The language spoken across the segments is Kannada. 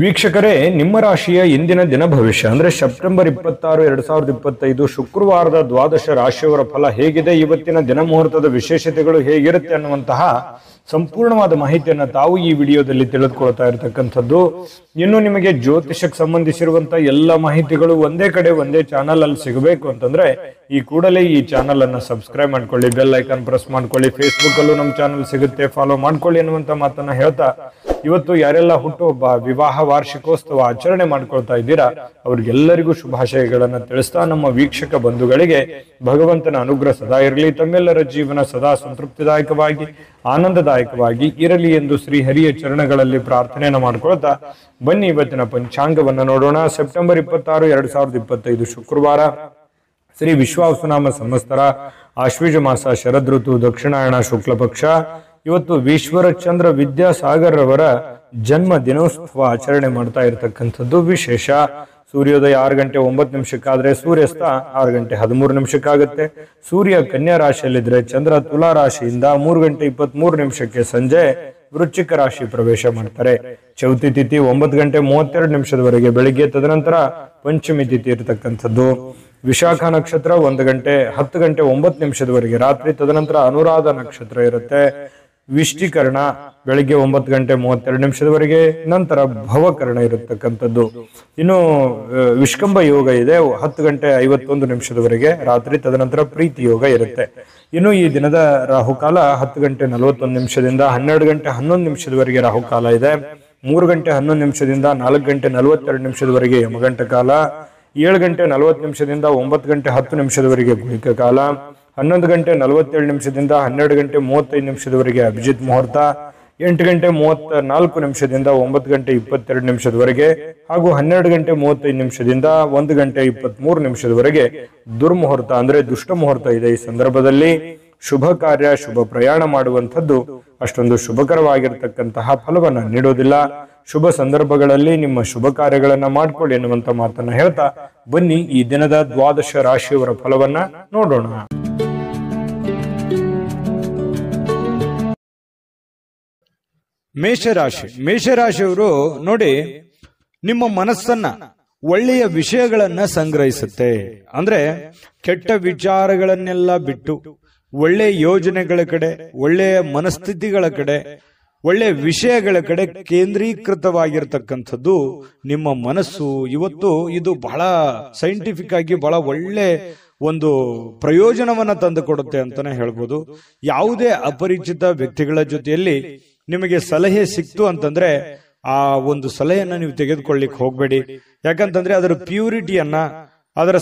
ವೀಕ್ಷಕರೇ, ನಿಮ್ಮ ರಾಶಿಯ ಇಂದಿನ ದಿನ ಭವಿಷ್ಯ ಅಂದ್ರೆ ಸೆಪ್ಟೆಂಬರ್ 26, 2025 ಶುಕ್ರವಾರದ ದ್ವಾದಶ ರಾಶಿಯವರ ಫಲ ಹೇಗಿದೆ, ಇವತ್ತಿನ ದಿನ ಮುಹೂರ್ತದ ವಿಶೇಷತೆಗಳು ಹೇಗಿರುತ್ತೆ ಅನ್ನುವಂತಹ ಸಂಪೂರ್ಣವಾದ ಮಾಹಿತಿಯನ್ನು ತಾವು ಈ ವಿಡಿಯೋದಲ್ಲಿ ತಿಳಿದುಕೊಳ್ತಾ ಇರತಕ್ಕಂಥದ್ದು. ಇನ್ನು ನಿಮಗೆ ಜ್ಯೋತಿಷಕ್ಕೆ ಸಂಬಂಧಿಸಿರುವಂತ ಎಲ್ಲ ಮಾಹಿತಿಗಳು ಒಂದೇ ಕಡೆ ಒಂದೇ ಚಾನಲ್ ಅಲ್ಲಿ ಸಿಗಬೇಕು ಅಂತಂದ್ರೆ ಈ ಕೂಡಲೇ ಈ ಚಾನಲ್ ಅನ್ನ ಸಬ್ಸ್ಕ್ರೈಬ್ ಮಾಡ್ಕೊಳ್ಳಿ, ಬೆಲ್ ಐಕಾನ್ ಪ್ರೆಸ್ ಮಾಡ್ಕೊಳ್ಳಿ, ಫೇಸ್ಬುಕ್ ಅಲ್ಲೂ ನಮ್ಮ ಚಾನಲ್ ಸಿಗುತ್ತೆ, ಫಾಲೋ ಮಾಡ್ಕೊಳ್ಳಿ ಅನ್ನುವಂತ ಮಾತನ್ನ ಹೇಳ್ತಾ ಇವತ್ತು ಯಾರೆಲ್ಲ ಹುಟ್ಟುಹಬ್ಬ, ವಿವಾಹ ವಾರ್ಷಿಕೋತ್ಸವ ಆಚರಣೆ ಮಾಡ್ಕೊಳ್ತಾ ಇದ್ದೀರಾ ಅವ್ರಿಗೆಲ್ಲರಿಗೂ ಶುಭಾಶಯಗಳನ್ನ ತಿಳಿಸ್ತಾ ನಮ್ಮ ವೀಕ್ಷಕ ಬಂಧುಗಳಿಗೆ ಭಗವಂತನ ಅನುಗ್ರಹ ಸದಾ ಇರಲಿ, ತಮ್ಮೆಲ್ಲರ ಜೀವನ ಸದಾ ಸಂತೃಪ್ತಿದಾಯಕವಾಗಿ ಆನಂದದಾಯಕವಾಗಿ ಇರಲಿ ಎಂದು ಶ್ರೀಹರಿಯ ಚರಣಗಳಲ್ಲಿ ಪ್ರಾರ್ಥನೆಯನ್ನು ಮಾಡ್ಕೊಳ್ತಾ ಬನ್ನಿ ಇವತ್ತಿನ ಪಂಚಾಂಗವನ್ನ ನೋಡೋಣ. ಸೆಪ್ಟೆಂಬರ್ 26, 2025 ಶುಕ್ರವಾರ, ಶ್ರೀ ವಿಶ್ವಾವಸುನಾಮ ಸಂವತ್ಸರ, ಆಶ್ವೀಜ ಮಾಸ, ಶರದ್ ಋತು, ದಕ್ಷಿಣಾಯಣ, ಶುಕ್ಲ ಪಕ್ಷ. ಇವತ್ತು ಈಶ್ವರ ಚಂದ್ರ ವಿದ್ಯಾಸಾಗರ್ ಅವರ ಜನ್ಮ ದಿನೋತ್ಸವ ಆಚರಣೆ ಮಾಡ್ತಾ ಇರತಕ್ಕಂಥದ್ದು ವಿಶೇಷ. ಸೂರ್ಯೋದಯ 6 ಗಂಟೆ 9 ನಿಮಿಷಕ್ಕಾದ್ರೆ ಸೂರ್ಯಾಸ್ತ 6 ಗಂಟೆ 13 ನಿಮಿಷಕ್ಕಾಗುತ್ತೆ. ಸೂರ್ಯ ಕನ್ಯಾ ರಾಶಿಯಲ್ಲಿದ್ರೆ ಚಂದ್ರ ತುಲಾ ರಾಶಿಯಿಂದ 3 ಗಂಟೆ 23 ನಿಮಿಷಕ್ಕೆ ಸಂಜೆ ವೃಶ್ಚಿಕ ರಾಶಿ ಪ್ರವೇಶ ಮಾಡ್ತಾರೆ. ಚೌತಿ ತಿಥಿ 9 ಗಂಟೆ 32 ನಿಮಿಷದವರೆಗೆ ಬೆಳಿಗ್ಗೆ, ತದನಂತರ ಪಂಚಮಿ ತಿಥಿ ಇರತಕ್ಕಂಥದ್ದು. ವಿಶಾಖ ನಕ್ಷತ್ರ 1 ಗಂಟೆ 10 ಗಂಟೆ 9 ನಿಮಿಷದವರೆಗೆ ರಾತ್ರಿ, ತದನಂತರ ಅನುರಾಧ ನಕ್ಷತ್ರ ಇರುತ್ತೆ. ವಿಷ್ಟಿಕರಣ ಬೆಳಿಗ್ಗೆ 9 ಗಂಟೆ 32 ನಿಮಿಷದವರೆಗೆ, ನಂತರ ಭವಕರಣ ಇರತಕ್ಕಂಥದ್ದು. ಇನ್ನು ವಿಷ್ಕಂಭ ಯೋಗ ಇದೆ 10 ಗಂಟೆ 51 ನಿಮಿಷದವರೆಗೆ ರಾತ್ರಿ, ತದನಂತರ ಪ್ರೀತಿ ಯೋಗ ಇರುತ್ತೆ. ಇನ್ನು ಈ ದಿನದ ರಾಹುಕಾಲ 10 ಗಂಟೆ 41 ನಿಮಿಷದಿಂದ 12 ಗಂಟೆ 11 ನಿಮಿಷದವರೆಗೆ ರಾಹುಕಾಲ ಇದೆ. 3 ಗಂಟೆ 11 ನಿಮಿಷದಿಂದ 4 ಗಂಟೆ 42 ನಿಮಿಷದವರೆಗೆ ಯಮಗಂಟ ಕಾಲ. 7 ಗಂಟೆ 40 ನಿಮಿಷದಿಂದ 9 ಗಂಟೆ 10 ನಿಮಿಷದವರೆಗೆ ಗುಳಿಕ ಕಾಲ. 11 ಗಂಟೆ 47 ನಿಮಿಷದಿಂದ 12 ಗಂಟೆ 35 ನಿಮಿಷದವರೆಗೆ ಅಭಿಜಿತ್ ಮುಹೂರ್ತ. 8 ಗಂಟೆ 34 ನಿಮಿಷದಿಂದ 9 ಗಂಟೆ 22 ನಿಮಿಷದವರೆಗೆ ಹಾಗೂ 12 ಗಂಟೆ 35 ನಿಮಿಷದಿಂದ 1 ಗಂಟೆ 23 ನಿಮಿಷದವರೆಗೆ ದುರ್ಮುಹೂರ್ತ ಅಂದ್ರೆ ದುಷ್ಟ ಮುಹೂರ್ತ ಇದೆ. ಈ ಸಂದರ್ಭದಲ್ಲಿ ಶುಭ ಕಾರ್ಯ, ಶುಭ ಪ್ರಯಾಣ ಮಾಡುವಂಥದ್ದು ಅಷ್ಟೊಂದು ಶುಭಕರವಾಗಿರ್ತಕ್ಕಂತಹ ಫಲವನ್ನ ನೀಡೋದಿಲ್ಲ. ಶುಭ ಸಂದರ್ಭಗಳಲ್ಲಿ ನಿಮ್ಮ ಶುಭ ಕಾರ್ಯಗಳನ್ನ ಮಾಡ್ಕೊಳ್ಳಿ ಎನ್ನುವಂತ ಮಾತನ್ನ ಹೇಳ್ತಾ ಬನ್ನಿ ಈ ದಿನದ ದ್ವಾದಶ ರಾಶಿಯವರ ಫಲವನ್ನ ನೋಡೋಣ. ಮೇಷರಾಶಿ. ಮೇಷರಾಶಿಯವರು ನೋಡಿ, ನಿಮ್ಮ ಮನಸ್ಸನ್ನ ಒಳ್ಳೆಯ ವಿಷಯಗಳನ್ನ ಸಂಗ್ರಹಿಸುತ್ತೆ. ಅಂದ್ರೆ ಕೆಟ್ಟ ವಿಚಾರಗಳನ್ನೆಲ್ಲ ಬಿಟ್ಟು ಒಳ್ಳೆಯ ಯೋಜನೆಗಳ ಕಡೆ, ಒಳ್ಳೆಯ ಮನಸ್ಥಿತಿಗಳ ಕಡೆ, ಒಳ್ಳೆಯ ವಿಷಯಗಳ ಕಡೆ ಕೇಂದ್ರೀಕೃತವಾಗಿರ್ತಕ್ಕಂಥದ್ದು ನಿಮ್ಮ ಮನಸ್ಸು. ಇವತ್ತು ಇದು ಬಹಳ ಸೈಂಟಿಫಿಕ್ ಆಗಿ ಬಹಳ ಒಳ್ಳೆ ಒಂದು ಪ್ರಯೋಜನವನ್ನ ತಂದುಕೊಡುತ್ತೆ ಅಂತಾನೆ ಹೇಳ್ಬೋದು. ಯಾವುದೇ ಅಪರಿಚಿತ ವ್ಯಕ್ತಿಗಳ ಜೊತೆಯಲ್ಲಿ ನಿಮಗೆ ಸಲಹೆ ಸಿಕ್ತು ಅಂತಂದ್ರೆ ಆ ಒಂದು ಸಲಹೆಯನ್ನ ನೀವು ತೆಗೆದುಕೊಳ್ಳಿಕ್ ಹೋಗ್ಬೇಡಿ. ಯಾಕಂತಂದ್ರೆ ಅದರ ಪ್ಯೂರಿಟಿಯನ್ನ, ಅದರ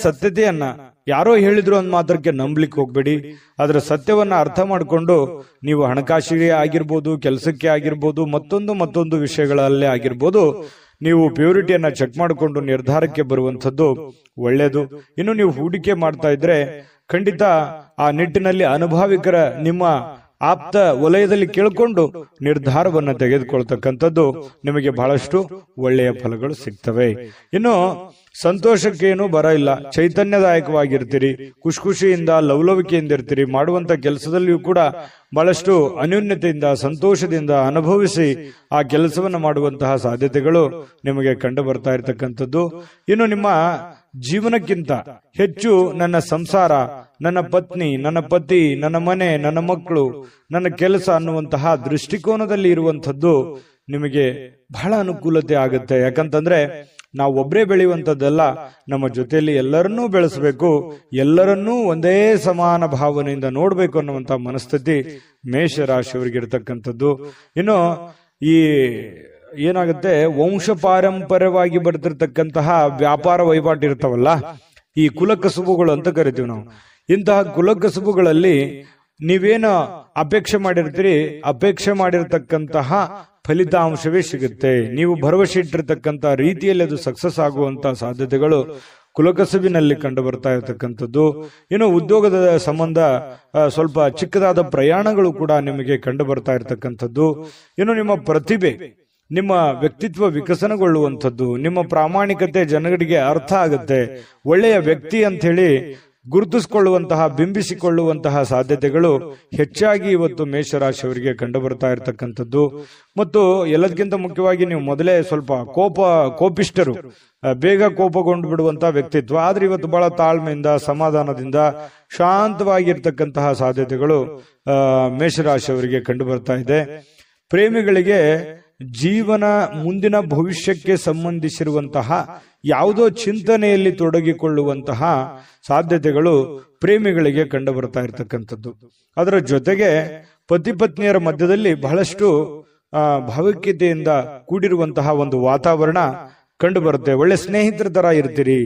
ಸತ್ಯತೆಯನ್ನ ಯಾರೋ ಹೇಳಿದ್ರು ಅಂದ್ ಮಾತ್ರಕ್ಕೆ ನಂಬಲಿಕ್ಕೆ ಹೋಗ್ಬೇಡಿ. ಅದರ ಸತ್ಯವನ್ನ ಅರ್ಥ ಮಾಡಿಕೊಂಡು ನೀವು ಹಣಕಾಸಿಗೆ ಆಗಿರ್ಬೋದು, ಕೆಲಸಕ್ಕೆ ಆಗಿರ್ಬೋದು, ಮತ್ತೊಂದು ವಿಷಯಗಳಲ್ಲೇ ಆಗಿರ್ಬೋದು, ನೀವು ಪ್ಯೂರಿಟಿಯನ್ನ ಚೆಕ್ ಮಾಡಿಕೊಂಡು ನಿರ್ಧಾರಕ್ಕೆ ಬರುವಂತದ್ದು ಒಳ್ಳೆಯದು. ಇನ್ನು ನೀವು ಹೂಡಿಕೆ ಮಾಡ್ತಾ ಇದ್ರೆ ಖಂಡಿತ ಆ ನಿಟ್ಟಿನಲ್ಲಿ ಅನುಭವಿಕರ ನಿಮ್ಮ ಆಪ್ತ ವಲಯದಲ್ಲಿ ಕೇಳಿಕೊಂಡು ನಿರ್ಧಾರವನ್ನ ತೆಗೆದುಕೊಳ್ತಕ್ಕಂಥದ್ದು ನಿಮಗೆ ಬಹಳಷ್ಟು ಒಳ್ಳೆಯ ಫಲಗಳು ಸಿಗ್ತವೆ. ಇನ್ನು ಸಂತೋಷಕ್ಕೇನು ಬರ ಇಲ್ಲ, ಚೈತನ್ಯದಾಯಕವಾಗಿರ್ತೀರಿ, ಖುಷಿಯಿಂದ ಲವಲವಿಕೆಯಿಂದ ಇರ್ತೀರಿ. ಮಾಡುವಂತ ಕೆಲಸದಲ್ಲಿಯೂ ಕೂಡ ಬಹಳಷ್ಟು ಅನ್ಯೋನ್ಯತೆಯಿಂದ ಸಂತೋಷದಿಂದ ಅನುಭವಿಸಿ ಆ ಕೆಲಸವನ್ನು ಮಾಡುವಂತಹ ಸಾಧ್ಯತೆಗಳು ನಿಮಗೆ ಕಂಡು ಬರ್ತಾ ಇರತಕ್ಕಂಥದ್ದು. ಇನ್ನು ನಿಮ್ಮ ಜೀವನಕ್ಕಿಂತ ಹೆಚ್ಚು ನನ್ನ ಸಂಸಾರ, ನನ್ನ ಪತ್ನಿ, ನನ್ನ ಪತಿ, ನನ್ನ ಮನೆ, ನನ್ನ ಮಕ್ಕಳು, ನನ್ನ ಕೆಲಸ ಅನ್ನುವಂತಹ ದೃಷ್ಟಿಕೋನದಲ್ಲಿ ಇರುವಂತದ್ದು ನಿಮಗೆ ಬಹಳ ಅನುಕೂಲತೆ ಆಗುತ್ತೆ. ಯಾಕಂತಂದ್ರೆ ನಾವು ಒಬ್ಬರೇ ಬೆಳೆಯುವಂಥದ್ದಲ್ಲ, ನಮ್ಮ ಜೊತೆಯಲ್ಲಿ ಎಲ್ಲರನ್ನೂ ಬೆಳೆಸಬೇಕು, ಎಲ್ಲರನ್ನೂ ಒಂದೇ ಸಮಾನ ಭಾವನೆಯಿಂದ ನೋಡ್ಬೇಕು ಅನ್ನುವಂತ ಮನಸ್ಥಿತಿ ಮೇಷರಾಶಿಯವರಿಗೆ ಇರತಕ್ಕಂಥದ್ದು. ಇನ್ನು ಈ ಏನಾಗುತ್ತೆ, ವಂಶ ಪಾರಂಪರ್ಯವಾಗಿ ಬರ್ತಿರ್ತಕ್ಕಂತಹ ವ್ಯಾಪಾರ ವಹಿವಾಟು ಇರ್ತಾವಲ್ಲ, ಈ ಕುಲಕಸುಬುಗಳು ಅಂತ ಕರಿತೀವಿ ನಾವು. ಇಂತಹ ಕುಲಕಸುಬುಗಳಲ್ಲಿ ನೀವೇನು ಅಪೇಕ್ಷೆ ಮಾಡಿರ್ತೀರಿ, ಅಪೇಕ್ಷೆ ಮಾಡಿರ್ತಕ್ಕಂತಹ ಫಲಿತಾಂಶವೇ ಸಿಗುತ್ತೆ. ನೀವು ಭರವಸೆ ಇಟ್ಟಿರ್ತಕ್ಕಂಥ ರೀತಿಯಲ್ಲಿ ಅದು ಸಕ್ಸಸ್ ಆಗುವಂತ ಸಾಧ್ಯತೆಗಳು ಕುಲಕಸುಬಿನಲ್ಲಿ ಕಂಡು ಬರ್ತಾ ಇರತಕ್ಕಂಥದ್ದು. ಇನ್ನು ಉದ್ಯೋಗದ ಸಂಬಂಧ ಸ್ವಲ್ಪ ಚಿಕ್ಕದಾದ ಪ್ರಯಾಣಗಳು ಕೂಡ ನಿಮಗೆ ಕಂಡು ಬರ್ತಾ ಇರತಕ್ಕಂಥದ್ದು. ಇನ್ನು ನಿಮ್ಮ ಪ್ರತಿಭೆ, ನಿಮ್ಮ ವ್ಯಕ್ತಿತ್ವ ವಿಕಸನಗೊಳ್ಳುವಂಥದ್ದು, ನಿಮ್ಮ ಪ್ರಾಮಾಣಿಕತೆ ಜನಗಳಿಗೆ ಅರ್ಥ ಆಗುತ್ತೆ. ಒಳ್ಳೆಯ ವ್ಯಕ್ತಿ ಅಂತ ಹೇಳಿ ಗುರುತಿಸಿಕೊಳ್ಳುವಂತಹ, ಬಿಂಬಿಸಿಕೊಳ್ಳುವಂತಹ ಸಾಧ್ಯತೆಗಳು ಹೆಚ್ಚಾಗಿ ಇವತ್ತು ಮೇಷರಾಶಿಯವರಿಗೆ ಕಂಡು ಬರ್ತಾ ಇರತಕ್ಕಂಥದ್ದು. ಮತ್ತು ಎಲ್ಲದಕ್ಕಿಂತ ಮುಖ್ಯವಾಗಿ ನೀವು ಮೊದಲೇ ಸ್ವಲ್ಪ ಕೋಪಿಷ್ಟರು, ಬೇಗ ಕೋಪಗೊಂಡು ಬಿಡುವಂತ ವ್ಯಕ್ತಿತ್ವ. ಆದ್ರೆ ಇವತ್ತು ಬಹಳ ತಾಳ್ಮೆಯಿಂದ, ಸಮಾಧಾನದಿಂದ, ಶಾಂತವಾಗಿರ್ತಕ್ಕಂತಹ ಸಾಧ್ಯತೆಗಳು ಮೇಷರಾಶಿಯವರಿಗೆ ಕಂಡು ಬರ್ತಾ ಇದೆ. ಪ್ರೇಮಿಗಳಿಗೆ ಜೀವನ, ಮುಂದಿನ ಭವಿಷ್ಯಕ್ಕೆ ಸಂಬಂಧಿಸಿರುವಂತಹ ಯಾವುದೋ ಚಿಂತನೆಯಲ್ಲಿ ತೊಡಗಿಕೊಳ್ಳುವಂತಹ ಸಾಧ್ಯತೆಗಳು ಪ್ರೇಮಿಗಳಿಗೆ ಕಂಡು ಬರ್ತಾ ಇರತಕ್ಕಂಥದ್ದು. ಅದರ ಜೊತೆಗೆ ಪತಿ ಪತ್ನಿಯರ ಮಧ್ಯದಲ್ಲಿ ಬಹಳಷ್ಟು ಭಾವೈಕ್ಯತೆಯಿಂದ ಕೂಡಿರುವಂತಹ ಒಂದು ವಾತಾವರಣ ಕಂಡು ಬರುತ್ತೆ. ಒಳ್ಳೆ ಸ್ನೇಹಿತರ ತರ ಇರ್ತೀರಿ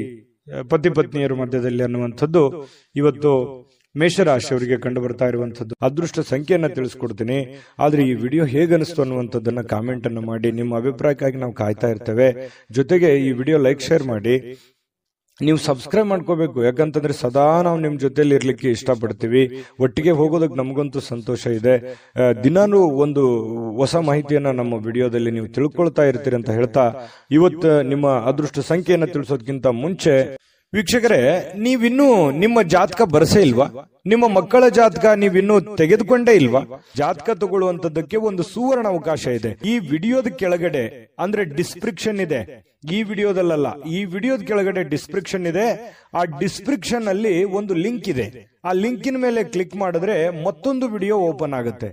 ಪತಿ ಪತ್ನಿಯರ ಮಧ್ಯದಲ್ಲಿ ಅನ್ನುವಂಥದ್ದು ಇವತ್ತು ಮೇಷರಾಶಿಯವರಿಗೆ ಕಂಡು ಬರ್ತಾ ಇರುವಂತದ್ದು. ಅದೃಷ್ಟ ಸಂಖ್ಯೆಯನ್ನ ತಿಳಿಸ್ಕೊಡ್ತೀನಿ. ಆದ್ರೆ ಈ ವಿಡಿಯೋ ಹೇಗನಿಸ್ತು ಅನ್ನುವಂಥದ್ದನ್ನ ಕಾಮೆಂಟ್ ಅನ್ನು ಮಾಡಿ. ನಿಮ್ಮ ಅಭಿಪ್ರಾಯಕ್ಕಾಗಿ ನಾವು ಕಾಯ್ತಾ ಇರ್ತೇವೆ. ಜೊತೆಗೆ ಈ ವಿಡಿಯೋ ಲೈಕ್, ಶೇರ್ ಮಾಡಿ. ನೀವು ಸಬ್ಸ್ಕ್ರೈಬ್ ಮಾಡ್ಕೋಬೇಕು, ಯಾಕಂತಂದ್ರೆ ಸದಾ ನಾವು ನಿಮ್ ಜೊತೆಲಿ ಇರ್ಲಿಕ್ಕೆ ಇಷ್ಟಪಡ್ತೀವಿ. ಒಟ್ಟಿಗೆ ಹೋಗೋದಕ್ಕೆ ನಮಗಂತೂ ಸಂತೋಷ ಇದೆ. ದಿನಾನು ಒಂದು ಹೊಸ ಮಾಹಿತಿಯನ್ನ ನಮ್ಮ ವಿಡಿಯೋದಲ್ಲಿ ನೀವು ತಿಳ್ಕೊಳ್ತಾ ಇರ್ತೀರಿ ಅಂತ ಹೇಳ್ತಾ, ಇವತ್ತು ನಿಮ್ಮ ಅದೃಷ್ಟ ಸಂಖ್ಯೆಯನ್ನ ತಿಳಿಸೋದಕ್ಕಿಂತ ಮುಂಚೆ ವೀಕ್ಷಕರೇ, ನೀವಿನ್ನೂ ನಿಮ್ಮ ಜಾತಕ ಬರಸೇ ಇಲ್ವಾ? ನಿಮ್ಮ ಮಕ್ಕಳ ಜಾತಕ ನೀವಿನ್ನೂ ತೆಗೆದುಕೊಂಡೇ ಇಲ್ವಾ? ಜಾತಕ ತಗೊಳ್ಳುವಂತದ್ದಕ್ಕೆ ಒಂದು ಸುವರ್ಣ ಅವಕಾಶ ಇದೆ. ಈ ವಿಡಿಯೋದ ಕೆಳಗಡೆ, ಅಂದ್ರೆ ಡಿಸ್ಕ್ರಿಪ್ಷನ್ ಇದೆ, ಈ ವಿಡಿಯೋದಲ್ಲ, ಈ ವಿಡಿಯೋದ ಕೆಳಗಡೆ ಡಿಸ್ಕ್ರಿಪ್ಷನ್ ಇದೆ. ಆ ಡಿಸ್ಕ್ರಿಪ್ಷನ್ ಅಲ್ಲಿ ಒಂದು ಲಿಂಕ್ ಇದೆ. ಆ ಲಿಂಕಿನ ಮೇಲೆ ಕ್ಲಿಕ್ ಮಾಡಿದ್ರೆ ಮತ್ತೊಂದು ವಿಡಿಯೋ ಓಪನ್ ಆಗುತ್ತೆ.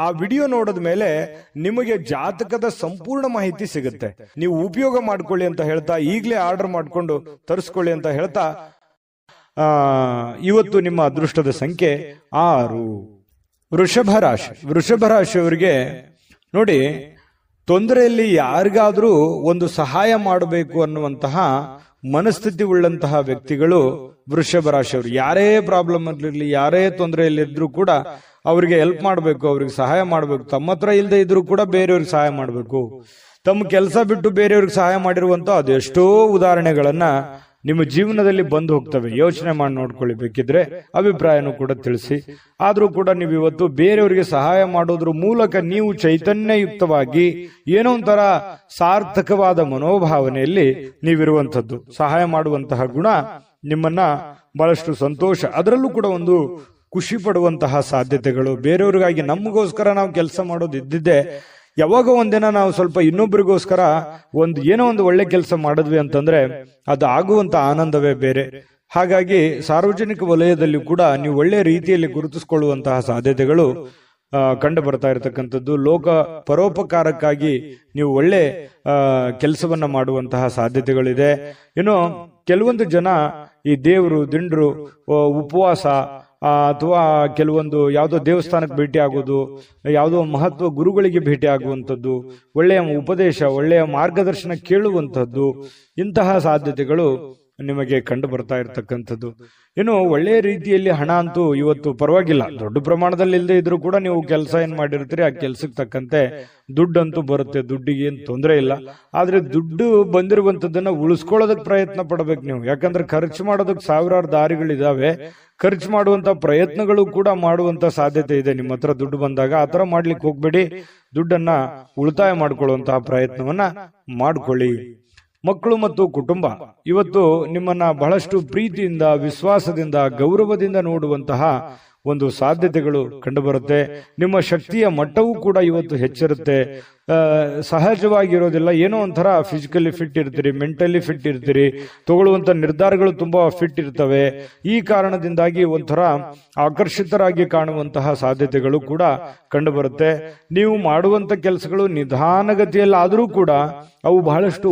ಆ ವಿಡಿಯೋ ನೋಡಿದ ಮೇಲೆ ನಿಮಗೆ ಜಾತಕದ ಸಂಪೂರ್ಣ ಮಾಹಿತಿ ಸಿಗುತ್ತೆ. ನೀವು ಉಪಯೋಗ ಮಾಡ್ಕೊಳ್ಳಿ ಅಂತ ಹೇಳ್ತಾ, ಈಗಲೇ ಆರ್ಡರ್ ಮಾಡ್ಕೊಂಡು ತರಿಸ್ಕೊಳ್ಳಿ ಅಂತ ಹೇಳ್ತಾ, ಇವತ್ತು ನಿಮ್ಮ ಅದೃಷ್ಟದ ಸಂಖ್ಯೆ 6. ವೃಷಭ ರಾಶಿ. ವೃಷಭ ರಾಶಿಯವರಿಗೆ ನೋಡಿ, ತೊಂದರೆಯಲ್ಲಿ ಯಾರಿಗಾದ್ರೂ ಒಂದು ಸಹಾಯ ಮಾಡಬೇಕು ಅನ್ನುವಂತಹ ಮನಸ್ಥಿತಿ ಉಳ್ಳಂತಹ ವ್ಯಕ್ತಿಗಳು ವೃಷಭ ರಾಶಿಯವರು. ಯಾರೇ ಪ್ರಾಬ್ಲಮ್ ಇರಲಿ, ಯಾರೇ ತೊಂದರೆಯಲ್ಲಿದ್ರು ಕೂಡ ಅವರಿಗೆ ಹೆಲ್ಪ್ ಮಾಡಬೇಕು, ಅವ್ರಿಗೆ ಸಹಾಯ ಮಾಡಬೇಕು. ತಮ್ಮ ಹತ್ರ ಇಲ್ಲದೆ ಇದ್ರು ಕೂಡ ಬೇರೆಯವ್ರಿಗೆ ಸಹಾಯ ಮಾಡಬೇಕು. ತಮ್ಮ ಕೆಲಸ ಬಿಟ್ಟು ಬೇರೆಯವ್ರಿಗೆ ಸಹಾಯ ಮಾಡಿರುವಂತ ಅದೆಷ್ಟೋ ಉದಾಹರಣೆಗಳನ್ನ ನಿಮ್ಮ ಜೀವನದಲ್ಲಿ ಬಂದು ಹೋಗ್ತವೆ. ಯೋಚನೆ ಮಾಡಿ ನೋಡ್ಕೊಳ್ಳಿ, ಬೇಕಿದ್ರೆ ಅಭಿಪ್ರಾಯನೂ ಕೂಡ ತಿಳಿಸಿ. ಆದ್ರೂ ಕೂಡ ನೀವು ಇವತ್ತು ಬೇರೆಯವರಿಗೆ ಸಹಾಯ ಮಾಡೋದ್ರ ಮೂಲಕ ನೀವು ಚೈತನ್ಯಯುಕ್ತವಾಗಿ ಏನೋ ಒಂಥರ ಸಾರ್ಥಕವಾದ ಮನೋಭಾವನೆಯಲ್ಲಿ ನೀವಿರುವಂತದ್ದು. ಸಹಾಯ ಮಾಡುವಂತಹ ಗುಣ ನಿಮ್ಮನ್ನ ಬಹಳಷ್ಟು ಸಂತೋಷ, ಅದರಲ್ಲೂ ಕೂಡ ಒಂದು ಖುಷಿ ಪಡುವಂತಹ ಸಾಧ್ಯತೆಗಳು. ಬೇರೆಯವ್ರಿಗಾಗಿ ನಮಗೋಸ್ಕರ ನಾವು ಕೆಲಸ ಮಾಡೋದು ಇದ್ದಿದ್ದೆ, ಯಾವಾಗ ಒಂದಿನ ನಾವು ಸ್ವಲ್ಪ ಇನ್ನೊಬ್ಬರಿಗೋಸ್ಕರ ಏನೋ ಒಂದು ಒಳ್ಳೆ ಕೆಲಸ ಮಾಡಿದ್ವಿ ಅಂತಂದ್ರೆ ಅದು ಆಗುವಂತ ಆನಂದವೇ ಬೇರೆ. ಹಾಗಾಗಿ ಸಾರ್ವಜನಿಕ ವಲಯದಲ್ಲಿ ಕೂಡ ನೀವು ಒಳ್ಳೆ ರೀತಿಯಲ್ಲಿ ಗುರುತಿಸಿಕೊಳ್ಳುವಂತಹ ಸಾಧ್ಯತೆಗಳು ಕಂಡು ಬರ್ತಾ ಇರತಕ್ಕಂಥದ್ದು. ಲೋಕ ಪರೋಪಕಾರಕ್ಕಾಗಿ ನೀವು ಒಳ್ಳೆ ಕೆಲಸವನ್ನ ಮಾಡುವಂತಹ ಸಾಧ್ಯತೆಗಳಿದೆ. ಇನ್ನು ಕೆಲವೊಂದು ಜನ ಈ ದೇವರು, ದಿಂಡ್ರು, ಉಪವಾಸ ಅಥವಾ ಕೆಲವೊಂದು ಯಾವುದೋ ದೇವಸ್ಥಾನಕ್ಕೆ ಭೇಟಿ ಆಗೋದು, ಯಾವುದೋ ಮಹತ್ವ ಗುರುಗಳಿಗೆ ಭೇಟಿ ಆಗುವಂಥದ್ದು, ಒಳ್ಳೆಯ ಉಪದೇಶ, ಒಳ್ಳೆಯ ಮಾರ್ಗದರ್ಶನ ಕೇಳುವಂಥದ್ದು, ಇಂತಹ ಸಾಧ್ಯತೆಗಳು ನಿಮಗೆ ಕಂಡು ಬರ್ತಾ ಇರತಕ್ಕಂಥದ್ದು. ಇನ್ನು ಒಳ್ಳೆಯ ರೀತಿಯಲ್ಲಿ ಹಣ ಅಂತೂ ಇವತ್ತು ಪರವಾಗಿಲ್ಲ, ದೊಡ್ಡ ಪ್ರಮಾಣದಲ್ಲಿ ಇಲ್ಲದೆ ಇದ್ರೂ ಕೂಡ ನೀವು ಕೆಲಸ ಏನ್ ಮಾಡಿರ್ತೀರಿ ಆ ಕೆಲ್ಸಕ್ಕೆ ತಕ್ಕಂತೆ ದುಡ್ಡಂತೂ ಬರುತ್ತೆ. ದುಡ್ಡಿಗೆ ಏನ್ ತೊಂದರೆ ಇಲ್ಲ. ಆದ್ರೆ ದುಡ್ಡು ಬಂದಿರುವಂತದ್ದನ್ನ ಉಳಿಸ್ಕೊಳ್ಳೋದಕ್ಕೆ ಪ್ರಯತ್ನ ಪಡ್ಬೇಕು ನೀವು. ಯಾಕಂದ್ರೆ ಖರ್ಚು ಮಾಡೋದಕ್ಕೆ ಸಾವಿರಾರು ದಾರಿಗಳಿದಾವೆ. ಖರ್ಚು ಮಾಡುವಂತ ಪ್ರಯತ್ನಗಳು ಕೂಡ ಮಾಡುವಂತ ಸಾಧ್ಯತೆ ಇದೆ. ನಿಮ್ಮ ಹತ್ರ ದುಡ್ಡು ಬಂದಾಗ ಆತರ ಮಾಡ್ಲಿಕ್ಕೆ ಹೋಗ್ಬೇಡಿ. ದುಡ್ಡನ್ನ ಉಳಿತಾಯ ಮಾಡ್ಕೊಳ್ಳುವಂತಹ ಪ್ರಯತ್ನವನ್ನ ಮಾಡ್ಕೊಳ್ಳಿ. ಮಕ್ಕಳು ಮತ್ತು ಕುಟುಂಬ ಇವತ್ತು ನಿಮ್ಮನ್ನ ಬಹಳಷ್ಟು ಪ್ರೀತಿಯಿಂದ, ವಿಶ್ವಾಸದಿಂದ, ಗೌರವದಿಂದ ನೋಡುವಂತಹ ಒಂದು ಸಾಧ್ಯತೆಗಳು ಕಂಡುಬರುತ್ತೆ. ನಿಮ್ಮ ಶಕ್ತಿಯ ಮಟ್ಟವೂ ಕೂಡ ಇವತ್ತು ಹೆಚ್ಚಿರುತ್ತೆ. ಸಹಜವಾಗಿರೋದಿಲ್ಲ, ಏನೋ ಒಂಥರ ಫಿಸಿಕಲಿ ಫಿಟ್ ಇರ್ತೀರಿ, ಮೆಂಟಲಿ ಫಿಟ್ ಇರ್ತೀರಿ, ತಗೊಳ್ಳುವಂತ ನಿರ್ಧಾರಗಳು ತುಂಬಾ ಫಿಟ್ ಇರ್ತವೆ. ಈ ಕಾರಣದಿಂದಾಗಿ ಒಂಥರ ಆಕರ್ಷಿತರಾಗಿ ಕಾಣುವಂತಹ ಸಾಧ್ಯತೆಗಳು ಕೂಡ ಕಂಡುಬರುತ್ತೆ. ನೀವು ಮಾಡುವಂತ ಕೆಲಸಗಳು ನಿಧಾನಗತಿಯಲ್ಲಿ ಆದರೂ ಕೂಡ ಅವು ಬಹಳಷ್ಟು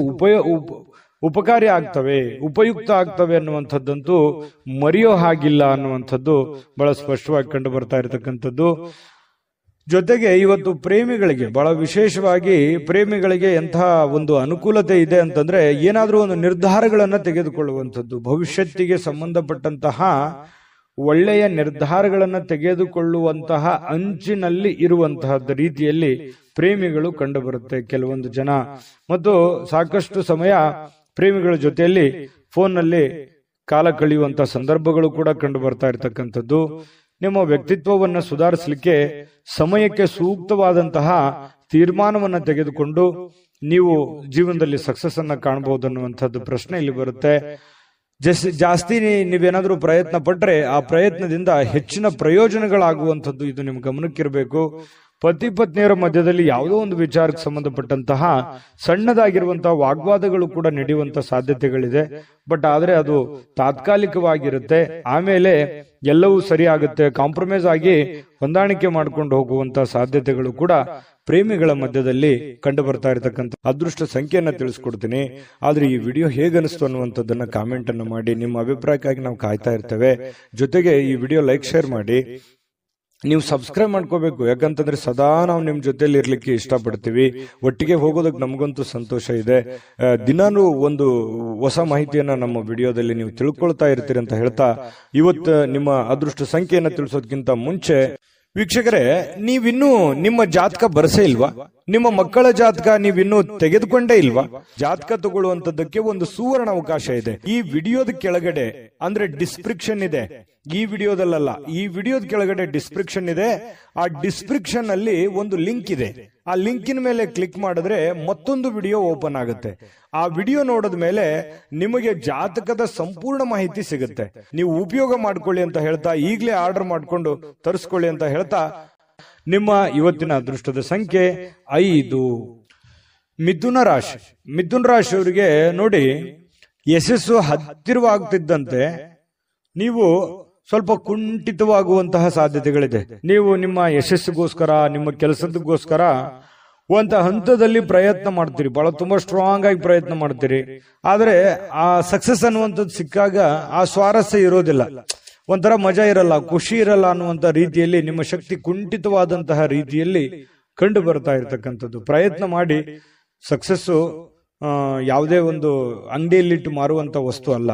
ಉಪಕಾರಿ ಆಗ್ತವೆ, ಉಪಯುಕ್ತ ಆಗ್ತವೆ ಅನ್ನುವಂಥದ್ದಂತೂ ಮರೆಯೋ ಹಾಗಿಲ್ಲ ಅನ್ನುವಂಥದ್ದು ಬಹಳ ಸ್ಪಷ್ಟವಾಗಿ ಕಂಡು ಬರ್ತಾ ಇರತಕ್ಕಂಥದ್ದು. ಜೊತೆಗೆ ಇವತ್ತು ಪ್ರೇಮಿಗಳಿಗೆ, ಬಹಳ ವಿಶೇಷವಾಗಿ ಪ್ರೇಮಿಗಳಿಗೆ ಎಂತಹ ಒಂದು ಅನುಕೂಲತೆ ಇದೆ ಅಂತಂದ್ರೆ, ಏನಾದ್ರೂ ಒಂದು ನಿರ್ಧಾರಗಳನ್ನ ತೆಗೆದುಕೊಳ್ಳುವಂಥದ್ದು, ಭವಿಷ್ಯತ್ತಿಗೆ ಸಂಬಂಧಪಟ್ಟಂತಹ ಒಳ್ಳೆಯ ನಿರ್ಧಾರಗಳನ್ನ ತೆಗೆದುಕೊಳ್ಳುವಂತಹ ಅಂಚಿನಲ್ಲಿ ಇರುವಂತಹ ರೀತಿಯಲ್ಲಿ ಪ್ರೇಮಿಗಳು ಕಂಡು ಬರುತ್ತೆ ಕೆಲವೊಂದು ಜನ. ಮತ್ತು ಸಾಕಷ್ಟು ಸಮಯ ಪ್ರೇಮಿಗಳ ಜೊತೆಯಲ್ಲಿ ಫೋನ್ನಲ್ಲಿ ಕಾಲ ಕಳೆಯುವಂತ ಸಂದರ್ಭಗಳು ಕೂಡ ಕಂಡು ಬರ್ತಾ ಇರತಕ್ಕಂಥದ್ದು. ನಿಮ್ಮ ವ್ಯಕ್ತಿತ್ವವನ್ನು ಸುಧಾರಿಸಲಿಕ್ಕೆ ಸಮಯಕ್ಕೆ ಸೂಕ್ತವಾದಂತಹ ತೀರ್ಮಾನವನ್ನ ತೆಗೆದುಕೊಂಡು ನೀವು ಜೀವನದಲ್ಲಿ ಸಕ್ಸಸ್ ಅನ್ನ ಕಾಣಬಹುದು ಅನ್ನುವಂಥದ್ದು ಪ್ರಶ್ನೆ ಇಲ್ಲಿ ಬರುತ್ತೆ. ಜಾಸ್ತಿ ನೀವೇನಾದ್ರೂ ಪ್ರಯತ್ನ ಪಟ್ರೆ ಆ ಪ್ರಯತ್ನದಿಂದ ಹೆಚ್ಚಿನ ಪ್ರಯೋಜನಗಳಾಗುವಂಥದ್ದು ಇದು ನಿಮ್ ಗಮನಕ್ಕಿರಬೇಕು. ಪತಿ ಪತ್ನಿಯರ ಮಧ್ಯದಲ್ಲಿ ಯಾವುದೋ ಒಂದು ವಿಚಾರಕ್ಕೆ ಸಂಬಂಧಪಟ್ಟಂತಹ ಸಣ್ಣದಾಗಿರುವಂತಹ ವಾಗ್ವಾದಗಳು ಕೂಡ ನಡೆಯುವಂತ ಸಾಧ್ಯತೆಗಳಿದೆ. ಬಟ್ ಆದ್ರೆ ಅದು ತಾತ್ಕಾಲಿಕವಾಗಿರುತ್ತೆ. ಆಮೇಲೆ ಎಲ್ಲವೂ ಸರಿ ಆಗುತ್ತೆ. ಕಾಂಪ್ರಮೈಸ್ ಆಗಿ ಹೊಂದಾಣಿಕೆ ಮಾಡ್ಕೊಂಡು ಹೋಗುವಂತ ಸಾಧ್ಯತೆಗಳು ಕೂಡ ಪ್ರೇಮಿಗಳ ಮಧ್ಯದಲ್ಲಿ ಕಂಡು ಬರ್ತಾ ಇರತಕ್ಕಂಥ ಅದೃಷ್ಟ ಸಂಖ್ಯೆಯನ್ನ ತಿಳಿಸ್ಕೊಡ್ತೀನಿ. ಆದ್ರೆ ಈ ವಿಡಿಯೋ ಹೇಗನಿಸ್ತು ಅನ್ನುವಂಥದ್ದನ್ನ ಕಾಮೆಂಟ್ ಅನ್ನು ಮಾಡಿ. ನಿಮ್ಮ ಅಭಿಪ್ರಾಯಕ್ಕಾಗಿ ನಾವು ಕಾಯ್ತಾ ಇರ್ತೇವೆ. ಜೊತೆಗೆ ಈ ವಿಡಿಯೋ ಲೈಕ್ ಶೇರ್ ಮಾಡಿ. ನೀವು ಸಬ್ಸ್ಕ್ರೈಬ್ ಮಾಡ್ಕೋಬೇಕು. ಯಾಕಂತಂದ್ರೆ ಸದಾ ನಾವು ನಿಮ್ ಜೊತೆಲಿ ಇರ್ಲಿಕ್ಕೆ ಇಷ್ಟಪಡ್ತೀವಿ. ಒಟ್ಟಿಗೆ ಹೋಗೋದಕ್ಕೆ ನಮಗಂತೂ ಸಂತೋಷ ಇದೆ. ದಿನಾನು ಒಂದು ಹೊಸ ಮಾಹಿತಿಯನ್ನ ನಮ್ಮ ವಿಡಿಯೋದಲ್ಲಿ ನೀವು ತಿಳ್ಕೊಳ್ತಾ ಇರ್ತೀರಿ ಅಂತ ಹೇಳ್ತಾ, ಇವತ್ತು ನಿಮ್ಮ ಅದೃಷ್ಟ ಸಂಖ್ಯೆಯನ್ನ ತಿಳಿಸೋದಕ್ಕಿಂತ ಮುಂಚೆ ವೀಕ್ಷಕರೇ, ನೀವಿನ್ನೂ ನಿಮ್ಮ ಜಾತಕ ಬರಸೇ ಇಲ್ವಾ? ನಿಮ್ಮ ಮಕ್ಕಳ ಜಾತಕ ನೀವಿನ್ನೂ ತೆಗೆದುಕೊಂಡೇ ಇಲ್ವಾ? ಜಾತಕ ತಗೊಳ್ಳುವಂತದ್ದಕ್ಕೆ ಒಂದು ಸುವರ್ಣ ಅವಕಾಶ ಇದೆ. ಈ ವಿಡಿಯೋದ ಕೆಳಗಡೆ ಅಂದ್ರೆ ಡಿಸ್ಕ್ರಿಪ್ಷನ್ ಇದೆ. ಈ ವಿಡಿಯೋದಲ್ಲ, ಈ ವಿಡಿಯೋದ ಕೆಳಗಡೆ ಡಿಸ್ಕ್ರಿಪ್ಷನ್ ಇದೆ. ಆ ಡಿಸ್ಕ್ರಿಪ್ಷನ್ ಅಲ್ಲಿ ಒಂದು ಲಿಂಕ್ ಇದೆ. ಆ ಲಿಂಕಿನ ಮೇಲೆ ಕ್ಲಿಕ್ ಮಾಡಿದ್ರೆ ಮತ್ತೊಂದು ವಿಡಿಯೋ ಓಪನ್ ಆಗುತ್ತೆ. ಆ ವಿಡಿಯೋ ನೋಡಿದ ಮೇಲೆ ನಿಮಗೆ ಜಾತಕದ ಸಂಪೂರ್ಣ ಮಾಹಿತಿ ಸಿಗುತ್ತೆ. ನೀವು ಉಪಯೋಗ ಮಾಡ್ಕೊಳ್ಳಿ ಅಂತ ಹೇಳ್ತಾ, ಈಗಲೇ ಆರ್ಡರ್ ಮಾಡ್ಕೊಂಡು ತರಿಸ್ಕೊಳ್ಳಿ ಅಂತ ಹೇಳ್ತಾ, ನಿಮ್ಮ ಇವತ್ತಿನ ಅದೃಷ್ಟದ ಸಂಖ್ಯೆ 5. ಮಿಥುನ ರಾಶಿ. ಮಿಥುನ ರಾಶಿಯವರಿಗೆ ನೋಡಿ, ಯಶಸ್ಸು ಹತ್ತಿರವಾಗ್ತಿದ್ದಂತೆ ನೀವು ಸ್ವಲ್ಪ ಕುಂಠಿತವಾಗುವಂತಹ ಸಾಧ್ಯತೆಗಳಿದೆ. ನೀವು ನಿಮ್ಮ ಯಶಸ್ಸಿಗೋಸ್ಕರ, ನಿಮ್ಮ ಕೆಲಸದಗೋಸ್ಕರ ಒಂದು ಹಂತದಲ್ಲಿ ಪ್ರಯತ್ನ ಮಾಡ್ತೀರಿ, ಬಹಳ ತುಂಬಾ ಸ್ಟ್ರಾಂಗ್ ಆಗಿ ಪ್ರಯತ್ನ ಮಾಡ್ತೀರಿ. ಆದ್ರೆ ಆ ಸಕ್ಸಸ್ ಅನ್ನುವಂಥದ್ದು ಸಿಕ್ಕಾಗ ಆ ಸ್ವಾರಸ್ಯ ಇರೋದಿಲ್ಲ, ಒಂಥರ ಮಜಾ ಇರಲ್ಲ, ಖುಷಿ ಇರಲ್ಲ ಅನ್ನುವಂತ ರೀತಿಯಲ್ಲಿ ನಿಮ್ಮ ಶಕ್ತಿ ಕುಂಠಿತವಾದಂತಹ ರೀತಿಯಲ್ಲಿ ಕಂಡು ಬರ್ತಾ ಇರತಕ್ಕಂಥದ್ದು. ಪ್ರಯತ್ನ ಮಾಡಿ. ಸಕ್ಸಸ್ಸು ಯಾವುದೇ ಒಂದು ಅಂಗಡಿಯಲ್ಲಿಟ್ಟು ಮಾರುವಂತ ವಸ್ತು ಅಲ್ಲ.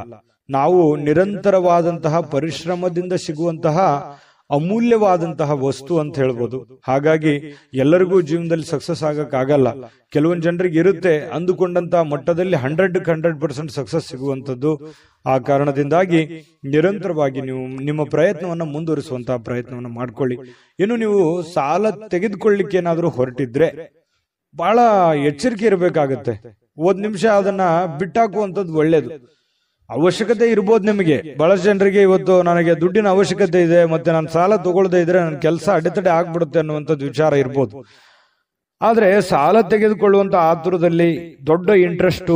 ನಾವು ನಿರಂತರವಾದಂತಹ ಪರಿಶ್ರಮದಿಂದ ಸಿಗುವಂತಹ ಅಮೂಲ್ಯವಾದಂತಹ ವಸ್ತು ಅಂತ ಹೇಳ್ಬೋದು. ಹಾಗಾಗಿ ಎಲ್ಲರಿಗೂ ಜೀವನದಲ್ಲಿ ಸಕ್ಸಸ್ ಆಗಕ್ಕಾಗಲ್ಲ. ಕೆಲವೊಂದು ಜನರಿಗೆ ಇರುತ್ತೆ ಅಂದುಕೊಂಡಂತಹ ಮಟ್ಟದಲ್ಲಿ 100% ಸಕ್ಸಸ್ ಸಿಗುವಂತದ್ದು. ಆ ಕಾರಣದಿಂದಾಗಿ ನಿರಂತರವಾಗಿ ನೀವು ನಿಮ್ಮ ಪ್ರಯತ್ನವನ್ನ ಮುಂದುವರಿಸುವಂತಹ ಪ್ರಯತ್ನವನ್ನ ಮಾಡ್ಕೊಳ್ಳಿ. ಇನ್ನು ನೀವು ಸಾಲ ತೆಗೆದುಕೊಳ್ಳಿಕ್ಕೆ ಏನಾದ್ರೂ ಹೊರಟಿದ್ರೆ ಬಹಳ ಎಚ್ಚರಿಕೆ ಇರಬೇಕಾಗತ್ತೆ. 1 ನಿಮಿಷ ಅದನ್ನ ಬಿಟ್ಟಾಕುವಂಥದ್ದು ಒಳ್ಳೇದು. ಅವಶ್ಯಕತೆ ಇರ್ಬೋದು ನಿಮಗೆ. ಬಹಳಷ್ಟು ಜನರಿಗೆ ಇವತ್ತು ನನಗೆ ದುಡ್ಡಿನ ಅವಶ್ಯಕತೆ ಇದೆ, ಮತ್ತೆ ನಾನು ಸಾಲ ತಗೊಳ್ಳದೆ ಇದ್ರೆ ನನ್ನ ಕೆಲಸ ಅಡೆತಡೆ ಆಗ್ಬಿಡುತ್ತೆ ಅನ್ನುವಂಥದ್ದು ವಿಚಾರ ಇರ್ಬೋದು. ಆದ್ರೆ ಸಾಲ ತೆಗೆದುಕೊಳ್ಳುವಂತ ಆತುರದಲ್ಲಿ ದೊಡ್ಡ ಇಂಟ್ರೆಸ್ಟ್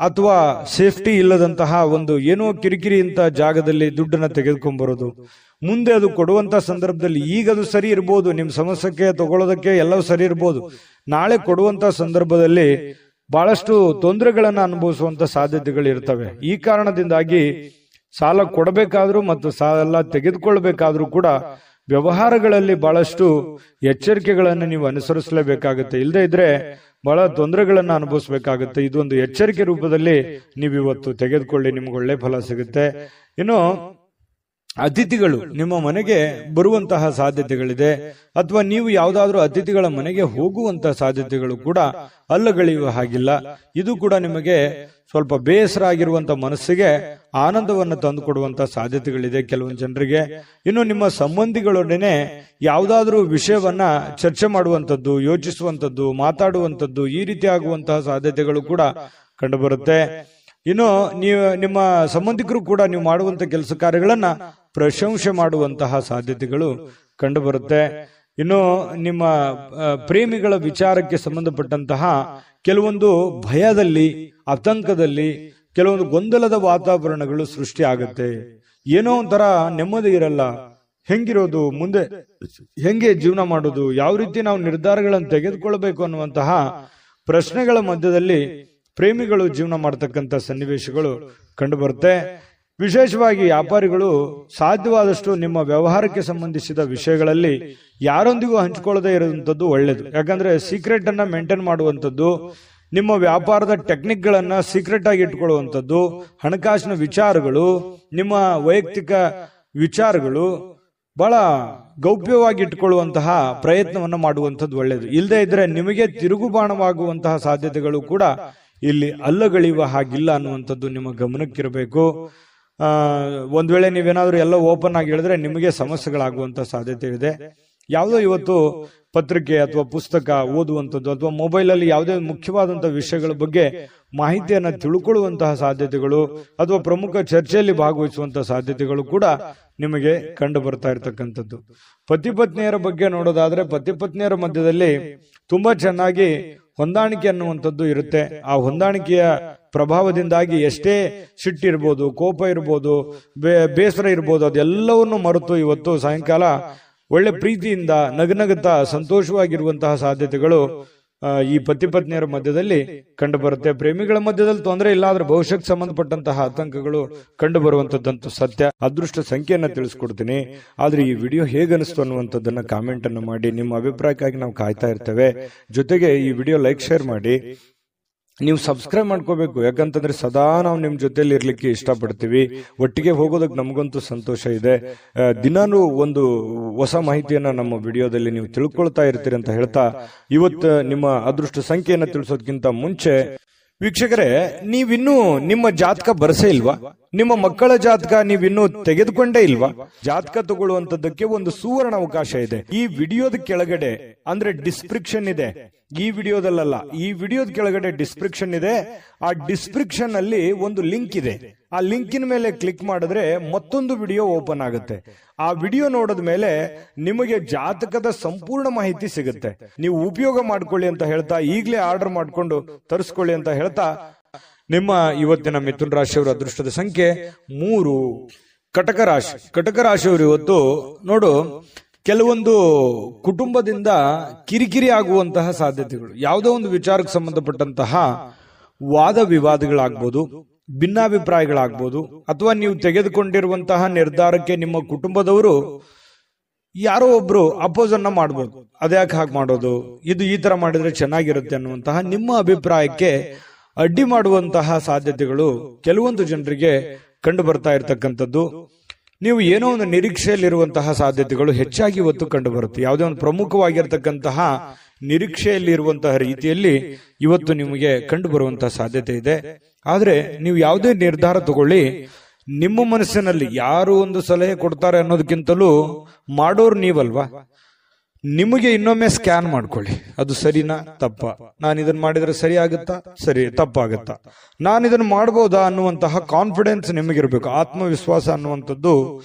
ಅಥವಾ ಸೇಫ್ಟಿ ಇಲ್ಲದಂತಹ ಒಂದು ಏನೋ ಕಿರಿಕಿರಿ ಇಂತ ಜಾಗದಲ್ಲಿ ದುಡ್ಡನ್ನ ತೆಗೆದುಕೊಂಡ್ಬರೋದು, ಮುಂದೆ ಅದು ಕೊಡುವಂತ ಸಂದರ್ಭದಲ್ಲಿ ಈಗ ಅದು ಸರಿ ಇರ್ಬೋದು, ನಿಮ್ ಸಮಸ್ಯೆಗೆ ತಗೊಳ್ಳೋದಕ್ಕೆ ಎಲ್ಲವೂ ಸರಿ ಇರ್ಬೋದು. ನಾಳೆ ಕೊಡುವಂತ ಸಂದರ್ಭದಲ್ಲಿ ಬಹಳಷ್ಟು ತೊಂದರೆಗಳನ್ನ ಅನುಭವಿಸುವಂತ ಸಾಧ್ಯತೆಗಳು ಇರ್ತವೆ. ಈ ಕಾರಣದಿಂದಾಗಿ ಸಾಲ ಕೊಡಬೇಕಾದ್ರೂ ಮತ್ತು ಸಾಲ ತೆಗೆದುಕೊಳ್ಬೇಕಾದ್ರೂ ಕೂಡ ವ್ಯವಹಾರಗಳಲ್ಲಿ ಬಹಳಷ್ಟು ಎಚ್ಚರಿಕೆಗಳನ್ನು ನೀವು ಅನುಸರಿಸಲೇಬೇಕಾಗುತ್ತೆ. ಇಲ್ಲದೆ ಇದ್ರೆ ಬಹಳ ತೊಂದರೆಗಳನ್ನ ಅನುಭವಿಸಬೇಕಾಗುತ್ತೆ. ಇದೊಂದು ಎಚ್ಚರಿಕೆ ರೂಪದಲ್ಲಿ ನೀವು ಇವತ್ತು ತೆಗೆದುಕೊಳ್ಳಿ, ನಿಮ್ಗೆ ಒಳ್ಳೆ ಫಲ ಸಿಗುತ್ತೆ. ಇನ್ನು ಅತಿಥಿಗಳು ನಿಮ್ಮ ಮನೆಗೆ ಬರುವಂತಹ ಸಾಧ್ಯತೆಗಳಿದೆ, ಅಥವಾ ನೀವು ಯಾವುದಾದ್ರೂ ಅತಿಥಿಗಳ ಮನೆಗೆ ಹೋಗುವಂತಹ ಸಾಧ್ಯತೆಗಳು ಕೂಡ ಅಲ್ಲಗಳೆಯುವ ಹಾಗಿಲ್ಲ. ಇದು ಕೂಡ ನಿಮಗೆ ಸ್ವಲ್ಪ ಬೇಸರ ಆಗಿರುವಂತ ಮನಸ್ಸಿಗೆ ಆನಂದವನ್ನು ತಂದುಕೊಡುವಂತಹ ಸಾಧ್ಯತೆಗಳಿದೆ ಕೆಲವೊಂದು ಜನರಿಗೆ. ಇನ್ನು ನಿಮ್ಮ ಸಂಬಂಧಿಗಳೊಡನೆ ಯಾವುದಾದ್ರೂ ವಿಷಯವನ್ನ ಚರ್ಚೆ ಮಾಡುವಂಥದ್ದು, ಯೋಚಿಸುವಂಥದ್ದು, ಮಾತಾಡುವಂಥದ್ದು, ಈ ರೀತಿ ಆಗುವಂತಹ ಸಾಧ್ಯತೆಗಳು ಕೂಡ ಕಂಡುಬರುತ್ತೆ. ಇನ್ನು ನಿಮ್ಮ ಸಂಬಂಧಿಕರು ಕೂಡ ನೀವು ಮಾಡುವಂತ ಕೆಲಸ ಕಾರ್ಯಗಳನ್ನ ಪ್ರಶಂಸೆ ಮಾಡುವಂತಹ ಸಾಧ್ಯತೆಗಳು ಕಂಡುಬರುತ್ತೆ. ಇನ್ನು ನಿಮ್ಮ ಪ್ರೇಮಿಗಳ ವಿಚಾರಕ್ಕೆ ಸಂಬಂಧಪಟ್ಟಂತಹ ಕೆಲವೊಂದು ಭಯದಲ್ಲಿ, ಆತಂಕದಲ್ಲಿ, ಕೆಲವೊಂದು ಗೊಂದಲದ ವಾತಾವರಣಗಳು ಸೃಷ್ಟಿ ಆಗುತ್ತೆ. ಏನೋ ಒಂಥರ ನೆಮ್ಮದಿ ಇರಲ್ಲ. ಹೆಂಗಿರೋದು, ಮುಂದೆ ಹೆಂಗೆ ಜೀವನ ಮಾಡೋದು, ಯಾವ ರೀತಿ ನಾವು ನಿರ್ಧಾರಗಳನ್ನು ತೆಗೆದುಕೊಳ್ಬೇಕು ಅನ್ನುವಂತಹ ಪ್ರಶ್ನೆಗಳ ಮಧ್ಯದಲ್ಲಿ ಪ್ರೇಮಿಗಳು ಜೀವನ ಮಾಡತಕ್ಕಂಥ ಸನ್ನಿವೇಶಗಳು ಕಂಡುಬರುತ್ತೆ. ವಿಶೇಷವಾಗಿ ವ್ಯಾಪಾರಿಗಳು ಸಾಧ್ಯವಾದಷ್ಟು ನಿಮ್ಮ ವ್ಯವಹಾರಕ್ಕೆ ಸಂಬಂಧಿಸಿದ ವಿಷಯಗಳಲ್ಲಿ ಯಾರೊಂದಿಗೂ ಹಂಚಿಕೊಳ್ಳದೆ ಇರುವಂತದ್ದು ಒಳ್ಳೇದು. ಯಾಕಂದ್ರೆ ಸೀಕ್ರೆಟ್ ಅನ್ನ ಮೇಂಟೈನ್ ಮಾಡುವಂಥದ್ದು, ನಿಮ್ಮ ವ್ಯಾಪಾರದ ಟೆಕ್ನಿಕ್ ಗಳನ್ನ ಸೀಕ್ರೆಟ್ ಆಗಿ ಇಟ್ಕೊಳ್ಳುವಂಥದ್ದು, ಹಣಕಾಸಿನ ವಿಚಾರಗಳು, ನಿಮ್ಮ ವೈಯಕ್ತಿಕ ವಿಚಾರಗಳು ಬಹಳ ಗೌಪ್ಯವಾಗಿ ಇಟ್ಟುಕೊಳ್ಳುವಂತಹ ಪ್ರಯತ್ನವನ್ನ ಮಾಡುವಂಥದ್ದು ಒಳ್ಳೇದು. ಇಲ್ಲದೆ ಇದ್ರೆ ನಿಮಗೆ ತಿರುಗುಬಾಣವಾಗುವಂತಹ ಸಾಧ್ಯತೆಗಳು ಕೂಡ ಇಲ್ಲಿ ಅಲ್ಲಗಳೆಯುವ ಹಾಗಿಲ್ಲ ಅನ್ನುವಂಥದ್ದು ನಿಮ್ಮ ಗಮನಕ್ಕಿರಬೇಕು. ಒಂದ್ ವೇಳೆ ನೀವೇನಾದ್ರೂ ಎಲ್ಲ ಓಪನ್ ಆಗಿ ಹೇಳಿದ್ರೆ ನಿಮಗೆ ಸಮಸ್ಯೆಗಳಾಗುವಂತ ಸಾಧ್ಯತೆ ಇದೆ. ಯಾವುದೋ ಇವತ್ತು ಪತ್ರಿಕೆ ಅಥವಾ ಪುಸ್ತಕ ಓದುವಂಥದ್ದು ಅಥವಾ ಮೊಬೈಲಲ್ಲಿ ಯಾವುದೇ ಮುಖ್ಯವಾದಂತಹ ವಿಷಯಗಳ ಬಗ್ಗೆ ಮಾಹಿತಿಯನ್ನ ತಿಳ್ಕೊಳ್ಳುವಂತಹ ಸಾಧ್ಯತೆಗಳು ಅಥವಾ ಪ್ರಮುಖ ಚರ್ಚೆಯಲ್ಲಿ ಭಾಗವಹಿಸುವಂತಹ ಸಾಧ್ಯತೆಗಳು ಕೂಡ ನಿಮಗೆ ಕಂಡು ಬರ್ತಾ ಇರತಕ್ಕಂಥದ್ದು. ಪತಿ ಪತ್ನಿಯರ ಬಗ್ಗೆ ನೋಡೋದಾದ್ರೆ ಪತಿ ಪತ್ನಿಯರ ಮಧ್ಯದಲ್ಲಿ ತುಂಬಾ ಚೆನ್ನಾಗಿ ಹೊಂದಾಣಿಕೆ ಅನ್ನುವಂಥದ್ದು ಇರುತ್ತೆ. ಆ ಹೊಂದಾಣಿಕೆಯ ಪ್ರಭಾವದಿಂದಾಗಿ ಎಷ್ಟೇ ಸಿಟ್ಟಿರ್ಬೋದು, ಕೋಪ ಇರ್ಬೋದು, ಬೇಸರ ಇರ್ಬೋದು, ಅದೆಲ್ಲವನ್ನು ಮರೆತು ಇವತ್ತು ಸಾಯಂಕಾಲ ಒಳ್ಳೆ ಪ್ರೀತಿಯಿಂದ ನಗನಗುತ್ತಾ ಸಂತೋಷವಾಗಿರುವಂತಹ ಸಾಧ್ಯತೆಗಳು ಈ ಪತಿ ಪತ್ನಿಯರ ಮಧ್ಯದಲ್ಲಿ ಕಂಡು ಬರುತ್ತೆ. ಪ್ರೇಮಿಗಳ ಮಧ್ಯದಲ್ಲಿ ತೊಂದರೆ ಇಲ್ಲ, ಆದ್ರೆ ಭವಿಷ್ಯಕ್ಕೆ ಸಂಬಂಧಪಟ್ಟಂತಹ ಆತಂಕಗಳು ಕಂಡು ಬರುವಂತದ್ದಂತೂ ಸತ್ಯ. ಅದೃಷ್ಟ ಸಂಖ್ಯೆಯನ್ನ ತಿಳಿಸ್ಕೊಡ್ತೀನಿ, ಆದ್ರೆ ಈ ವಿಡಿಯೋ ಹೇಗನಿಸ್ತು ಅನ್ನುವಂಥದ್ದನ್ನ ಕಾಮೆಂಟ್ ಅನ್ನು ಮಾಡಿ. ನಿಮ್ಮ ಅಭಿಪ್ರಾಯಕ್ಕಾಗಿ ನಾವು ಕಾಯ್ತಾ ಇರ್ತೇವೆ. ಜೊತೆಗೆ ಈ ವಿಡಿಯೋ ಲೈಕ್ ಶೇರ್ ಮಾಡಿ. ನೀವು ಸಬ್ಸ್ಕ್ರೈಬ್ ಮಾಡ್ಕೋಬೇಕು, ಯಾಕಂತಂದ್ರೆ ಸದಾ ನಾವು ನಿಮ್ ಜೊತೆಲಿ ಇರ್ಲಿಕ್ಕೆ ಇಷ್ಟಪಡ್ತೀವಿ. ಒಟ್ಟಿಗೆ ಹೋಗೋದಕ್ಕೆ ನಮಗಂತೂ ಸಂತೋಷ ಇದೆ. ದಿನಾನು ಒಂದು ಹೊಸ ಮಾಹಿತಿಯನ್ನ ನಮ್ಮ ವಿಡಿಯೋದಲ್ಲಿ ನೀವು ತಿಳ್ಕೊಳ್ತಾ ಇರ್ತೀರಿ ಅಂತ ಹೇಳ್ತಾ, ಇವತ್ತು ನಿಮ್ಮ ಅದೃಷ್ಟ ಸಂಖ್ಯೆಯನ್ನ ತಿಳಿಸೋದಕ್ಕಿಂತ ಮುಂಚೆ ವೀಕ್ಷಕರೇ, ನೀವಿನ್ನೂ ನಿಮ್ಮ ಜಾತಕ ಬರಸೇ ಇಲ್ವಾ? ನಿಮ್ಮ ಮಕ್ಕಳ ಜಾತಕ ನೀವಿನ್ನೂ ತೆಗೆದುಕೊಂಡೇ ಇಲ್ವಾ? ಜಾತಕ ತಗೊಳ್ಳುವಂತದ್ದಕ್ಕೆ ಒಂದು ಸುವರ್ಣ ಅವಕಾಶ ಇದೆ. ಈ ವಿಡಿಯೋದ ಕೆಳಗಡೆ ಅಂದ್ರೆ ಡಿಸ್ಕ್ರಿಪ್ಷನ್ ಇದೆ, ಈ ವಿಡಿಯೋದಲ್ಲ, ಈ ವಿಡಿಯೋದ ಕೆಳಗಡೆ ಡಿಸ್ಕ್ರಿಪ್ಷನ್ ಇದೆ. ಆ ಡಿಸ್ಕ್ರಿಪ್ಷನ್ ಅಲ್ಲಿ ಒಂದು ಲಿಂಕ್ ಇದೆ. ಆ ಲಿಂಕಿನ ಮೇಲೆ ಕ್ಲಿಕ್ ಮಾಡಿದ್ರೆ ಮತ್ತೊಂದು ವಿಡಿಯೋ ಓಪನ್ ಆಗುತ್ತೆ. ಆ ವಿಡಿಯೋ ನೋಡಿದ ಮೇಲೆ ನಿಮಗೆ ಜಾತಕದ ಸಂಪೂರ್ಣ ಮಾಹಿತಿ ಸಿಗುತ್ತೆ. ನೀವು ಉಪಯೋಗ ಮಾಡ್ಕೊಳ್ಳಿ ಅಂತ ಹೇಳ್ತಾ, ಈಗಲೇ ಆರ್ಡರ್ ಮಾಡ್ಕೊಂಡು ತರಿಸ್ಕೊಳ್ಳಿ ಅಂತ ಹೇಳ್ತಾ, ನಿಮ್ಮ ಇವತ್ತಿನ ಮಿಥುನ ರಾಶಿಯವರ ಅದೃಷ್ಟದ ಸಂಖ್ಯೆ 3. ಕಟಕ ರಾಶಿ. ಕಟಕ ರಾಶಿಯವರು ಇವತ್ತು ನೋಡು, ಕೆಲವೊಂದು ಕುಟುಂಬದಿಂದ ಕಿರಿಕಿರಿ ಆಗುವಂತಹ ಸಾಧ್ಯತೆಗಳು, ಯಾವುದೋ ಒಂದು ವಿಚಾರಕ್ಕೆ ಸಂಬಂಧಪಟ್ಟಂತಹ ವಾದ ವಿವಾದಗಳಾಗ್ಬೋದು, ಭಿನ್ನಾಭಿಪ್ರಾಯಗಳಾಗ್ಬೋದು, ಅಥವಾ ನೀವು ತೆಗೆದುಕೊಂಡಿರುವಂತಹ ನಿರ್ಧಾರಕ್ಕೆ ನಿಮ್ಮ ಕುಟುಂಬದವರು ಯಾರೋ ಒಬ್ರು ಅಪೋಸ್ ಅನ್ನ ಮಾಡ್ಬೋದು. ಅದ್ಯಾಕೆ ಹಾಗೆ ಮಾಡೋದು, ಇದು ಈ ತರ ಮಾಡಿದ್ರೆ ಚೆನ್ನಾಗಿರುತ್ತೆ ಅನ್ನುವಂತಹ ನಿಮ್ಮ ಅಭಿಪ್ರಾಯಕ್ಕೆ ಅಡ್ಡಿ ಮಾಡುವಂತಹ ಸಾಧ್ಯತೆಗಳು ಕೆಲವೊಂದು ಜನರಿಗೆ ಕಂಡು ಬರ್ತಾ ಇರತಕ್ಕಂಥದ್ದು. ನೀವು ಏನೋ ಒಂದು ನಿರೀಕ್ಷೆಯಲ್ಲಿರುವಂತಹ ಸಾಧ್ಯತೆಗಳು ಹೆಚ್ಚಾಗಿ ಇವತ್ತು ಕಂಡು ಬರುತ್ತೆ. ಯಾವುದೇ ಒಂದು ಪ್ರಮುಖವಾಗಿರ್ತಕ್ಕಂತಹ ನಿರೀಕ್ಷೆಯಲ್ಲಿ ಇರುವಂತಹ ರೀತಿಯಲ್ಲಿ ಇವತ್ತು ನಿಮಗೆ ಕಂಡು ಬರುವಂತಹ ಸಾಧ್ಯತೆ ಇದೆ. ಆದ್ರೆ ನೀವು ಯಾವುದೇ ನಿರ್ಧಾರ ತಗೊಳ್ಳಿ, ನಿಮ್ಮ ಮನಸ್ಸಿನಲ್ಲಿ ಯಾರು ಒಂದು ಸಲಹೆ ಕೊಡ್ತಾರೆ ಅನ್ನೋದಕ್ಕಿಂತಲೂ ಮಾಡೋರು ನೀವಲ್ವಾ. ನಿಮಗೆ ಇನ್ನೊಮ್ಮೆ ಸ್ಕ್ಯಾನ್ ಮಾಡ್ಕೊಳ್ಳಿ, ಅದು ಸರಿನಾ ತಪ್ಪ, ನಾನು ಇದನ್ನ ಮಾಡಿದ್ರೆ ಸರಿ ಆಗುತ್ತಾ, ಸರಿ ತಪ್ಪಾಗುತ್ತಾ, ನಾನು ಇದನ್ನ ಮಾಡಬಹುದಾ ಅನ್ನುವಂತಹ ಕಾನ್ಫಿಡೆನ್ಸ್ ನಿಮಗಿರ್ಬೇಕು. ಆತ್ಮವಿಶ್ವಾಸ ಅನ್ನುವಂಥದ್ದು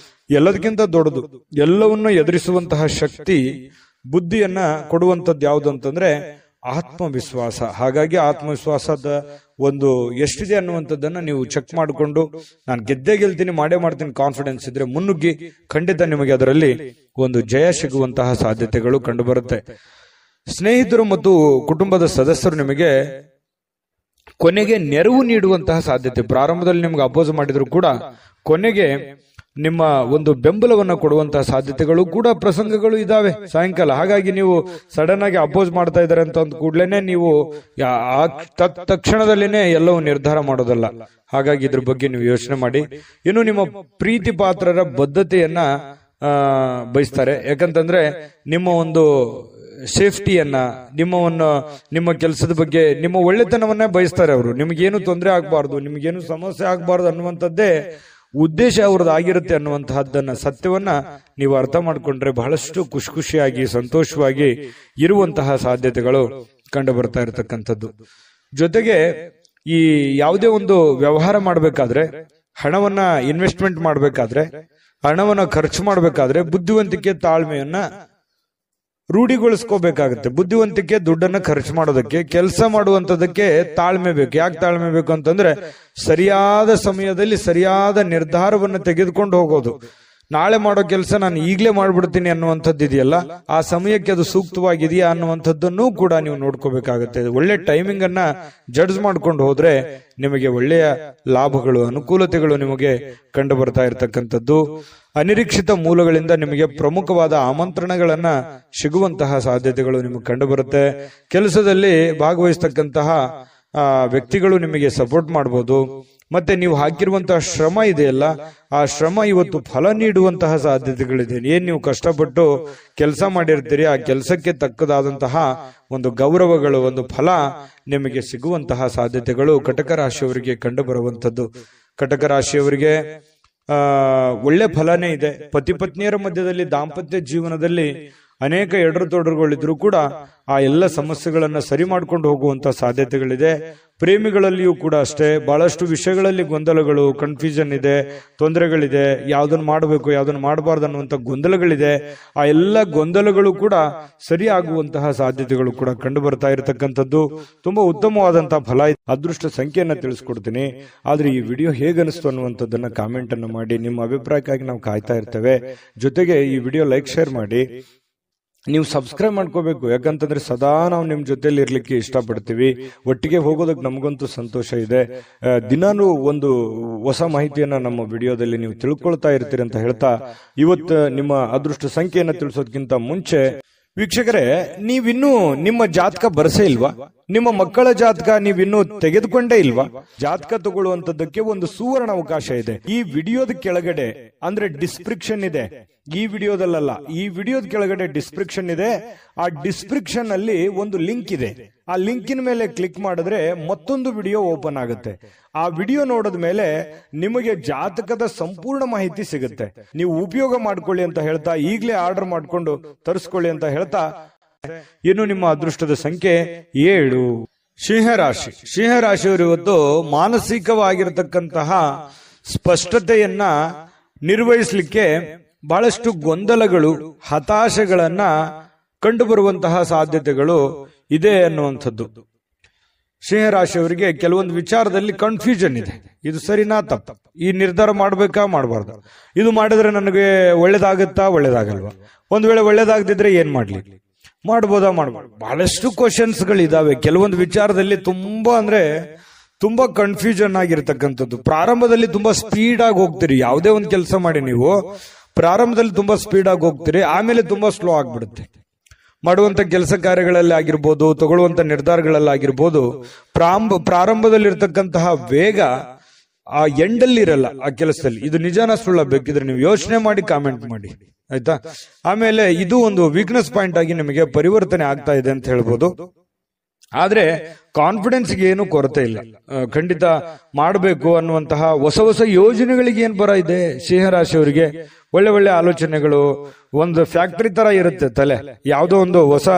ಎಲ್ಲದಕ್ಕಿಂತ ದೊಡ್ಡದು. ಎಲ್ಲವನ್ನೂ ಎದುರಿಸುವಂತಹ ಶಕ್ತಿ, ಬುದ್ಧಿಯನ್ನ ಕೊಡುವಂಥದ್ದು ಯಾವುದು ಅಂತಂದ್ರೆ ಆತ್ಮವಿಶ್ವಾಸ. ಹಾಗಾಗಿ ಆತ್ಮವಿಶ್ವಾಸದ ಒಂದು ಎಷ್ಟಿದೆ ಅನ್ನುವಂಥದ್ದನ್ನ ನೀವು ಚೆಕ್ ಮಾಡಿಕೊಂಡು, ನಾನು ಗೆದ್ದೇ ಗೆಲ್ತೀನಿ, ಮಾಡೇ ಮಾಡ್ತೀನಿ ಕಾನ್ಫಿಡೆನ್ಸ್ ಇದ್ರೆ ಮುನ್ನುಗ್ಗಿ, ಖಂಡಿತ ನಿಮಗೆ ಅದರಲ್ಲಿ ಒಂದು ಜಯ ಸಿಗುವಂತಹ ಸಾಧ್ಯತೆಗಳು ಕಂಡು ಬರುತ್ತೆ. ಸ್ನೇಹಿತರು ಮತ್ತು ಕುಟುಂಬದ ಸದಸ್ಯರು ನಿಮಗೆ ಕೊನೆಗೆ ನೆರವು ನೀಡುವಂತಹ ಸಾಧ್ಯತೆ. ಪ್ರಾರಂಭದಲ್ಲಿ ನಿಮ್ಗೆ ಅಪೋಸ್ ಮಾಡಿದ್ರು ಕೂಡ ಕೊನೆಗೆ ನಿಮ್ಮ ಒಂದು ಬೆಂಬಲವನ್ನ ಕೊಡುವಂತಹ ಸಾಧ್ಯತೆಗಳು ಕೂಡ ಪ್ರಸಂಗಗಳು ಇದಾವೆ ಸಾಯಂಕಾಲ. ಹಾಗಾಗಿ ನೀವು ಸಡನ್ ಆಗಿ ಅಪೋಸ್ ಮಾಡ್ತಾ ಇದ್ದಾರೆ ಅಂತ ಅಂದ ಕೂಡ್ಲೇನೆ ನೀವು ತಕ್ಷಣದಲ್ಲಿನೇ ಎಲ್ಲವೂ ನಿರ್ಧಾರ ಮಾಡೋದಲ್ಲ. ಹಾಗಾಗಿ ಇದ್ರ ಬಗ್ಗೆ ನೀವು ಯೋಚನೆ ಮಾಡಿ. ಇನ್ನು ನಿಮ್ಮ ಪ್ರೀತಿ ಪಾತ್ರರ ಬದ್ಧತೆಯನ್ನ ಬಯಸ್ತಾರೆ. ಯಾಕಂತಂದ್ರೆ ನಿಮ್ಮ ಒಂದು ಸೇಫ್ಟಿಯನ್ನ, ನಿಮ್ಮ ಕೆಲಸದ ಬಗ್ಗೆ, ನಿಮ್ಮ ಒಳ್ಳೆತನವನ್ನ ಬಯಸ್ತಾರೆ ಅವರು. ನಿಮ್ಗೇನು ತೊಂದರೆ ಆಗ್ಬಾರ್ದು, ನಿಮ್ಗೇನು ಸಮಸ್ಯೆ ಆಗ್ಬಾರ್ದು ಅನ್ನುವಂಥದ್ದೇ ಉದ್ದೇಶ ಅವ್ರದ್ದು ಆಗಿರುತ್ತೆ ಅನ್ನುವಂತಹದ್ದನ್ನ, ಸತ್ಯವನ್ನ ನೀವು ಅರ್ಥ ಮಾಡ್ಕೊಂಡ್ರೆ ಬಹಳಷ್ಟು ಖುಷಿಯಾಗಿ ಸಂತೋಷವಾಗಿ ಇರುವಂತಹ ಸಾಧ್ಯತೆಗಳು ಕಂಡು ಬರ್ತಾ ಇರತಕ್ಕಂಥದ್ದು. ಜೊತೆಗೆ ಈ ಯಾವುದೇ ಒಂದು ವ್ಯವಹಾರ ಮಾಡಬೇಕಾದ್ರೆ, ಹಣವನ್ನ ಇನ್ವೆಸ್ಟ್ಮೆಂಟ್ ಮಾಡಬೇಕಾದ್ರೆ, ಹಣವನ್ನ ಖರ್ಚು ಮಾಡಬೇಕಾದ್ರೆ ಬುದ್ಧಿವಂತಿಕೆ, ತಾಳ್ಮೆಯನ್ನ ರೂಢಿಗೊಳಿಸ್ಕೋಬೇಕಾಗುತ್ತೆ. ಬುದ್ಧಿವಂತಿಕೆ ದುಡ್ಡನ್ನ ಖರ್ಚು ಮಾಡೋದಕ್ಕೆ, ಕೆಲಸ ಮಾಡುವಂತದಕ್ಕೆ ತಾಳ್ಮೆ ಬೇಕು. ಯಾಕೆ ತಾಳ್ಮೆ ಬೇಕು ಅಂತಂದ್ರೆ ಸರಿಯಾದ ಸಮಯದಲ್ಲಿ ಸರಿಯಾದ ನಿರ್ಧಾರವನ್ನು ತೆಗೆದುಕೊಂಡು ಹೋಗೋದು. ನಾಳೆ ಮಾಡೋ ಕೆಲಸ ನಾನು ಈಗಲೇ ಮಾಡ್ಬಿಡ್ತೀನಿ ಅನ್ನುವಂಥದ್ದು ಇದೆಯಲ್ಲ, ಆ ಸಮಯಕ್ಕೆ ಅದು ಸೂಕ್ತವಾಗಿದೆಯಾ ಅನ್ನುವಂಥದ್ದನ್ನು ಕೂಡ ನೀವು ನೋಡ್ಕೋಬೇಕಾಗುತ್ತೆ. ಒಳ್ಳೆ ಟೈಮಿಂಗ್ ಅನ್ನ ಜಡ್ಜ್ ಮಾಡ್ಕೊಂಡು ಹೋದ್ರೆ ನಿಮಗೆ ಒಳ್ಳೆಯ ಲಾಭಗಳು, ಅನುಕೂಲತೆಗಳು ನಿಮಗೆ ಕಂಡು ಬರ್ತಾ ಇರತಕ್ಕಂಥದ್ದು. ಅನಿರೀಕ್ಷಿತ ಮೂಲಗಳಿಂದ ನಿಮಗೆ ಪ್ರಮುಖವಾದ ಆಮಂತ್ರಣಗಳನ್ನ ಸಿಗುವಂತಹ ಸಾಧ್ಯತೆಗಳು ನಿಮಗೆ ಕಂಡು ಬರುತ್ತೆ. ಕೆಲಸದಲ್ಲಿ ಭಾಗವಹಿಸ್ತಕ್ಕಂತಹ ವ್ಯಕ್ತಿಗಳು ನಿಮಗೆ ಸಪೋರ್ಟ್ ಮಾಡಬಹುದು. ಮತ್ತೆ ನೀವು ಹಾಕಿರುವಂತಹ ಶ್ರಮ ಇದೆಯಲ್ಲ, ಆ ಶ್ರಮ ಇವತ್ತು ಫಲ ನೀಡುವಂತಹ ಸಾಧ್ಯತೆಗಳಿದೆ. ಏನ್ ನೀವು ಕಷ್ಟಪಟ್ಟು ಕೆಲಸ ಮಾಡಿರ್ತೀರಿ, ಆ ಕೆಲಸಕ್ಕೆ ತಕ್ಕದಾದಂತಹ ಒಂದು ಗೌರವಗಳು, ಒಂದು ಫಲ ನಿಮಗೆ ಸಿಗುವಂತಹ ಸಾಧ್ಯತೆಗಳು ಕಟಕ ರಾಶಿಯವರಿಗೆ ಕಂಡು ಬರುವಂತದ್ದು. ಕಟಕ ರಾಶಿಯವರಿಗೆ ಒಳ್ಳೆ ಫಲನೇ ಇದೆ. ಪತಿ ಪತ್ನಿಯರ ಮಧ್ಯದಲ್ಲಿ ದಾಂಪತ್ಯ ಜೀವನದಲ್ಲಿ ಅನೇಕ ಎಡರುತೊಡರುಗಳಿದ್ರೂ ಕೂಡ ಆ ಎಲ್ಲ ಸಮಸ್ಯೆಗಳನ್ನ ಸರಿ ಮಾಡ್ಕೊಂಡು ಹೋಗುವಂತ ಸಾಧ್ಯತೆಗಳಿದೆ. ಪ್ರೇಮಿಗಳಲ್ಲಿಯೂ ಕೂಡ ಅಷ್ಟೇ ಬಹಳಷ್ಟು ವಿಷಯಗಳಲ್ಲಿ ಗೊಂದಲಗಳು, ಕನ್ಫ್ಯೂಷನ್ ಇದೆ, ತೊಂದರೆಗಳಿದೆ, ಯಾವ್ದನ್ನ ಮಾಡಬೇಕು ಯಾವ್ದನ್ನ ಮಾಡಬಾರ್ದು ಅನ್ನುವಂತ ಗೊಂದಲಗಳಿದೆ. ಆ ಎಲ್ಲ ಗೊಂದಲಗಳು ಕೂಡ ಸರಿಯಾಗುವಂತಹ ಸಾಧ್ಯತೆಗಳು ಕೂಡ ಕಂಡು ಬರ್ತಾ ಇರತಕ್ಕಂಥದ್ದು. ತುಂಬಾ ಉತ್ತಮವಾದಂತಹ ಫಲ. ಅದೃಷ್ಟ ಸಂಖ್ಯೆಯನ್ನ ತಿಳಿಸ್ಕೊಡ್ತೀನಿ. ಆದ್ರೆ ಈ ವಿಡಿಯೋ ಹೇಗನಿಸ್ತು ಅನ್ನುವಂಥದ್ದನ್ನ ಕಾಮೆಂಟ್ ಅನ್ನು ಮಾಡಿ. ನಿಮ್ಮ ಅಭಿಪ್ರಾಯಕ್ಕಾಗಿ ನಾವು ಕಾಯ್ತಾ ಇರ್ತೇವೆ. ಜೊತೆಗೆ ಈ ವಿಡಿಯೋ ಲೈಕ್ ಶೇರ್ ಮಾಡಿ. ನೀವು ಸಬ್ಸ್ಕ್ರೈಬ್ ಮಾಡ್ಕೋಬೇಕು, ಯಾಕಂತಂದ್ರೆ ಸದಾ ನಾವು ನಿಮ್ ಜೊತೆಲಿ ಇರ್ಲಿಕ್ಕೆ ಇಷ್ಟಪಡ್ತೀವಿ. ಒಟ್ಟಿಗೆ ಹೋಗೋದಕ್ಕೆ ನಮಗಂತೂ ಸಂತೋಷ ಇದೆ. ದಿನಾನು ಒಂದು ಹೊಸ ಮಾಹಿತಿಯನ್ನ ನಮ್ಮ ವಿಡಿಯೋದಲ್ಲಿ ನೀವು ತಿಳ್ಕೊಳ್ತಾ ಇರ್ತೀರಿ ಅಂತ ಹೇಳ್ತಾ, ಇವತ್ತು ನಿಮ್ಮ ಅದೃಷ್ಟ ಸಂಖ್ಯೆಯನ್ನ ತಿಳಿಸೋದಕ್ಕಿಂತ ಮುಂಚೆ ವೀಕ್ಷಕರೇ, ನೀವಿನ್ನೂ ನಿಮ್ಮ ಜಾತಕ ಬರಸೇ ಇಲ್ವಾ? ನಿಮ್ಮ ಮಕ್ಕಳ ಜಾತಕ ನೀವಿನ್ನೂ ತೆಗೆದುಕೊಂಡೇ ಇಲ್ವಾ? ಜಾತಕ ತಗೊಳ್ಳುವಂತದ್ದಕ್ಕೆ ಒಂದು ಸುವರ್ಣ ಅವಕಾಶ ಇದೆ. ಈ ವಿಡಿಯೋದ ಕೆಳಗಡೆ ಅಂದ್ರೆ ಡಿಸ್ಕ್ರಿಪ್ಷನ್ ಇದೆ. ಈ ವಿಡಿಯೋದಲ್ಲ, ಈ ವಿಡಿಯೋದ ಕೆಳಗಡೆ ಡಿಸ್ಕ್ರಿಪ್ಷನ್ ಇದೆ. ಆ ಡಿಸ್ಕ್ರಿಪ್ಷನ್ ಅಲ್ಲಿ ಒಂದು ಲಿಂಕ್ ಇದೆ. ಆ ಲಿಂಕಿನ ಮೇಲೆ ಕ್ಲಿಕ್ ಮಾಡಿದ್ರೆ ಮತ್ತೊಂದು ವಿಡಿಯೋ ಓಪನ್ ಆಗುತ್ತೆ. ಆ ವಿಡಿಯೋ ನೋಡಿದ ಮೇಲೆ ನಿಮಗೆ ಜಾತಕದ ಸಂಪೂರ್ಣ ಮಾಹಿತಿ ಸಿಗುತ್ತೆ. ನೀವು ಉಪಯೋಗ ಮಾಡ್ಕೊಳ್ಳಿ ಅಂತ ಹೇಳ್ತಾ, ಈಗಲೇ ಆರ್ಡರ್ ಮಾಡ್ಕೊಂಡು ತರಿಸ್ಕೊಳ್ಳಿ ಅಂತ ಹೇಳ್ತಾ, ಇನ್ನು ನಿಮ್ಮ ಅದೃಷ್ಟದ ಸಂಖ್ಯೆ 7. ಸಿಂಹರಾಶಿ. ಸಿಂಹರಾಶಿಯವರು ಇವತ್ತು ಮಾನಸಿಕವಾಗಿರತಕ್ಕಂತಹ ಸ್ಪಷ್ಟತೆಯನ್ನ ನಿರ್ವಹಿಸಲಿಕ್ಕೆ ಬಹಳಷ್ಟು ಗೊಂದಲಗಳು, ಹತಾಶೆಗಳನ್ನ ಕಂಡುಬರುವಂತಹ ಸಾಧ್ಯತೆಗಳು ಇದೆ ಅನ್ನುವಂಥದ್ದು. ಸಿಂಹರಾಶಿಯವರಿಗೆ ಕೆಲವೊಂದು ವಿಚಾರದಲ್ಲಿ ಕನ್ಫ್ಯೂಷನ್ ಇದೆ. ಇದು ಸರಿನಾ ತಪ್ಪ? ಈ ನಿರ್ಧಾರ ಮಾಡ್ಬೇಕಾ ಮಾಡಬಾರ್ದು? ಇದು ಮಾಡಿದ್ರೆ ನನಗೆ ಒಳ್ಳೇದಾಗುತ್ತಾ ಒಳ್ಳೇದಾಗಲ್ವಾ? ಒಂದ್ ವೇಳೆ ಒಳ್ಳೇದಾಗದಿದ್ರೆ ಏನ್ ಮಾಡ್ಲಿ? ಮಾಡ್ಬೋದಾ ಮಾಡಬಾರ್ದು? ಬಹಳಷ್ಟು ಕ್ವಶನ್ಸ್ ಗಳಿದಾವೆ. ಕೆಲವೊಂದು ವಿಚಾರದಲ್ಲಿ ತುಂಬಾ ಕನ್ಫ್ಯೂಷನ್ ಆಗಿರ್ತಕ್ಕಂಥದ್ದು. ಪ್ರಾರಂಭದಲ್ಲಿ ತುಂಬಾ ಸ್ಪೀಡ್ ಆಗಿ ಹೋಗ್ತೀರಿ. ಯಾವುದೇ ಒಂದು ಕೆಲಸ ಮಾಡಿ ನೀವು ಪ್ರಾರಂಭದಲ್ಲಿ ತುಂಬಾ ಸ್ಪೀಡ್ ಆಗಿ ಹೋಗ್ತೀರಿ, ಆಮೇಲೆ ತುಂಬಾ ಸ್ಲೋ ಆಗ್ಬಿಡುತ್ತೆ. ಮಾಡುವಂತ ಕೆಲಸ ಕಾರ್ಯಗಳಲ್ಲಿ ಆಗಿರ್ಬೋದು, ತಗೊಳ್ಳುವಂತ ನಿರ್ಧಾರಗಳಲ್ಲಿ ಆಗಿರ್ಬೋದು, ಪ್ರಾರಂಭದಲ್ಲಿರ್ತಕ್ಕಂತಹ ವೇಗ ಆ ಎಂಡಲ್ಲಿ ಇರಲ್ಲ ಆ ಕೆಲಸದಲ್ಲಿ. ಇದು ನಿಜಾನ ಸುಳ್ಳ? ಬೇಕಿದ್ರೆ ನೀವು ಯೋಚನೆ ಮಾಡಿ ಕಾಮೆಂಟ್ ಮಾಡಿ, ಆಯ್ತಾ? ಆಮೇಲೆ ಇದು ಒಂದು ವೀಕ್ನೆಸ್ ಪಾಯಿಂಟ್ ಆಗಿ ನಿಮಗೆ ಪರಿವರ್ತನೆ ಆಗ್ತಾ ಇದೆ ಅಂತ ಹೇಳ್ಬೋದು. ಆದ್ರೆ ಕಾನ್ಫಿಡೆನ್ಸ್ಗೆ ಏನು ಕೊರತೆ ಇಲ್ಲ. ಖಂಡಿತ ಮಾಡಬೇಕು ಅನ್ನುವಂತಹ ಹೊಸ ಹೊಸ ಯೋಜನೆಗಳಿಗೆ ಏನ್ ಬರ ಇದೆ ಸಿಂಹರಾಶಿಯವರಿಗೆ. ಒಳ್ಳೆ ಒಳ್ಳೆ ಆಲೋಚನೆಗಳು, ಒಂದು ಫ್ಯಾಕ್ಟರಿ ತರ ಇರುತ್ತೆ ತಲೆ. ಯಾವುದೋ ಒಂದು ಹೊಸ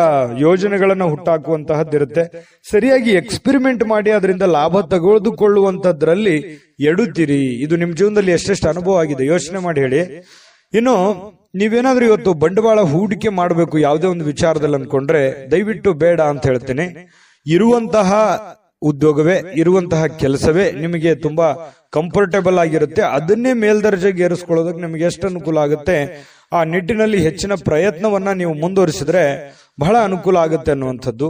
ಯೋಜನೆಗಳನ್ನ ಹುಟ್ಟಾಕುವಂತಹದ್ದಿರುತ್ತೆ. ಸರಿಯಾಗಿ ಎಕ್ಸ್ಪೆರಿಮೆಂಟ್ ಮಾಡಿ ಅದರಿಂದ ಲಾಭ ತೆಗೆದುಕೊಳ್ಳುವಂತದ್ರಲ್ಲಿ ಎಡುತ್ತೀರಿ. ಇದು ನಿಮ್ ಜೀವನದಲ್ಲಿ ಎಷ್ಟೆಷ್ಟು ಅನುಭವ ಆಗಿದೆ ಯೋಚನೆ ಮಾಡಿ ಹೇಳಿ. ಇನ್ನು ನೀವೇನಾದ್ರೂ ಇವತ್ತು ಬಂಡವಾಳ ಹೂಡಿಕೆ ಮಾಡಬೇಕು ಯಾವುದೇ ಒಂದು ವಿಚಾರದಲ್ಲಿ ಅನ್ಕೊಂಡ್ರೆ ದಯವಿಟ್ಟು ಬೇಡ ಅಂತ ಹೇಳ್ತೇನೆ. ಇರುವಂತಹ ಉದ್ಯೋಗವೇ, ಇರುವಂತಹ ಕೆಲಸವೇ ನಿಮಗೆ ತುಂಬಾ ಕಂಫರ್ಟೇಬಲ್ ಆಗಿರುತ್ತೆ. ಅದನ್ನೇ ಮೇಲ್ದರ್ಜೆಗೆ ಏರಿಸ್ಕೊಳ್ಳೋದಕ್ಕೆ ನಿಮಗೆ ಎಷ್ಟು ಅನುಕೂಲ ಆಗುತ್ತೆ ಆ ನಿಟ್ಟಿನಲ್ಲಿ ಹೆಚ್ಚಿನ ಪ್ರಯತ್ನವನ್ನ ನೀವು ಮುಂದುವರಿಸಿದ್ರೆ ಬಹಳ ಅನುಕೂಲ ಆಗುತ್ತೆ ಅನ್ನುವಂಥದ್ದು.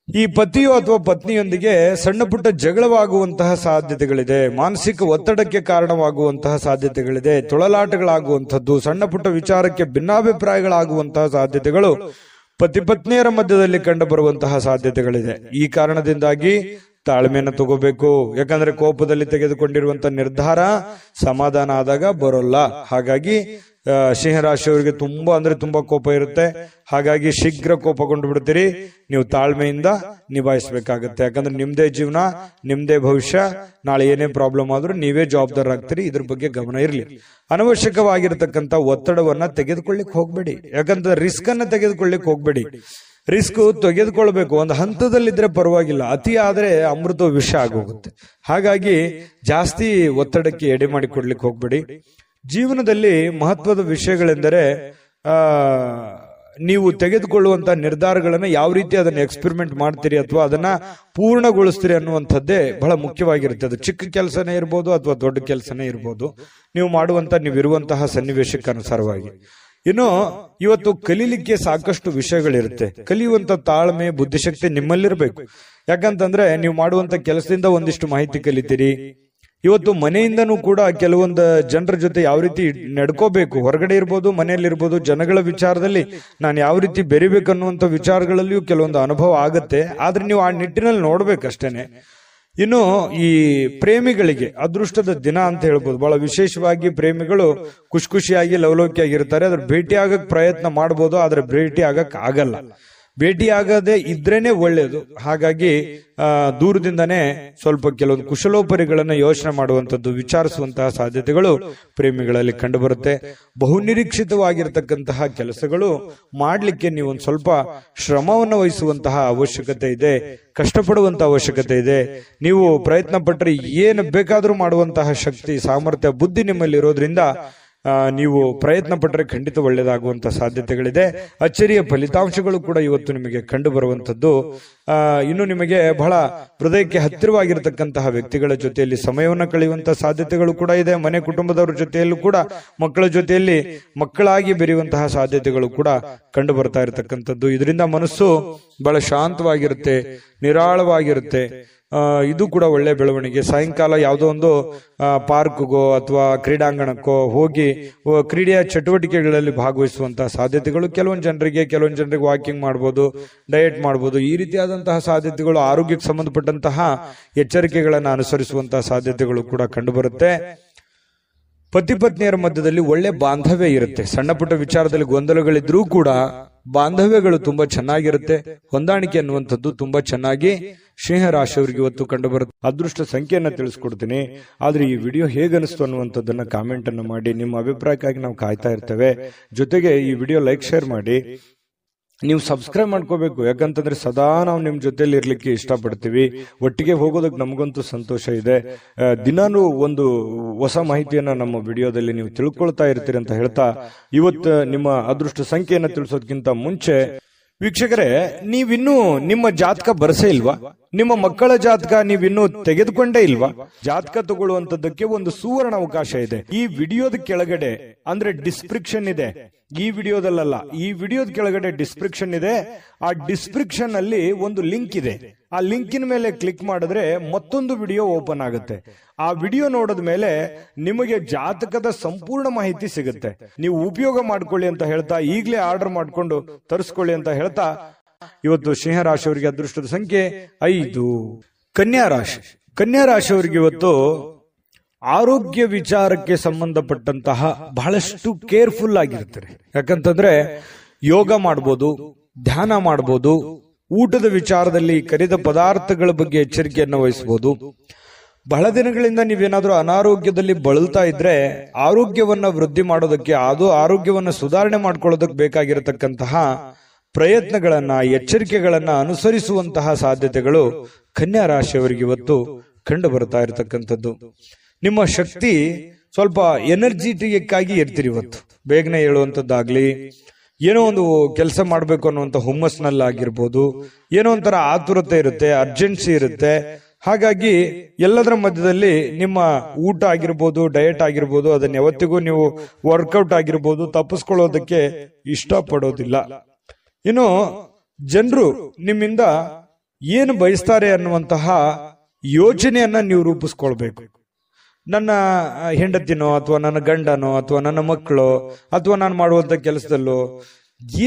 ಈ ಪತಿಯೋ ಅಥವಾ ಪತ್ನಿಯೊಂದಿಗೆ ಸಣ್ಣ ಪುಟ್ಟ ಜಗಳವಾಗುವಂತಹ ಸಾಧ್ಯತೆಗಳಿದೆ. ಮಾನಸಿಕ ಒತ್ತಡಕ್ಕೆ ಕಾರಣವಾಗುವಂತಹ ಸಾಧ್ಯತೆಗಳಿದೆ. ತೊಳಲಾಟಗಳಾಗುವಂಥದ್ದು, ಸಣ್ಣ ಪುಟ್ಟ ವಿಚಾರಕ್ಕೆ ಭಿನ್ನಾಭಿಪ್ರಾಯಗಳಾಗುವಂತಹ ಸಾಧ್ಯತೆಗಳು ಪತಿ ಪತ್ನಿಯರ ಮಧ್ಯದಲ್ಲಿ ಕಂಡು ಬರುವಂತಹ ಸಾಧ್ಯತೆಗಳಿದೆ. ಈ ಕಾರಣದಿಂದಾಗಿ ತಾಳ್ಮೆಯನ್ನು ತಗೋಬೇಕು. ಯಾಕಂದ್ರೆ ಕೋಪದಲ್ಲಿ ತೆಗೆದುಕೊಂಡಿರುವಂತಹ ನಿರ್ಧಾರ ಸಮಾಧಾನ ಆದಾಗ ಬರೋಲ್ಲ. ಹಾಗಾಗಿ ಸಿಂಹರಾಶಿಯವರಿಗೆ ತುಂಬಾ ಕೋಪ ಇರುತ್ತೆ. ಹಾಗಾಗಿ ಶೀಘ್ರ ಕೋಪಗೊಂಡು ಬಿಡ್ತೀರಿ. ನೀವು ತಾಳ್ಮೆಯಿಂದ ನಿಭಾಯಿಸಬೇಕಾಗತ್ತೆ. ಯಾಕಂದ್ರೆ ನಿಮ್ದೇ ಜೀವನ, ನಿಮ್ದೇ ಭವಿಷ್ಯ. ನಾಳೆ ಏನೇ ಪ್ರಾಬ್ಲಮ್ ಆದ್ರೂ ನೀವೇ ಜವಾಬ್ದಾರರಾಗ್ತೀರಿ. ಇದ್ರ ಬಗ್ಗೆ ಗಮನ ಇರಲಿ. ಅನವಶ್ಯಕವಾಗಿರತಕ್ಕಂತ ಒತ್ತಡವನ್ನ ತೆಗೆದುಕೊಳ್ಳಿಕ್ ಹೋಗ್ಬೇಡಿ. ಯಾಕಂದ್ರೆ ರಿಸ್ಕ್ ಅನ್ನ ತೆಗೆದುಕೊಳ್ಳಿಕ್ ಹೋಗ್ಬೇಡಿ. ರಿಸ್ಕ್ ತೆಗೆದುಕೊಳ್ಬೇಕು. ಒಂದು ಹಂತದಲ್ಲಿದ್ರೆ ಪರವಾಗಿಲ್ಲ, ಅತಿ ಆದ್ರೆ ಅಮೃತ ವಿಷ ಆಗೋಗುತ್ತೆ. ಹಾಗಾಗಿ ಜಾಸ್ತಿ ಒತ್ತಡಕ್ಕೆ ಎಡೆ ಮಾಡಿಕೊಡ್ಲಿಕ್ಕೆ ಹೋಗ್ಬೇಡಿ. ಜೀವನದಲ್ಲಿ ಮಹತ್ವದ ವಿಷಯಗಳೆಂದರೆ ನೀವು ತೆಗೆದುಕೊಳ್ಳುವಂತ ನಿರ್ಧಾರಗಳನ್ನ ಯಾವ ರೀತಿ ಅದನ್ನ ಎಕ್ಸ್ಪೆರಿಮೆಂಟ್ ಮಾಡ್ತೀರಿ ಅಥವಾ ಅದನ್ನ ಪೂರ್ಣಗೊಳಿಸ್ತೀರಿ ಅನ್ನುವಂಥದ್ದೇ ಬಹಳ ಮುಖ್ಯವಾಗಿರುತ್ತೆ. ಅದು ಚಿಕ್ಕ ಕೆಲಸನೇ ಇರ್ಬೋದು ಅಥವಾ ದೊಡ್ಡ ಕೆಲಸನೇ ಇರ್ಬೋದು, ನೀವಿರುವಂತಹ ಸನ್ನಿವೇಶಕ್ಕೆ ಅನುಸಾರವಾಗಿ. ಇನ್ನು ಇವತ್ತು ಕಲೀಲಿಕ್ಕೆ ಸಾಕಷ್ಟು ವಿಷಯಗಳಿರುತ್ತೆ. ಕಲಿಯುವಂತ ತಾಳ್ಮೆ, ಬುದ್ಧಿಶಕ್ತಿ ನಿಮ್ಮಲ್ಲಿರ್ಬೇಕು. ಯಾಕಂತಂದ್ರೆ ನೀವು ಮಾಡುವಂತ ಕೆಲಸದಿಂದ ಒಂದಿಷ್ಟು ಮಾಹಿತಿ ಕಲಿತೀರಿ. ಇವತ್ತು ಮನೆಯಿಂದನೂ ಕೂಡ ಕೆಲವೊಂದು ಜನರ ಜೊತೆ ಯಾವ ರೀತಿ ನಡ್ಕೋಬೇಕು, ಹೊರಗಡೆ ಇರ್ಬೋದು, ಮನೆಯಲ್ಲಿರ್ಬೋದು, ಜನಗಳ ವಿಚಾರದಲ್ಲಿ ನಾನು ಯಾವ ರೀತಿ ಬೆರಿಬೇಕನ್ನುವಂತ ವಿಚಾರಗಳಲ್ಲಿಯೂ ಕೆಲವೊಂದು ಅನುಭವ ಆಗುತ್ತೆ. ಆದ್ರೆ ನೀವು ಆ ನಿಟ್ಟಿನಲ್ಲಿ ನೋಡ್ಬೇಕಷ್ಟೇನೆ. ಇನ್ನು ಈ ಪ್ರೇಮಿಗಳಿಗೆ ಅದೃಷ್ಟದ ದಿನ ಅಂತ ಹೇಳ್ಬೋದು. ಬಹಳ ವಿಶೇಷವಾಗಿ ಪ್ರೇಮಿಗಳು ಖುಷಿಯಾಗಿ ಲವಲೋಕಿಯಾಗಿರ್ತಾರೆ. ಅದ್ರ ಭೇಟಿ ಆಗಕ್ ಪ್ರಯತ್ನ ಮಾಡ್ಬೋದು, ಆದ್ರೆ ಭೇಟಿ ಆಗಕ್ ಆಗಲ್ಲ. ಭೇಟಿಯಾಗದೆ ಇದ್ರೇನೆ ಒಳ್ಳೆಯದು. ಹಾಗಾಗಿ ದೂರದಿಂದನೇ ಸ್ವಲ್ಪ ಕೆಲವೊಂದು ಕುಶಲೋಪರಿಗಳನ್ನ ಯೋಚನೆ ಮಾಡುವಂಥದ್ದು, ವಿಚಾರಿಸುವಂತಹ ಸಾಧ್ಯತೆಗಳು ಪ್ರೇಮಿಗಳಲ್ಲಿ ಕಂಡುಬರುತ್ತೆ. ಬಹುನಿರೀಕ್ಷಿತವಾಗಿರತಕ್ಕಂತಹ ಕೆಲಸಗಳು ಮಾಡ್ಲಿಕ್ಕೆ ನೀವು ಒಂದು ಸ್ವಲ್ಪ ಶ್ರಮವನ್ನು ವಹಿಸುವಂತಹ ಅವಶ್ಯಕತೆ ಇದೆ, ಕಷ್ಟಪಡುವಂತಹ ಅವಶ್ಯಕತೆ ಇದೆ. ನೀವು ಪ್ರಯತ್ನ ಪಟ್ಟರೆ ಏನು ಬೇಕಾದರೂ ಮಾಡುವಂತಹ ಶಕ್ತಿ, ಸಾಮರ್ಥ್ಯ, ಬುದ್ಧಿ ನಿಮ್ಮಲ್ಲಿ ಇರೋದ್ರಿಂದ ನೀವು ಪ್ರಯತ್ನ ಪಟ್ಟರೆ ಖಂಡಿತ ಒಳ್ಳೆಯದಾಗುವಂತಹ ಸಾಧ್ಯತೆಗಳಿದೆ. ಅಚ್ಚರಿಯ ಫಲಿತಾಂಶಗಳು ಕೂಡ ಇವತ್ತು ನಿಮಗೆ ಕಂಡು ಬರುವಂತದ್ದು. ಇನ್ನು ನಿಮಗೆ ಬಹಳ ಹೃದಯಕ್ಕೆ ಹತ್ತಿರವಾಗಿರತಕ್ಕಂತಹ ವ್ಯಕ್ತಿಗಳ ಜೊತೆಯಲ್ಲಿ ಸಮಯವನ್ನು ಕಳೆಯುವಂತಹ ಸಾಧ್ಯತೆಗಳು ಕೂಡ ಇದೆ. ಮನೆ ಕುಟುಂಬದವರ ಜೊತೆಯಲ್ಲೂ ಕೂಡ ಮಕ್ಕಳ ಜೊತೆಯಲ್ಲಿ ಮಕ್ಕಳಾಗಿ ಬೆರೆಯುವಂತಹ ಸಾಧ್ಯತೆಗಳು ಕೂಡ ಕಂಡು ಬರ್ತಾ ಇರತಕ್ಕಂಥದ್ದು. ಇದರಿಂದ ಮನಸ್ಸು ಬಹಳ ಶಾಂತವಾಗಿರುತ್ತೆ, ನಿರಾಳವಾಗಿರುತ್ತೆ. ಇದು ಕೂಡ ಒಳ್ಳೆ ಬೆಳವಣಿಗೆ. ಸಾಯಂಕಾಲ ಯಾವುದೋ ಒಂದು ಪಾರ್ಕ್ಗೋ ಅಥವಾ ಕ್ರೀಡಾಂಗಣಕ್ಕೋ ಹೋಗಿ ಕ್ರೀಡೆಯ ಚಟುವಟಿಕೆಗಳಲ್ಲಿ ಭಾಗವಹಿಸುವಂತಹ ಸಾಧ್ಯತೆಗಳು ಕೆಲವೊಂದು ಜನರಿಗೆ ವಾಕಿಂಗ್ ಮಾಡ್ಬೋದು, ಡಯಟ್ ಮಾಡ್ಬೋದು. ಈ ರೀತಿಯಾದಂತಹ ಸಾಧ್ಯತೆಗಳು, ಆರೋಗ್ಯಕ್ಕೆ ಸಂಬಂಧಪಟ್ಟಂತಹ ಎಚ್ಚರಿಕೆಗಳನ್ನು ಅನುಸರಿಸುವಂತಹ ಸಾಧ್ಯತೆಗಳು ಕೂಡ ಕಂಡುಬರುತ್ತೆ. ಪತಿ ಪತ್ನಿಯರ ಮಧ್ಯದಲ್ಲಿ ಒಳ್ಳೆ ಬಾಂಧವ್ಯ ಇರುತ್ತೆ. ಸಣ್ಣ ಪುಟ್ಟ ವಿಚಾರದಲ್ಲಿ ಗೊಂದಲಗಳಿದ್ರೂ ಕೂಡ ಬಾಂಧವ್ಯಗಳು ತುಂಬಾ ಚೆನ್ನಾಗಿರುತ್ತೆ. ಹೊಂದಾಣಿಕೆ ಅನ್ನುವಂಥದ್ದು ತುಂಬಾ ಚೆನ್ನಾಗಿ ಸಿಂಹ ರಾಶಿಯವರಿಗೆ ಇವತ್ತು ಕಂಡುಬರುತ್ತೆ. ಅದೃಷ್ಟ ಸಂಖ್ಯೆಯನ್ನ ತಿಳಿಸ್ಕೊಡ್ತೀನಿ. ಆದ್ರೆ ಈ ವಿಡಿಯೋ ಹೇಗನಿಸ್ತು ಅನ್ನುವಂಥದ್ದನ್ನ ಕಾಮೆಂಟ್ ಅನ್ನು ಮಾಡಿ. ನಿಮ್ಮ ಅಭಿಪ್ರಾಯಕ್ಕಾಗಿ ನಾವು ಕಾಯ್ತಾ ಇರ್ತೇವೆ. ಜೊತೆಗೆ ಈ ವಿಡಿಯೋ ಲೈಕ್, ಶೇರ್ ಮಾಡಿ. ನೀವು ಸಬ್ಸ್ಕ್ರೈಬ್ ಮಾಡ್ಕೋಬೇಕು. ಯಾಕಂತಂದ್ರೆ ಸದಾ ನಾವು ನಿಮ್ ಜೊತೆಲಿ ಇರ್ಲಿಕ್ಕೆ ಇಷ್ಟಪಡ್ತೀವಿ. ಒಟ್ಟಿಗೆ ಹೋಗೋದಕ್ಕೆ ನಮಗಂತೂ ಸಂತೋಷ ಇದೆ. ದಿನಾನು ಒಂದು ಹೊಸ ಮಾಹಿತಿಯನ್ನ ನಮ್ಮ ವಿಡಿಯೋದಲ್ಲಿ ನೀವು ತಿಳ್ಕೊಳ್ತಾ ಇರ್ತೀರಿ ಅಂತ ಹೇಳ್ತಾ, ಇವತ್ತು ನಿಮ್ಮ ಅದೃಷ್ಟ ಸಂಖ್ಯೆಯನ್ನ ತಿಳಿಸೋದಕ್ಕಿಂತ ಮುಂಚೆ ವೀಕ್ಷಕರೇ, ನೀವಿನ್ನೂ ನಿಮ್ಮ ಜಾತಕ ಬರಸೇ ಇಲ್ವಾ? ನಿಮ್ಮ ಮಕ್ಕಳ ಜಾತಕ ನೀವಿನ್ನೂ ತೆಗೆದುಕೊಂಡೇ ಇಲ್ವಾ? ಜಾತಕ ತಗೊಳ್ಳುವಂತದ್ದಕ್ಕೆ ಒಂದು ಸುವರ್ಣ ಅವಕಾಶ ಇದೆ. ಈ ವಿಡಿಯೋದ ಕೆಳಗಡೆ ಅಂದ್ರೆ ಡಿಸ್ಕ್ರಿಪ್ಷನ್ ಇದೆ. ಈ ವಿಡಿಯೋದಲ್ಲ, ಈ ವಿಡಿಯೋದ ಕೆಳಗಡೆ ಡಿಸ್ಕ್ರಿಪ್ಷನ್ ಇದೆ. ಆ ಡಿಸ್ಕ್ರಿಪ್ಷನ್ ಅಲ್ಲಿ ಒಂದು ಲಿಂಕ್ ಇದೆ. ಆ ಲಿಂಕಿನ ಮೇಲೆ ಕ್ಲಿಕ್ ಮಾಡಿದ್ರೆ ಮತ್ತೊಂದು ವಿಡಿಯೋ ಓಪನ್ ಆಗುತ್ತೆ. ಆ ವಿಡಿಯೋ ನೋಡಿದ ಮೇಲೆ ನಿಮಗೆ ಜಾತಕದ ಸಂಪೂರ್ಣ ಮಾಹಿತಿ ಸಿಗುತ್ತೆ. ನೀವು ಉಪಯೋಗ ಮಾಡ್ಕೊಳ್ಳಿ ಅಂತ ಹೇಳ್ತಾ, ಈಗಲೇ ಆರ್ಡರ್ ಮಾಡ್ಕೊಂಡು ತರಿಸ್ಕೊಳ್ಳಿ ಅಂತ ಹೇಳ್ತಾ, ಇವತ್ತು ಸಿಂಹ ರಾಶಿಯವರಿಗೆ ಅದೃಷ್ಟದ ಸಂಖ್ಯೆ 5. ಕನ್ಯಾ ರಾಶಿ. ಕನ್ಯಾ ರಾಶಿಯವರಿಗೆ ಇವತ್ತು ಆರೋಗ್ಯ ವಿಚಾರಕ್ಕೆ ಸಂಬಂಧಪಟ್ಟಂತಹ ಬಹಳಷ್ಟು ಕೇರ್ಫುಲ್ ಆಗಿರ್ತಾರೆ. ಯಾಕಂತಂದ್ರೆ ಯೋಗ ಮಾಡ್ಬೋದು, ಧ್ಯಾನ ಮಾಡ್ಬೋದು, ಊಟದ ವಿಚಾರದಲ್ಲಿ ಕರಿದ ಪದಾರ್ಥಗಳ ಬಗ್ಗೆ ಎಚ್ಚರಿಕೆಯನ್ನು ವಹಿಸಬಹುದು. ಬಹಳ ದಿನಗಳಿಂದ ನೀವೇನಾದ್ರೂ ಅನಾರೋಗ್ಯದಲ್ಲಿ ಬಳಲ್ತಾ ಇದ್ರೆ ಆರೋಗ್ಯವನ್ನ ವೃದ್ಧಿ ಮಾಡೋದಕ್ಕೆ, ಅದು ಆರೋಗ್ಯವನ್ನ ಸುಧಾರಣೆ ಮಾಡ್ಕೊಳ್ಳೋದಕ್ಕೆ ಬೇಕಾಗಿರತಕ್ಕಂತಹ ಪ್ರಯತ್ನಗಳನ್ನ, ಎಚ್ಚರಿಕೆಗಳನ್ನ ಅನುಸರಿಸುವಂತಹ ಸಾಧ್ಯತೆಗಳು ಕನ್ಯಾ ರಾಶಿಯವರಿಗೆ ಇವತ್ತು ಕಂಡು ಬರ್ತಾ ಇರತಕ್ಕಂಥದ್ದು. ನಿಮ್ಮ ಶಕ್ತಿ ಸ್ವಲ್ಪ ಎನರ್ಜಿಟಿಕ್ ಆಗಿ ಇರ್ತೀರಿ ಇವತ್ತು. ಬೇಗನೆ ಹೇಳುವಂಥದ್ದಾಗ್ಲಿ, ಏನೋ ಒಂದು ಕೆಲಸ ಮಾಡಬೇಕು ಅನ್ನುವಂಥ ಹುಮ್ಮಸ್ನಲ್ಲಾಗಿರ್ಬೋದು, ಏನೋ ಒಂಥರ ಆತುರತೆ ಇರುತ್ತೆ, ಅರ್ಜೆನ್ಸಿ ಇರುತ್ತೆ. ಹಾಗಾಗಿ ಎಲ್ಲದರ ಮಧ್ಯದಲ್ಲಿ ನಿಮ್ಮ ಊಟ ಆಗಿರ್ಬೋದು, ಡಯಟ್ ಆಗಿರ್ಬೋದು, ಅದನ್ನ ಯಾವತ್ತಿಗೂ ನೀವು ವರ್ಕೌಟ್ ಆಗಿರ್ಬೋದು ತಪ್ಪಿಸ್ಕೊಳ್ಳೋದಕ್ಕೆ ಇಷ್ಟಪಡೋದಿಲ್ಲ. ಇನ್ನು ಜನರು ನಿಮ್ಮಿಂದ ಏನು ಬಯಸ್ತಾರೆ ಅನ್ನುವಂತಹ ಯೋಚನೆಯನ್ನ ನೀವು ರೂಪಿಸ್ಕೊಳ್ಬೇಕು. ನನ್ನ ಹೆಂಡತಿನೋ ಅಥವಾ ನನ್ನ ಗಂಡನೋ ಅಥವಾ ನನ್ನ ಮಕ್ಕಳು ಅಥವಾ ನಾನು ಮಾಡುವಂತ ಕೆಲಸದಲ್ಲೋ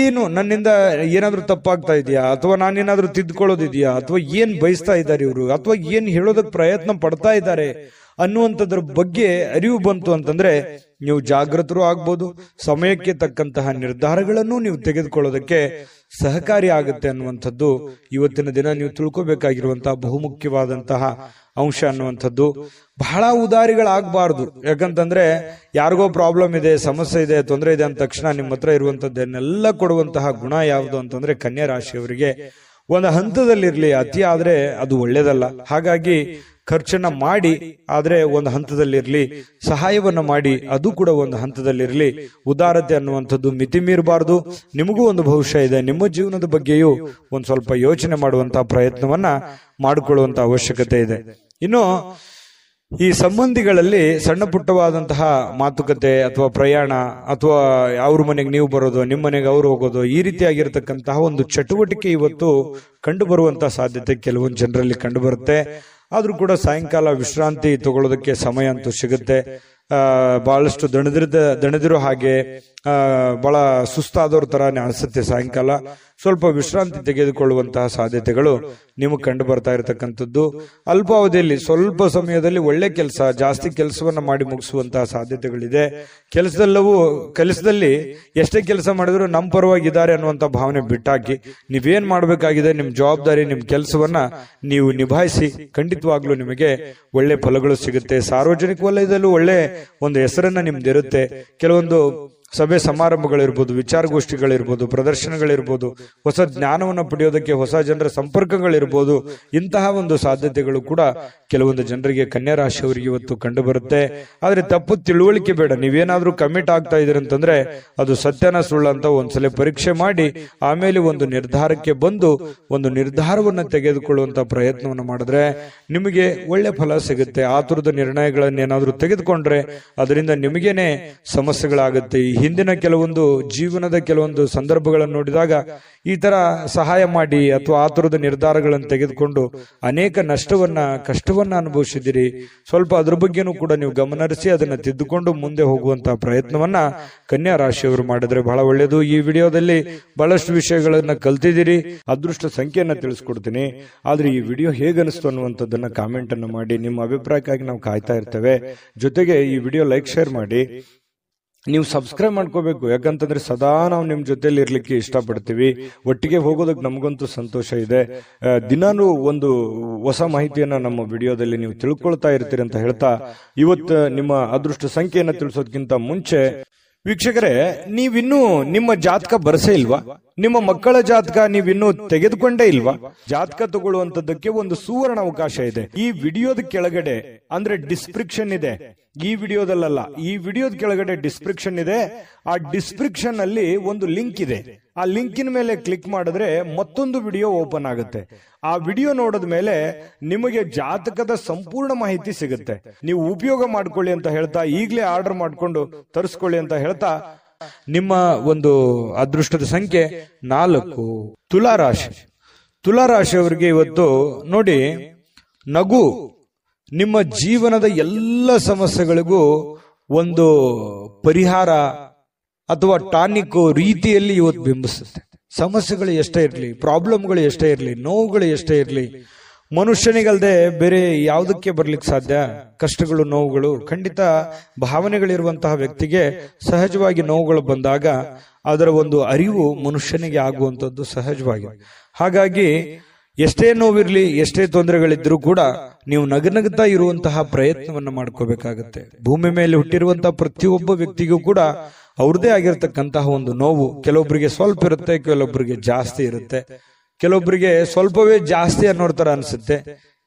ಏನು ನನ್ನಿಂದ ಏನಾದ್ರೂ ತಪ್ಪಾಗ್ತಾ ಇದೆಯಾ, ಅಥವಾ ನಾನೇನಾದ್ರೂ ತಿದ್ಕೊಳ್ಳೋದಿದೆಯಾ, ಅಥವಾ ಏನ್ ಬಯಸ್ತಾ ಇದ್ದಾರೆ ಇವರು, ಅಥವಾ ಏನ್ ಹೇಳೋದಕ್ಕೆ ಪ್ರಯತ್ನ ಪಡ್ತಾ ಇದ್ದಾರೆ ಅನ್ನುವಂಥದ್ರ ಬಗ್ಗೆ ಅರಿವು ಬಂತು ಅಂತಂದ್ರೆ ನೀವು ಜಾಗೃತರು ಆಗ್ಬೋದು. ಸಮಯಕ್ಕೆ ತಕ್ಕಂತಹ ನಿರ್ಧಾರಗಳನ್ನು ನೀವು ತೆಗೆದುಕೊಳ್ಳೋದಕ್ಕೆ ಸಹಕಾರಿ ಆಗುತ್ತೆ ಅನ್ನುವಂಥದ್ದು ಇವತ್ತಿನ ದಿನ ನೀವು ತಿಳ್ಕೋಬೇಕಾಗಿರುವಂತಹ ಬಹುಮುಖ್ಯವಾದಂತಹ ಅಂಶ ಅನ್ನುವಂಥದ್ದು. ಬಹಳ ಉದಾರಿಗಳಾಗಬಾರ್ದು. ಯಾಕಂತಂದ್ರೆ ಯಾರಿಗೋ ಪ್ರಾಬ್ಲಮ್ ಇದೆ, ಸಮಸ್ಯೆ ಇದೆ, ತೊಂದರೆ ಇದೆ ಅಂದ ತಕ್ಷಣ ನಿಮ್ಮ ಹತ್ರ ಇರುವಂತದ್ದನ್ನೆಲ್ಲ ಕೊಡುವಂತಹ ಗುಣ ಯಾವುದು ಅಂತಂದ್ರೆ ಕನ್ಯಾ ರಾಶಿಯವರಿಗೆ ಒಂದು ಹಂತದಲ್ಲಿರ್ಲಿ. ಅತಿ ಆದ್ರೆ ಅದು ಒಳ್ಳೇದಲ್ಲ. ಹಾಗಾಗಿ ಖರ್ಚನ್ನ ಮಾಡಿ, ಆದ್ರೆ ಒಂದು ಹಂತದಲ್ಲಿರ್ಲಿ. ಸಹಾಯವನ್ನ ಮಾಡಿ, ಅದು ಕೂಡ ಒಂದು ಹಂತದಲ್ಲಿರ್ಲಿ. ಉದಾರತೆ ಅನ್ನುವಂಥದ್ದು ಮಿತಿ ಮೀರಬಾರ್ದು. ನಿಮಗೂ ಒಂದು ಭವಿಷ್ಯ ಇದೆ. ನಿಮ್ಮ ಜೀವನದ ಬಗ್ಗೆಯೂ ಒಂದ್ ಸ್ವಲ್ಪ ಯೋಚನೆ ಮಾಡುವಂತಹ ಪ್ರಯತ್ನವನ್ನ ಮಾಡಿಕೊಳ್ಳುವಂತ ಅವಶ್ಯಕತೆ ಇದೆ. ಇನ್ನು ಈ ಸಂಬಂಧಿಗಳಲ್ಲಿ ಸಣ್ಣ ಪುಟ್ಟವಾದಂತಹ ಮಾತುಕತೆ ಅಥವಾ ಪ್ರಯಾಣ, ಅಥವಾ ಅವ್ರ ಮನೆಗೆ ನೀವು ಬರೋದು, ನಿಮ್ಮ ಮನೆಗೆ ಅವ್ರು ಹೋಗೋದು, ಈ ರೀತಿಯಾಗಿರ್ತಕ್ಕಂತಹ ಒಂದು ಚಟುವಟಿಕೆ ಇವತ್ತು ಕಂಡು ಬರುವಂತಹ ಸಾಧ್ಯತೆ ಕೆಲವೊಂದು ಜನರಲ್ಲಿ ಕಂಡು ಬರುತ್ತೆ. ಆದ್ರೂ ಕೂಡ ಸಾಯಂಕಾಲ ವಿಶ್ರಾಂತಿ ತಗೊಳ್ಳೋದಕ್ಕೆ ಸಮಯ ಅಂತೂ ಸಿಗುತ್ತೆ. ಬಹಳಷ್ಟು ದಣಿದಿರೋ ಹಾಗೆ ಬಹಳ ಸುಸ್ತಾದವ್ರ ತರಾನೇ ಅನಿಸುತ್ತೆ. ಸಾಯಂಕಾಲ ಸ್ವಲ್ಪ ವಿಶ್ರಾಂತಿ ತೆಗೆದುಕೊಳ್ಳುವಂತಹ ಸಾಧ್ಯತೆಗಳು ನಿಮಗೆ ಕಂಡು ಬರ್ತಾ ಇರತಕ್ಕಂಥದ್ದು. ಅಲ್ಪಾವಧಿಯಲ್ಲಿ ಸ್ವಲ್ಪ ಸಮಯದಲ್ಲಿ ಒಳ್ಳೆ ಕೆಲಸ, ಜಾಸ್ತಿ ಕೆಲಸವನ್ನ ಮಾಡಿ ಮುಗಿಸುವಂತಹ ಸಾಧ್ಯತೆಗಳಿದೆ. ಕೆಲಸದಲ್ಲಿ ಎಷ್ಟೇ ಕೆಲಸ ಮಾಡಿದ್ರು ನಮ್ಮ ಪರವಾಗಿದ್ದಾರೆ ಅನ್ನುವಂತ ಭಾವನೆ ಬಿಟ್ಟಾಕಿ ನೀವೇನ್ ಮಾಡಬೇಕಾಗಿದೆ, ನಿಮ್ ಜವಾಬ್ದಾರಿ, ನಿಮ್ ಕೆಲಸವನ್ನ ನೀವು ನಿಭಾಯಿಸಿ. ಖಂಡಿತವಾಗ್ಲೂ ನಿಮಗೆ ಒಳ್ಳೆ ಫಲಗಳು ಸಿಗುತ್ತೆ. ಸಾರ್ವಜನಿಕ ವಲಯದಲ್ಲೂ ಒಳ್ಳೆ ಒಂದು ಹೆಸರನ್ನ ನಿಮ್ದಿರುತ್ತೆ. ಕೆಲವೊಂದು ಸಭೆ ಸಮಾರಂಭಗಳಿರ್ಬೋದು, ವಿಚಾರಗೋಷ್ಠಿಗಳಿರ್ಬೋದು, ಪ್ರದರ್ಶನಗಳಿರ್ಬೋದು, ಹೊಸ ಜ್ಞಾನವನ್ನು ಪಡೆಯೋದಕ್ಕೆ ಹೊಸ ಜನರ ಸಂಪರ್ಕಗಳಿರ್ಬೋದು. ಇಂತಹ ಒಂದು ಸಾಧ್ಯತೆಗಳು ಕೂಡ ಕೆಲವೊಂದು ಜನರಿಗೆ ಕನ್ಯಾ ರಾಶಿಯವರಿಗೆ ಇವತ್ತು ಕಂಡು ಬರುತ್ತೆ. ಆದ್ರೆ ತಪ್ಪು ತಿಳುವಳಿಕೆ ಬೇಡ. ನೀವೇನಾದ್ರೂ ಕಮಿಟ್ ಆಗ್ತಾ ಇದೀರಿ ಅಂತಂದ್ರೆ ಅದು ಸತ್ಯನ ಸುಳ್ಳು ಅಂತ ಒಂದ್ಸಲ ಪರೀಕ್ಷೆ ಮಾಡಿ ಆಮೇಲೆ ಒಂದು ನಿರ್ಧಾರಕ್ಕೆ ಬಂದು ಒಂದು ನಿರ್ಧಾರವನ್ನ ತೆಗೆದುಕೊಳ್ಳುವಂತ ಪ್ರಯತ್ನವನ್ನು ಮಾಡಿದ್ರೆ ನಿಮಗೆ ಒಳ್ಳೆ ಫಲ ಸಿಗುತ್ತೆ. ಆತುರದ ನಿರ್ಣಯಗಳನ್ನೇನಾದ್ರೂ ತೆಗೆದುಕೊಂಡ್ರೆ ಅದರಿಂದ ನಿಮಗೇನೆ ಸಮಸ್ಯೆಗಳಾಗುತ್ತೆ. ಈ ಹಿಂದಿನ ಕೆಲವೊಂದು ಜೀವನದ ಕೆಲವೊಂದು ಸಂದರ್ಭಗಳನ್ನು ನೋಡಿದಾಗ ಈ ತರ ಸಹಾಯ ಮಾಡಿ ಅಥವಾ ಆತುರದ ನಿರ್ಧಾರಗಳನ್ನು ತೆಗೆದುಕೊಂಡು ಅನೇಕ ಕಷ್ಟವನ್ನ ಅನುಭವಿಸಿದಿರಿ. ಸ್ವಲ್ಪ ಅದ್ರ ಬಗ್ಗೆನೂ ಕೂಡ ನೀವು ಗಮನಹರಿಸಿ ಅದನ್ನ ತಿದ್ದುಕೊಂಡು ಮುಂದೆ ಹೋಗುವಂತಹ ಪ್ರಯತ್ನವನ್ನ ಕನ್ಯಾ ರಾಶಿಯವರು ಮಾಡಿದ್ರೆ ಬಹಳ ಒಳ್ಳೆಯದು. ಈ ವಿಡಿಯೋದಲ್ಲಿ ಬಹಳಷ್ಟು ವಿಷಯಗಳನ್ನ ಕಲ್ತಿದ್ದೀರಿ. ಅದೃಷ್ಟ ಸಂಖ್ಯೆಯನ್ನ ತಿಳಿಸ್ಕೊಡ್ತೀನಿ. ಆದ್ರೆ ಈ ವಿಡಿಯೋ ಹೇಗನಿಸ್ತು ಅನ್ನುವಂಥದ್ದನ್ನ ಕಾಮೆಂಟ್ ಅನ್ನು ಮಾಡಿ. ನಿಮ್ಮ ಅಭಿಪ್ರಾಯಕ್ಕಾಗಿ ನಾವು ಕಾಯ್ತಾ ಇರ್ತೇವೆ. ಜೊತೆಗೆ ಈ ವಿಡಿಯೋ ಲೈಕ್, ಶೇರ್ ಮಾಡಿ. ನೀವು ಸಬ್ಸ್ಕ್ರೈಬ್ ಮಾಡ್ಕೋಬೇಕು. ಯಾಕಂತಂದ್ರೆ ಸದಾ ನಾವು ನಿಮ್ ಜೊತೆಲಿ ಇರ್ಲಿಕ್ಕೆ ಇಷ್ಟಪಡ್ತೀವಿ. ಒಟ್ಟಿಗೆ ಹೋಗೋದಕ್ಕೆ ನಮಗಂತೂ ಸಂತೋಷ ಇದೆ. ದಿನಾನು ಒಂದು ಹೊಸ ಮಾಹಿತಿಯನ್ನ ನಮ್ಮ ವಿಡಿಯೋದಲ್ಲಿ ನೀವು ತಿಳ್ಕೊಳ್ತಾ ಇರ್ತೀರಿ ಅಂತ ಹೇಳ್ತಾ, ಇವತ್ತು ನಿಮ್ಮ ಅದೃಷ್ಟ ಸಂಖ್ಯೆಯನ್ನ ತಿಳಿಸೋದಕ್ಕಿಂತ ಮುಂಚೆ ವೀಕ್ಷಕರೇ, ನೀವಿನ್ನೂ ನಿಮ್ಮ ಜಾತಕ ಬರಸೇ ಇಲ್ವಾ? ನಿಮ್ಮ ಮಕ್ಕಳ ಜಾತಕ ನೀವಿನ್ನೂ ತೆಗೆದುಕೊಂಡೇ ಇಲ್ವಾ? ಜಾತಕ ತಗೊಳ್ಳುವಂತದ್ದಕ್ಕೆ ಒಂದು ಸುವರ್ಣ ಅವಕಾಶ ಇದೆ. ಈ ವಿಡಿಯೋದ ಕೆಳಗಡೆ ಅಂದ್ರೆ ಡಿಸ್ಕ್ರಿಪ್ಷನ್ ಇದೆ. ಈ ವಿಡಿಯೋದಲ್ಲ, ಈ ವಿಡಿಯೋದ ಕೆಳಗಡೆ ಡಿಸ್ಕ್ರಿಪ್ಷನ್ ಇದೆ. ಆ ಡಿಸ್ಕ್ರಿಪ್ಷನ್ ಅಲ್ಲಿ ಒಂದು ಲಿಂಕ್ ಇದೆ. ಆ ಲಿಂಕಿನ ಮೇಲೆ ಕ್ಲಿಕ್ ಮಾಡಿದ್ರೆ ಮತ್ತೊಂದು ವಿಡಿಯೋ ಓಪನ್ ಆಗುತ್ತೆ. ಆ ವಿಡಿಯೋ ನೋಡಿದ ಮೇಲೆ ನಿಮಗೆ ಜಾತಕದ ಸಂಪೂರ್ಣ ಮಾಹಿತಿ ಸಿಗುತ್ತೆ. ನೀವು ಉಪಯೋಗ ಮಾಡ್ಕೊಳ್ಳಿ ಅಂತ ಹೇಳ್ತಾ, ಈಗಲೇ ಆರ್ಡರ್ ಮಾಡ್ಕೊಂಡು ತರಿಸ್ಕೊಳ್ಳಿ ಅಂತ ಹೇಳ್ತಾ, ನಿಮ್ಮ ಒಂದು ಅದೃಷ್ಟದ ಸಂಖ್ಯೆ 4. ತುಲಾರಾಶಿಯವರಿಗೆ ಇವತ್ತು ನೋಡಿ, ನಗು ನಿಮ್ಮ ಜೀವನದ ಎಲ್ಲ ಸಮಸ್ಯೆಗಳಿಗೂ ಒಂದು ಪರಿಹಾರ ಅಥವಾ ಟಾನಿಕ್ ರೀತಿಯಲ್ಲಿ ಇವತ್ತು ಬಿಂಬಿಸುತ್ತೆ. ಸಮಸ್ಯೆಗಳು ಎಷ್ಟೇ ಇರಲಿ, ಪ್ರಾಬ್ಲಮ್ಗಳು ಎಷ್ಟೇ ಇರಲಿ, ನೋವುಗಳು ಎಷ್ಟೇ ಇರಲಿ, ಮನುಷ್ಯನಿಗಲ್ದೆ ಬೇರೆ ಯಾವುದಕ್ಕೆ ಬರ್ಲಿಕ್ಕೆ ಸಾಧ್ಯ? ಕಷ್ಟಗಳು, ನೋವುಗಳು. ಖಂಡಿತ ಭಾವನೆಗಳಿರುವಂತಹ ವ್ಯಕ್ತಿಗೆ ಸಹಜವಾಗಿ ನೋವುಗಳು ಬಂದಾಗ ಅದರ ಒಂದು ಅರಿವು ಮನುಷ್ಯನಿಗೆ ಆಗುವಂಥದ್ದು ಸಹಜವಾಗಿ. ಹಾಗಾಗಿ ಎಷ್ಟೇ ನೋವಿರ್ಲಿ, ಎಷ್ಟೇ ತೊಂದರೆಗಳಿದ್ರೂ ಕೂಡ ನೀವು ನಗನಗ್ತಾ ಇರುವಂತಹ ಪ್ರಯತ್ನವನ್ನ ಮಾಡ್ಕೋಬೇಕಾಗತ್ತೆ. ಭೂಮಿ ಮೇಲೆ ಹುಟ್ಟಿರುವಂತಹ ಪ್ರತಿಯೊಬ್ಬ ವ್ಯಕ್ತಿಗೂ ಕೂಡ ಅವ್ರದೇ ಆಗಿರ್ತಕ್ಕಂತಹ ಒಂದು ನೋವು ಕೆಲವೊಬ್ಬರಿಗೆ ಸ್ವಲ್ಪ ಇರುತ್ತೆ, ಕೆಲವೊಬ್ಬರಿಗೆ ಜಾಸ್ತಿ ಇರುತ್ತೆ. ಕೆಲವೊಬ್ಬರಿಗೆ ಸ್ವಲ್ಪವೇ ಜಾಸ್ತಿ ಅನ್ನೋ ತರ ಅನ್ಸುತ್ತೆ,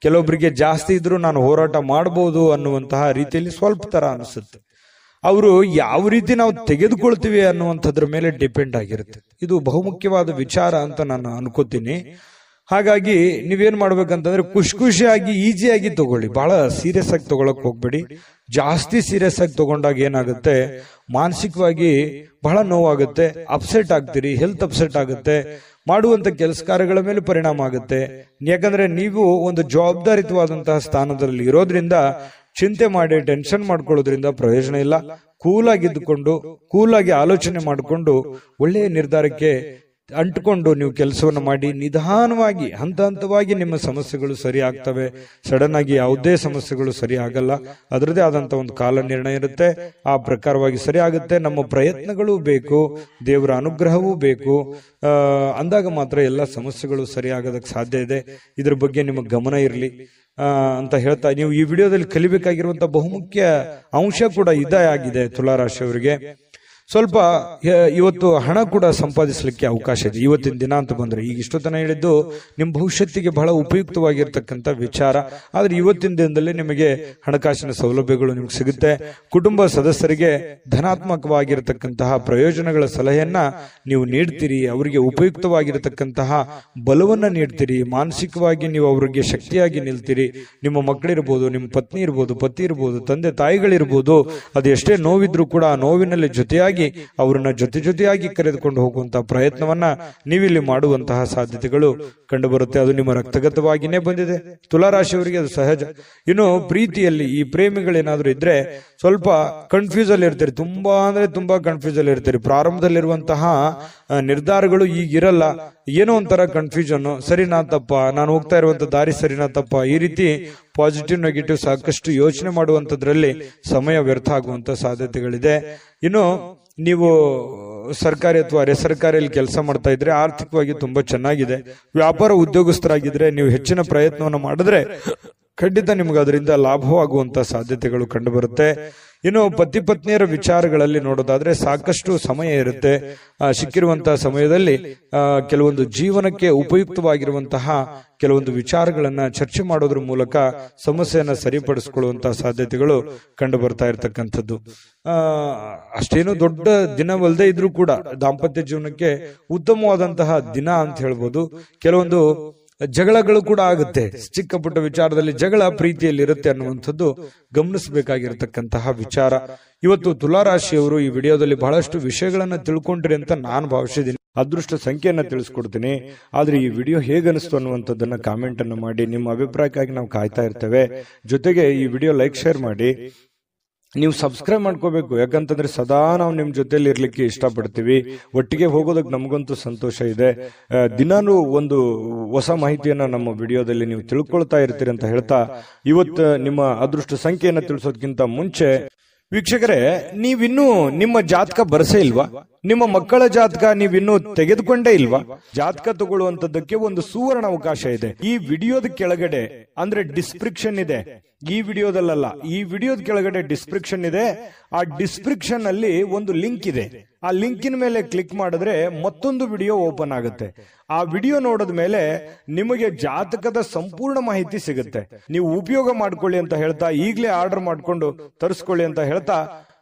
ಕೆಲವೊಬ್ಬರಿಗೆ ಜಾಸ್ತಿ ಇದ್ರೂ ನಾನು ಹೋರಾಟ ಮಾಡಬಹುದು ಅನ್ನುವಂತಹ ರೀತಿಯಲ್ಲಿ ಸ್ವಲ್ಪ ತರ ಅನಿಸುತ್ತೆ. ಅವರು ಯಾವ ರೀತಿ ನಾವು ತೆಗೆದುಕೊಳ್ತೀವಿ ಅನ್ನುವಂಥದ್ರ ಮೇಲೆ ಡಿಪೆಂಡ್ ಆಗಿರುತ್ತೆ. ಇದು ಬಹುಮುಖ್ಯವಾದ ವಿಚಾರ ಅಂತ ನಾನು ಅನ್ಕೋತೀನಿ. ಹಾಗಾಗಿ ನೀವೇನ್ ಮಾಡ್ಬೇಕಂತಂದ್ರೆ ಖುಷಿಯಾಗಿ ಈಸಿಯಾಗಿ ತಗೊಳ್ಳಿ. ಬಹಳ ಸೀರಿಯಸ್ ಆಗಿ ತಗೊಳಕ್ ಹೋಗ್ಬೇಡಿ. ಜಾಸ್ತಿ ಸೀರಿಯಸ್ ಆಗಿ ತಗೊಂಡಾಗ ಏನಾಗುತ್ತೆ, ಮಾನಸಿಕವಾಗಿ ಬಹಳ ನೋವಾಗುತ್ತೆ, ಅಪ್ಸೆಟ್ ಆಗ್ತೀರಿ, ಹೆಲ್ತ್ ಅಪ್ಸೆಟ್ ಆಗುತ್ತೆ, ಮಾಡುವಂತ ಕೆಲಸ ಕಾರ್ಯಗಳ ಮೇಲೆ ಪರಿಣಾಮ ಆಗುತ್ತೆ. ಯಾಕಂದ್ರೆ ನೀವು ಒಂದು ಜವಾಬ್ದಾರಿತವಾದಂತಹ ಸ್ಥಾನದಲ್ಲಿ ಇರೋದ್ರಿಂದ ಚಿಂತೆ ಮಾಡಿ ಟೆನ್ಷನ್ ಮಾಡ್ಕೊಳ್ಳೋದ್ರಿಂದ ಪ್ರಯೋಜನ ಇಲ್ಲ. ಕೂಲಾಗಿದ್ದುಕೊಂಡು, ಕೂಲಾಗಿ ಆಲೋಚನೆ ಮಾಡಿಕೊಂಡು ಒಳ್ಳೆಯ ನಿರ್ಧಾರಕ್ಕೆ ಅಂಟ್ಕೊಂಡು ನೀವು ಕೆಲಸವನ್ನು ಮಾಡಿ ನಿಧಾನವಾಗಿ ಹಂತ ಹಂತವಾಗಿ ನಿಮ್ಮ ಸಮಸ್ಯೆಗಳು ಸರಿ ಆಗ್ತವೆ. ಸಡನ್ ಆಗಿ ಯಾವುದೇ ಸಮಸ್ಯೆಗಳು ಸರಿ ಆಗಲ್ಲ. ಅದರದೇ ಆದಂತ ಒಂದು ಕಾಲ ನಿರ್ಣಯ ಇರುತ್ತೆ. ಆ ಪ್ರಕಾರವಾಗಿ ಸರಿ ಆಗುತ್ತೆ. ನಮ್ಮ ಪ್ರಯತ್ನಗಳು ಬೇಕು, ದೇವರ ಅನುಗ್ರಹವೂ ಬೇಕು. ಅಂದಾಗ ಮಾತ್ರ ಎಲ್ಲ ಸಮಸ್ಯೆಗಳು ಸರಿ ಆಗೋದಕ್ಕೆ ಸಾಧ್ಯ ಇದೆ. ಇದ್ರ ಬಗ್ಗೆ ನಿಮಗೆ ಗಮನ ಇರಲಿ ಅಂತ ಹೇಳ್ತಾ, ನೀವು ಈ ವಿಡಿಯೋದಲ್ಲಿ ಕಲಿಬೇಕಾಗಿರುವಂತಹ ಬಹುಮುಖ್ಯ ಅಂಶ ಕೂಡ ಇದೇ ಆಗಿದೆ. ತುಲಾರಾಶಿಯವರಿಗೆ ಸ್ವಲ್ಪ ಇವತ್ತು ಹಣ ಕೂಡ ಸಂಪಾದಿಸಲಿಕ್ಕೆ ಅವಕಾಶ ಇದೆ ಇವತ್ತಿನ ದಿನ ಅಂತ ಬಂದ್ರೆ. ಈಗ ಇಷ್ಟೊತ್ತನ ಹೇಳಿದ್ದು ನಿಮ್ಮ ಭವಿಷ್ಯತ್ತಿಗೆ ಬಹಳ ಉಪಯುಕ್ತವಾಗಿರ್ತಕ್ಕಂಥ ವಿಚಾರ. ಆದ್ರೆ ಇವತ್ತಿನ ದಿನದಲ್ಲಿ ನಿಮಗೆ ಹಣಕಾಸಿನ ಸೌಲಭ್ಯಗಳು ನಿಮ್ಗೆ ಸಿಗುತ್ತೆ. ಕುಟುಂಬ ಸದಸ್ಯರಿಗೆ ಧನಾತ್ಮಕವಾಗಿರತಕ್ಕಂತಹ ಪ್ರಯೋಜನಗಳ ಸಲಹೆಯನ್ನ ನೀವು ನೀಡ್ತೀರಿ. ಅವರಿಗೆ ಉಪಯುಕ್ತವಾಗಿರತಕ್ಕಂತಹ ಬಲವನ್ನ ನೀಡ್ತೀರಿ. ಮಾನಸಿಕವಾಗಿ ನೀವು ಅವರಿಗೆ ಶಕ್ತಿಯಾಗಿ ನಿಲ್ತೀರಿ. ನಿಮ್ಮ ಮಕ್ಕಳಿರ್ಬೋದು, ನಿಮ್ಮ ಪತ್ನಿ ಇರ್ಬೋದು, ಪತಿ ಇರ್ಬೋದು, ತಂದೆ ತಾಯಿಗಳಿರ್ಬೋದು, ಅದು ಎಷ್ಟೇ ನೋವಿದ್ರು ಕೂಡ ಆ ನೋವಿನಲ್ಲಿ ಜೊತೆಯಾಗಿ ಜೊತೆಯಾಗಿ ಅವರನ್ನ ಜೊತೆಯಾಗಿ ಕರೆದುಕೊಂಡು ಹೋಗುವಂತಹ ಪ್ರಯತ್ನವನ್ನ ನೀವಿಲ್ಲಿ ಮಾಡುವಂತಹ ಸಾಧ್ಯತೆಗಳು ಕಂಡುಬರುತ್ತೆ. ಅದು ನಿಮ್ಮ ರಕ್ತಗತವಾಗಿನೇ ಬಂದಿದೆ. ತುಲಾರಾಶಿಯವರಿಗೆ ಅದು ಸಹಜ. ಇನ್ನು ಪ್ರೀತಿಯಲ್ಲಿ ಈ ಪ್ರೇಮಿಗಳೇನಾದ್ರೂ ಇದ್ರೆ ಸ್ವಲ್ಪ ಕನ್ಫ್ಯೂಸ್ ಅಲ್ಲಿ ಇರ್ತೀರಿ, ತುಂಬಾ ಅಂದ್ರೆ ತುಂಬಾ ಕನ್ಫ್ಯೂಸ್ ಅಲ್ಲಿ ಇರ್ತೀರಿ. ಪ್ರಾರಂಭದಲ್ಲಿರುವಂತಹ ನಿರ್ಧಾರಗಳು ಈಗಿರಲ್ಲ, ಏನೋ ಒಂಥರ ಕನ್ಫ್ಯೂಷನ್, ಸರಿನಾ ತಪ್ಪ, ನಾನು ಹೋಗ್ತಾ ಇರುವಂತ ದಾರಿ ಸರಿನಾ ತಪ್ಪ, ಈ ರೀತಿ ಪಾಸಿಟಿವ್ ನೆಗೆಟಿವ್ ಸಾಕಷ್ಟು ಯೋಚನೆ ಮಾಡುವಂತದ್ರಲ್ಲಿ ಸಮಯ ವ್ಯರ್ಥ ಆಗುವಂತ ಸಾಧ್ಯತೆಗಳಿದೆ. ಇನ್ನು ನೀವು ಸರ್ಕಾರಿ ಅಥವಾ ಅರೆ ಸರ್ಕಾರಿಯಲ್ಲಿ ಕೆಲಸ ಮಾಡ್ತಾ ಇದ್ರೆ ಆರ್ಥಿಕವಾಗಿ ತುಂಬಾ ಚೆನ್ನಾಗಿದೆ. ವ್ಯಾಪಾರ ಉದ್ಯೋಗಸ್ಥರಾಗಿದ್ರೆ ನೀವು ಹೆಚ್ಚಿನ ಪ್ರಯತ್ನವನ್ನು ಮಾಡಿದ್ರೆ ಖಂಡಿತ ನಿಮ್ಗೆ ಅದರಿಂದ ಲಾಭವಾಗುವಂತ ಸಾಧ್ಯತೆಗಳು ಕಂಡು ಬರುತ್ತೆ. ಇನ್ನು ಪತಿ ಪತ್ನಿಯರ ವಿಚಾರಗಳಲ್ಲಿ ನೋಡೋದಾದ್ರೆ ಸಾಕಷ್ಟು ಸಮಯ ಇರುತ್ತೆ. ಸಿಕ್ಕಿರುವಂತಹ ಸಮಯದಲ್ಲಿ ಕೆಲವೊಂದು ಜೀವನಕ್ಕೆ ಉಪಯುಕ್ತವಾಗಿರುವಂತಹ ಕೆಲವೊಂದು ವಿಚಾರಗಳನ್ನ ಚರ್ಚೆ ಮಾಡೋದ್ರ ಮೂಲಕ ಸಮಸ್ಯೆಯನ್ನ ಸರಿಪಡಿಸಿಕೊಳ್ಳುವಂತಹ ಸಾಧ್ಯತೆಗಳು ಕಂಡು ಬರ್ತಾ ಇರತಕ್ಕಂಥದ್ದು. ಅಷ್ಟೇನು ದೊಡ್ಡ ದಿನವಲ್ಲದೆ ಇದ್ರೂ ಕೂಡ ದಾಂಪತ್ಯ ಜೀವನಕ್ಕೆ ಉತ್ತಮವಾದಂತಹ ದಿನ ಅಂತ ಹೇಳ್ಬೋದು. ಕೆಲವೊಂದು ಜಗಳಗಳು ಕೂಡ ಆಗುತ್ತೆ, ಚಿಕ್ಕ ಪುಟ್ಟ ವಿಚಾರದಲ್ಲಿ ಜಗಳ ಪ್ರೀತಿಯಲ್ಲಿ ಇರುತ್ತೆ ಅನ್ನುವಂಥದ್ದು ಗಮನಿಸಬೇಕಾಗಿರತಕ್ಕಂತಹ ವಿಚಾರ. ಇವತ್ತು ತುಲಾರಾಶಿಯವರು ಈ ವಿಡಿಯೋದಲ್ಲಿ ಬಹಳಷ್ಟು ವಿಷಯಗಳನ್ನ ತಿಳ್ಕೊಂಡ್ರಿ ಅಂತ ನಾನು ಭಾವಿಸಿದ್ದೀನಿ. ಅದೃಷ್ಟ ಸಂಖ್ಯೆಯನ್ನ ತಿಳಿಸ್ಕೊಡ್ತೀನಿ. ಆದ್ರೆ ಈ ವಿಡಿಯೋ ಹೇಗನಿಸ್ತು ಅನ್ನುವಂಥದ್ದನ್ನ ಕಾಮೆಂಟ್ ಅನ್ನು ಮಾಡಿ. ನಿಮ್ಮ ಅಭಿಪ್ರಾಯಕ್ಕಾಗಿ ನಾವು ಕಾಯ್ತಾ ಇರ್ತೇವೆ. ಜೊತೆಗೆ ಈ ವಿಡಿಯೋ ಲೈಕ್ ಶೇರ್ ಮಾಡಿ. ನೀವು ಸಬ್ಸ್ಕ್ರೈಬ್ ಮಾಡ್ಕೋಬೇಕು, ಯಾಕಂತಂದ್ರೆ ಸದಾ ನಾವು ನಿಮ್ ಜೊತೆಲಿ ಇರ್ಲಿಕ್ಕೆ ಇಷ್ಟಪಡ್ತೀವಿ. ಒಟ್ಟಿಗೆ ಹೋಗೋದಕ್ಕೆ ನಮಗಂತೂ ಸಂತೋಷ ಇದೆ. ದಿನಾನು ಒಂದು ಹೊಸ ಮಾಹಿತಿಯನ್ನ ನಮ್ಮ ವಿಡಿಯೋದಲ್ಲಿ ನೀವು ತಿಳ್ಕೊಳ್ತಾ ಇರ್ತೀರಿ ಅಂತ ಹೇಳ್ತಾ, ಇವತ್ತು ನಿಮ್ಮ ಅದೃಷ್ಟ ಸಂಖ್ಯೆಯನ್ನ ತಿಳಿಸೋದಕ್ಕಿಂತ ಮುಂಚೆ ವೀಕ್ಷಕರೇ, ನೀವಿನ್ನೂ ನಿಮ್ಮ ಜಾತಕ ಬರಸೇ ಇಲ್ವಾ? ನಿಮ್ಮ ಮಕ್ಕಳ ಜಾತಕ ನೀವಿನ್ನೂ ತೆಗೆದುಕೊಂಡೇ ಇಲ್ವಾ? ಜಾತಕ ತಗೊಳ್ಳುವಂತದ್ದಕ್ಕೆ ಒಂದು ಸುವರ್ಣ ಅವಕಾಶ ಇದೆ. ಈ ವಿಡಿಯೋದ ಕೆಳಗಡೆ ಅಂದ್ರೆ ಡಿಸ್ಕ್ರಿಪ್ಷನ್ ಇದೆ, ಈ ವಿಡಿಯೋದಲ್ಲ, ಈ ವಿಡಿಯೋದ ಕೆಳಗಡೆ ಡಿಸ್ಕ್ರಿಪ್ಷನ್ ಇದೆ. ಆ ಡಿಸ್ಕ್ರಿಪ್ಷನ್ ಅಲ್ಲಿ ಒಂದು ಲಿಂಕ್ ಇದೆ. ಆ ಲಿಂಕಿನ ಮೇಲೆ ಕ್ಲಿಕ್ ಮಾಡಿದ್ರೆ ಮತ್ತೊಂದು ವಿಡಿಯೋ ಓಪನ್ ಆಗುತ್ತೆ. ಆ ವಿಡಿಯೋ ನೋಡಿದ ಮೇಲೆ ನಿಮಗೆ ಜಾತಕದ ಸಂಪೂರ್ಣ ಮಾಹಿತಿ ಸಿಗುತ್ತೆ. ನೀವು ಉಪಯೋಗ ಮಾಡ್ಕೊಳ್ಳಿ ಅಂತ ಹೇಳ್ತಾ, ಈಗಲೇ ಆರ್ಡರ್ ಮಾಡ್ಕೊಂಡು ತರಿಸ್ಕೊಳ್ಳಿ ಅಂತ ಹೇಳ್ತಾ,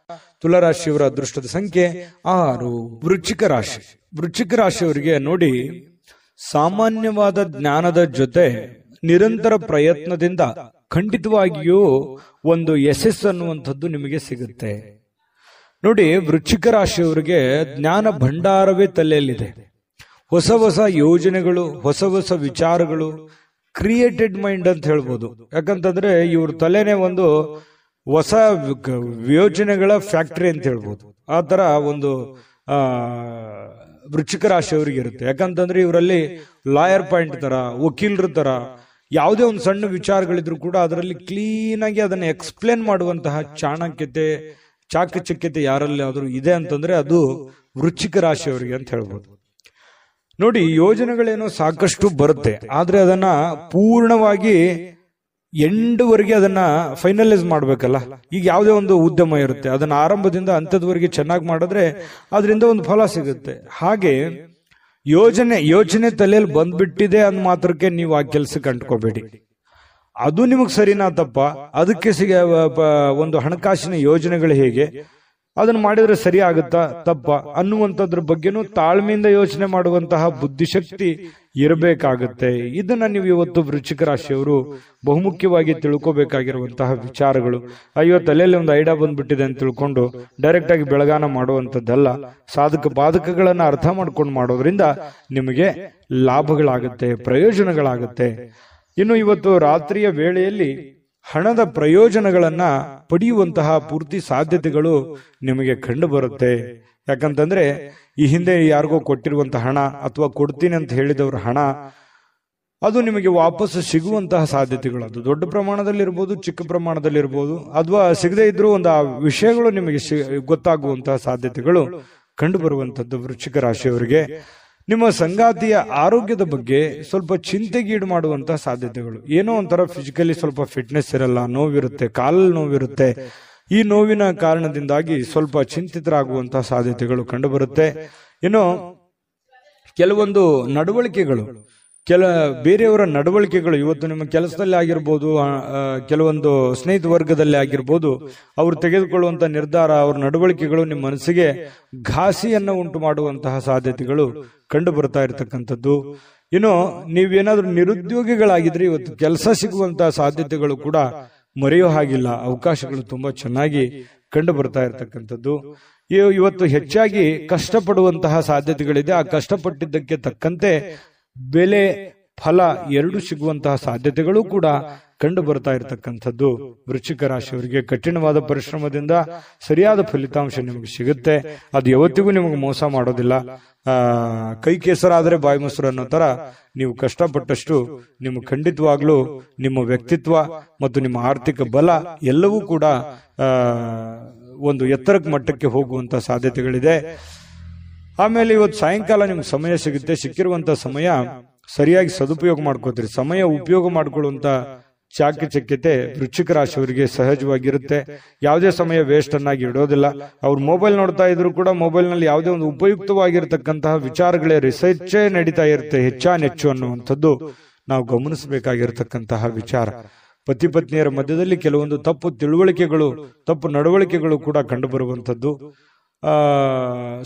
ತುಲಾರಾಶಿಯವರ ಅದೃಷ್ಟದ ಸಂಖ್ಯೆ 6. ವೃಶ್ಚಿಕ ರಾಶಿ. ವೃಶ್ಚಿಕ ರಾಶಿಯವರಿಗೆ ನೋಡಿ, ಸಾಮಾನ್ಯವಾದ ಜ್ಞಾನದ ಜೊತೆ ನಿರಂತರ ಪ್ರಯತ್ನದಿಂದ ಖಂಡಿತವಾಗಿಯೂ ಒಂದು ಯಶಸ್ಸು ಅನ್ನುವಂಥದ್ದು ನಿಮಗೆ ಸಿಗುತ್ತೆ. ನೋಡಿ, ವೃಶ್ಚಿಕ ರಾಶಿಯವರಿಗೆ ಜ್ಞಾನ ಭಂಡಾರವೇ ತಲೆಯಲ್ಲಿದೆ. ಹೊಸ ಹೊಸ ಯೋಜನೆಗಳು, ಹೊಸ ಹೊಸ ವಿಚಾರಗಳು, ಕ್ರಿಯೇಟೆಡ್ ಮೈಂಡ್ ಅಂತ ಹೇಳ್ಬೋದು. ಯಾಕಂತಂದ್ರೆ ಇವ್ರ ತಲೆನೇ ಒಂದು ಹೊಸ ಯೋಜನೆಗಳ ಫ್ಯಾಕ್ಟರಿ ಅಂತ ಹೇಳ್ಬೋದು. ಆ ತರ ಒಂದು ವೃಶ್ಚಿಕ ರಾಶಿಯವರಿಗೆ ಇರುತ್ತೆ. ಯಾಕಂತಂದ್ರೆ ಇವರಲ್ಲಿ ಲಾಯರ್ ಪಾಯಿಂಟ್ ತರ, ವಕೀಲರ ತರ, ಯಾವುದೇ ಒಂದು ಸಣ್ಣ ವಿಚಾರಗಳಿದ್ರು ಕೂಡ ಅದರಲ್ಲಿ ಕ್ಲೀನ್ ಆಗಿ ಅದನ್ನ ಎಕ್ಸ್ಪ್ಲೇನ್ ಮಾಡುವಂತಹ ಚಾಕಚಕ್ಯತೆ ಯಾರಲ್ಲಿ ಆದ್ರೂ ಇದೆ ಅಂತಂದ್ರೆ ಅದು ವೃಶ್ಚಿಕ ರಾಶಿಯವರಿಗೆ ಅಂತ ಹೇಳ್ಬೋದು. ನೋಡಿ, ಯೋಜನೆಗಳೇನೋ ಸಾಕಷ್ಟು ಬರುತ್ತೆ, ಆದ್ರೆ ಅದನ್ನ ಪೂರ್ಣವಾಗಿ ಎಂಡ್ವರೆಗೆ ಅದನ್ನ ಫೈನಲೈಸ್ ಮಾಡ್ಬೇಕಲ್ಲ. ಈಗ ಯಾವುದೇ ಒಂದು ಉದ್ಯಮ ಇರುತ್ತೆ, ಅದನ್ನ ಆರಂಭದಿಂದ ಅಂತ್ಯದವರೆಗೆ ಚೆನ್ನಾಗಿ ಮಾಡಿದ್ರೆ ಅದರಿಂದ ಒಂದು ಫಲ ಸಿಗುತ್ತೆ. ಹಾಗೆ ಯೋಚನೆ ತಲೆಯಲ್ಲಿ ಬಂದ್ಬಿಟ್ಟಿದೆ ಅಂದ ಮಾತ್ರಕ್ಕೆ ನೀವು ಆ ಕೆಲಸಕ್ಕೆ ಅಂಟ್ಕೋಬೇಡಿ. ಅದು ನಿಮಗ್ ಸರಿನಾ ತಪ್ಪ, ಅದಕ್ಕೆ ಒಂದು ಹಣಕಾಸಿನ ಯೋಜನೆಗಳು ಹೇಗೆ, ಅದನ್ನ ಮಾಡಿದ್ರೆ ಸರಿ ಆಗುತ್ತಾ ತಪ್ಪ ಅನ್ನುವಂಥದ್ರ ಬಗ್ಗೆನೂ ತಾಳ್ಮೆಯಿಂದ ಯೋಚನೆ ಮಾಡುವಂತಹ ಬುದ್ಧಿಶಕ್ತಿ ಇರಬೇಕಾಗುತ್ತೆ. ಇದನ್ನ ನೀವು ಇವತ್ತು ವೃಶ್ಚಿಕ ರಾಶಿಯವರು ಬಹುಮುಖ್ಯವಾಗಿ ತಿಳ್ಕೋಬೇಕಾಗಿರುವಂತಹ ವಿಚಾರಗಳು. ಅಯ್ಯೋ, ತಲೆಯಲ್ಲಿ ಒಂದು ಐಡಿಯಾ ಬಂದ್ಬಿಟ್ಟಿದೆ ಅಂತ ತಿಳ್ಕೊಂಡು ಡೈರೆಕ್ಟ್ ಆಗಿ ಬೆಳಗಾನ ಮಾಡುವಂಥದ್ದಲ್ಲ. ಸಾಧಕ ಬಾಧಕಗಳನ್ನ ಅರ್ಥ ಮಾಡ್ಕೊಂಡು ಮಾಡೋದ್ರಿಂದ ನಿಮಗೆ ಲಾಭಗಳಾಗುತ್ತೆ, ಪ್ರಯೋಜನಗಳಾಗುತ್ತೆ. ಇನ್ನು ಇವತ್ತು ರಾತ್ರಿಯ ವೇಳೆಯಲ್ಲಿ ಹಣದ ಪ್ರಯೋಜನಗಳನ್ನ ಪಡೆಯುವಂತಹ ಪೂರ್ತಿ ಸಾಧ್ಯತೆಗಳು ನಿಮಗೆ ಕಂಡು ಬರುತ್ತೆ. ಯಾಕಂತಂದ್ರೆ ಈ ಹಿಂದೆ ಯಾರಿಗೋ ಕೊಟ್ಟಿರುವಂತಹ ಹಣ ಅಥವಾ ಕೊಡ್ತೀನಿ ಅಂತ ಹೇಳಿದವ್ರ ಹಣ ಅದು ನಿಮಗೆ ವಾಪಸ್ ಸಿಗುವಂತಹ ಸಾಧ್ಯತೆಗಳು, ಅದು ದೊಡ್ಡ ಪ್ರಮಾಣದಲ್ಲಿ ಇರ್ಬೋದು, ಚಿಕ್ಕ ಪ್ರಮಾಣದಲ್ಲಿ ಇರ್ಬೋದು, ಅಥವಾ ಸಿಗದೇ ಇದ್ರೂ ಒಂದು ಆ ವಿಷಯಗಳು ನಿಮಗೆ ಗೊತ್ತಾಗುವಂತಹ ಸಾಧ್ಯತೆಗಳು ಕಂಡು ಬರುವಂತದ್ದು ವೃಶ್ಚಿಕ ರಾಶಿಯವರಿಗೆ. ನಿಮ್ಮ ಸಂಗಾತಿಯ ಆರೋಗ್ಯದ ಬಗ್ಗೆ ಸ್ವಲ್ಪ ಚಿಂತೆಗೀಡು ಮಾಡುವಂತಹ ಸಾಧ್ಯತೆಗಳು. ಏನೋ ಒಂಥರ ಫಿಸಿಕಲಿ ಸ್ವಲ್ಪ ಫಿಟ್ನೆಸ್ ಇರಲ್ಲ, ನೋವಿರುತ್ತೆ, ಕಾಲಲ್ಲಿ ನೋವಿರುತ್ತೆ. ಈ ನೋವಿನ ಕಾರಣದಿಂದಾಗಿ ಸ್ವಲ್ಪ ಚಿಂತಿತರಾಗುವಂತಹ ಸಾಧ್ಯತೆಗಳು ಕಂಡು ಬರುತ್ತೆ. ಇನ್ನು ಕೆಲವೊಂದು ನಡವಳಿಕೆಗಳು, ಬೇರೆಯವರ ನಡವಳಿಕೆಗಳು ಇವತ್ತು ನಿಮ್ಮ ಕೆಲಸದಲ್ಲಿ ಆಗಿರ್ಬೋದು, ಕೆಲವೊಂದು ಸ್ನೇಹಿತ ವರ್ಗದಲ್ಲಿ ಆಗಿರ್ಬೋದು, ಅವರು ತೆಗೆದುಕೊಳ್ಳುವಂತ ನಿರ್ಧಾರ, ಅವರ ನಡವಳಿಕೆಗಳು ನಿಮ್ಮ ಮನಸ್ಸಿಗೆ ಘಾಸಿಯನ್ನು ಉಂಟು ಮಾಡುವಂತಹ ಸಾಧ್ಯತೆಗಳು ಕಂಡು ಬರ್ತಾ ಇರತಕ್ಕಂಥದ್ದು. ಇನ್ನು ನೀವೇನಾದ್ರೂ ನಿರುದ್ಯೋಗಿಗಳಾಗಿದ್ರೆ ಇವತ್ತು ಕೆಲಸ ಸಿಗುವಂತಹ ಸಾಧ್ಯತೆಗಳು ಕೂಡ ಮರೆಯೋ ಹಾಗಿಲ್ಲ. ಅವಕಾಶಗಳು ತುಂಬಾ ಚೆನ್ನಾಗಿ ಕಂಡು ಬರ್ತಾ ಇರತಕ್ಕಂಥದ್ದು. ಇವತ್ತು ಹೆಚ್ಚಾಗಿ ಕಷ್ಟಪಡುವಂತಹ ಸಾಧ್ಯತೆಗಳಿದೆ. ಆ ಕಷ್ಟಪಟ್ಟಿದ್ದಕ್ಕೆ ತಕ್ಕಂತೆ ಬೆಲೆ ಫಲ ಎರಡು ಸಿಗುವಂತಹ ಸಾಧ್ಯತೆಗಳು ಕೂಡ ಕಂಡು ಬರ್ತಾ ಇರತಕ್ಕಂಥದ್ದು. ವೃಶ್ಚಿಕ ರಾಶಿಯವರಿಗೆ ಕಠಿಣವಾದ ಪರಿಶ್ರಮದಿಂದ ಸರಿಯಾದ ಫಲಿತಾಂಶ ನಿಮಗೆ ಸಿಗುತ್ತೆ. ಅದು ಯಾವತ್ತಿಗೂ ನಿಮಗೆ ಮೋಸ ಮಾಡೋದಿಲ್ಲ. ಕೈ ಕೆಸರಾದರೆ ಬಾಯಿ ಮೊಸರು ಅನ್ನೋ ತರ ನೀವು ಕಷ್ಟಪಟ್ಟಷ್ಟು ನಿಮಗೆ ಖಂಡಿತವಾಗ್ಲೂ ನಿಮ್ಮ ವ್ಯಕ್ತಿತ್ವ ಮತ್ತು ನಿಮ್ಮ ಆರ್ಥಿಕ ಬಲ ಎಲ್ಲವೂ ಕೂಡ ಒಂದು ಎತ್ತರಕ್ಕೆ ಮಟ್ಟಕ್ಕೆ ಹೋಗುವಂತ ಸಾಧ್ಯತೆಗಳಿದೆ. ಆಮೇಲೆ ಇವತ್ತು ಸಾಯಂಕಾಲ ನಿಮ್ಗೆ ಸಮಯ ಸಿಗುತ್ತೆ. ಸಿಕ್ಕಿರುವಂತ ಸಮಯ ಸರಿಯಾಗಿ ಸದುಪಯೋಗ ಮಾಡ್ಕೋತೀರಿ. ಸಮಯ ಉಪಯೋಗ ಮಾಡ್ಕೊಳ್ಳುವಂತ ಚಾಕಚಕ್ಯತೆ ವೃಶ್ಚಿಕ ರಾಶಿಯವರಿಗೆ ಸಹಜವಾಗಿರುತ್ತೆ. ಯಾವುದೇ ಸಮಯ ವೇಸ್ಟ್ ಅನ್ನಾಗಿ ಇಡೋದಿಲ್ಲ. ಅವ್ರು ಮೊಬೈಲ್ ನೋಡ್ತಾ ಇದ್ರು ಕೂಡ ಮೊಬೈಲ್ ನಲ್ಲಿ ಯಾವುದೇ ಒಂದು ಉಪಯುಕ್ತವಾಗಿರತಕ್ಕಂತಹ ವಿಚಾರಗಳೇ ರಿಸರ್ಚೇ ನಡೀತಾ ಇರುತ್ತೆ ಹೆಚ್ಚಾನೆಚ್ಚು ಅನ್ನುವಂಥದ್ದು ನಾವು ಗಮನಿಸಬೇಕಾಗಿರತಕ್ಕಂತಹ ವಿಚಾರ. ಪತಿ ಪತ್ನಿಯರ ಮಧ್ಯದಲ್ಲಿ ಕೆಲವೊಂದು ತಪ್ಪು ತಿಳುವಳಿಕೆಗಳು, ತಪ್ಪು ನಡವಳಿಕೆಗಳು ಕೂಡ ಕಂಡು ಬರುವಂತದ್ದು.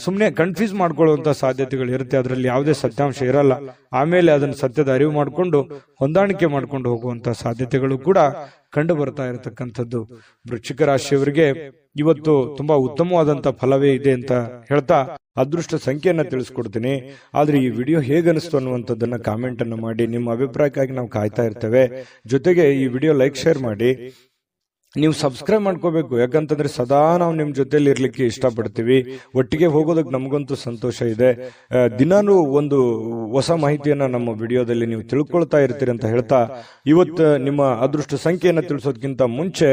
ಸುಮ್ಮನೆ ಕನ್ಫ್ಯೂಸ್ ಮಾಡ್ಕೊಳ್ಳುವಂತ ಸಾಧ್ಯತೆಗಳು ಇರುತ್ತೆ. ಅದರಲ್ಲಿ ಯಾವುದೇ ಸತ್ಯಾಂಶ ಇರಲ್ಲ. ಆಮೇಲೆ ಅದನ್ನು ಸತ್ಯದ ಅರಿವು ಮಾಡಿಕೊಂಡು ಹೊಂದಾಣಿಕೆ ಮಾಡ್ಕೊಂಡು ಹೋಗುವಂತ ಸಾಧ್ಯತೆಗಳು ಕೂಡ ಕಂಡು ಬರ್ತಾ ಇರತಕ್ಕಂಥದ್ದು. ವೃಶ್ಚಿಕ ರಾಶಿಯವರಿಗೆ ಇವತ್ತು ತುಂಬಾ ಉತ್ತಮವಾದಂತ ಫಲವೇ ಇದೆ ಅಂತ ಹೇಳ್ತಾ ಅದೃಷ್ಟ ಸಂಖ್ಯೆಯನ್ನ ತಿಳಿಸ್ಕೊಡ್ತೀನಿ. ಆದ್ರೆ ಈ ವಿಡಿಯೋ ಹೇಗನಿಸ್ತು ಅನ್ನುವಂಥದ್ದನ್ನ ಕಾಮೆಂಟ್ ಅನ್ನು ಮಾಡಿ. ನಿಮ್ಮ ಅಭಿಪ್ರಾಯಕ್ಕಾಗಿ ನಾವು ಕಾಯ್ತಾ ಇರ್ತೇವೆ. ಜೊತೆಗೆ ಈ ವಿಡಿಯೋ ಲೈಕ್ ಶೇರ್ ಮಾಡಿ. ನೀವು ಸಬ್ಸ್ಕ್ರೈಬ್ ಮಾಡ್ಕೋಬೇಕು. ಯಾಕಂತಂದ್ರೆ ಸದಾ ನಾವು ನಿಮ್ ಜೊತೆಲಿ ಇರ್ಲಿಕ್ಕೆ ಇಷ್ಟಪಡ್ತೀವಿ. ಒಟ್ಟಿಗೆ ಹೋಗೋದಕ್ಕೆ ನಮಗಂತೂ ಸಂತೋಷ ಇದೆ. ದಿನಾನು ಒಂದು ಹೊಸ ಮಾಹಿತಿಯನ್ನ ನಮ್ಮ ವಿಡಿಯೋದಲ್ಲಿ ನೀವು ತಿಳ್ಕೊಳ್ತಾ ಇರ್ತೀರಿ ಅಂತ ಹೇಳ್ತಾ ಇವತ್ತು ನಿಮ್ಮ ಅದೃಷ್ಟ ಸಂಖ್ಯೆಯನ್ನ ತಿಳಿಸೋದಕ್ಕಿಂತ ಮುಂಚೆ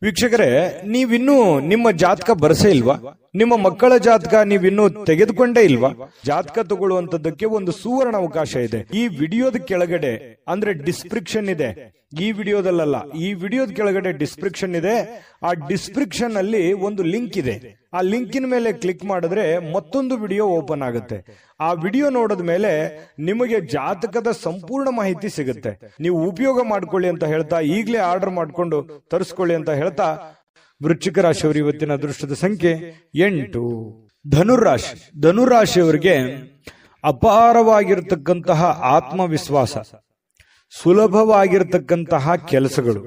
ವೀಕ್ಷಕರೇ, ನೀವಿನ್ನೂ ನಿಮ್ಮ ಜಾತಕ ಬರಸೇ ಇಲ್ವಾ? ನಿಮ್ಮ ಮಕ್ಕಳ ಜಾತಕ ನೀವಿನ್ನೂ ತೆಗೆದುಕೊಂಡೇ ಇಲ್ವಾ? ಜಾತಕ ತಗೊಳ್ಳುವಂತದ್ದಕ್ಕೆ ಒಂದು ಸುವರ್ಣ ಅವಕಾಶ ಇದೆ. ಈ ವಿಡಿಯೋದ ಕೆಳಗಡೆ ಅಂದ್ರೆ ಡಿಸ್ಕ್ರಿಪ್ಷನ್ ಇದೆ. ಈ ವಿಡಿಯೋದಲ್ಲ, ಈ ವಿಡಿಯೋದ ಕೆಳಗಡೆ ಡಿಸ್ಕ್ರಿಪ್ಷನ್ ಇದೆ. ಆ ಡಿಸ್ಕ್ರಿಪ್ಷನ್ ಅಲ್ಲಿ ಒಂದು ಲಿಂಕ್ ಇದೆ. ಆ ಲಿಂಕಿನ ಮೇಲೆ ಕ್ಲಿಕ್ ಮಾಡಿದ್ರೆ ಮತ್ತೊಂದು ವಿಡಿಯೋ ಓಪನ್ ಆಗುತ್ತೆ. ಆ ವಿಡಿಯೋ ನೋಡಿದ ಮೇಲೆ ನಿಮಗೆ ಜಾತಕದ ಸಂಪೂರ್ಣ ಮಾಹಿತಿ ಸಿಗುತ್ತೆ. ನೀವು ಉಪಯೋಗ ಮಾಡ್ಕೊಳ್ಳಿ ಅಂತ ಹೇಳ್ತಾ, ಈಗಲೇ ಆರ್ಡರ್ ಮಾಡ್ಕೊಂಡು ತರಿಸ್ಕೊಳ್ಳಿ ಅಂತ ಹೇಳ್ತಾ, ವೃಶ್ಚಿಕ ರಾಶಿಯವರು ಇವತ್ತಿನ ಅದೃಷ್ಟದ ಸಂಖ್ಯೆ 8. ಧನುರಾಶಿ. ಧನುರಾಶಿಯವರಿಗೆ ಅಪಾರವಾಗಿರ್ತಕ್ಕಂತಹ ಆತ್ಮವಿಶ್ವಾಸ, ಸುಲಭವಾಗಿರ್ತಕ್ಕಂತಹ ಕೆಲಸಗಳು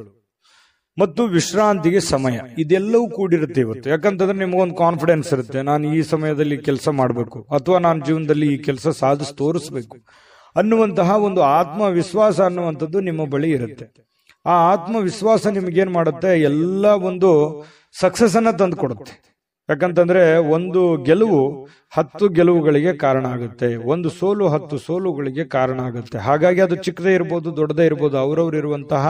ಮತ್ತು ವಿಶ್ರಾಂತಿಗೆ ಸಮಯ ಇದೆಲ್ಲವೂ ಕೂಡಿರುತ್ತೆ ಇವತ್ತು. ಯಾಕಂತಂದ್ರೆ ನಿಮಗೊಂದು ಕಾನ್ಫಿಡೆನ್ಸ್ ಇರುತ್ತೆ, ನಾನು ಈ ಸಮಯದಲ್ಲಿ ಕೆಲಸ ಮಾಡಬೇಕು ಅಥವಾ ನಾನು ಜೀವನದಲ್ಲಿ ಈ ಕೆಲಸ ಸಾಧಿಸಿ ತೋರಿಸ್ಬೇಕು ಅನ್ನುವಂತಹ ಒಂದು ಆತ್ಮವಿಶ್ವಾಸ ಅನ್ನುವಂಥದ್ದು ನಿಮ್ಮ ಬಳಿ ಇರುತ್ತೆ. ಆ ಆತ್ಮವಿಶ್ವಾಸ ನಿಮಗೇನ್ ಮಾಡುತ್ತೆ, ಎಲ್ಲ ಒಂದು ಸಕ್ಸಸ್ ಅನ್ನ ತಂದು ಕೊಡುತ್ತೆ. ಯಾಕಂತಂದ್ರೆ ಒಂದು ಗೆಲುವು 10 ಗೆಲುವುಗಳಿಗೆ ಕಾರಣ ಆಗುತ್ತೆ, ಒಂದು ಸೋಲು 10 ಸೋಲುಗಳಿಗೆ ಕಾರಣ ಆಗುತ್ತೆ. ಹಾಗಾಗಿ ಅದು ಚಿಕ್ಕದೇ ಇರ್ಬೋದು, ದೊಡ್ಡದೇ ಇರ್ಬೋದು, ಅವರವರು ಇರುವಂತಹ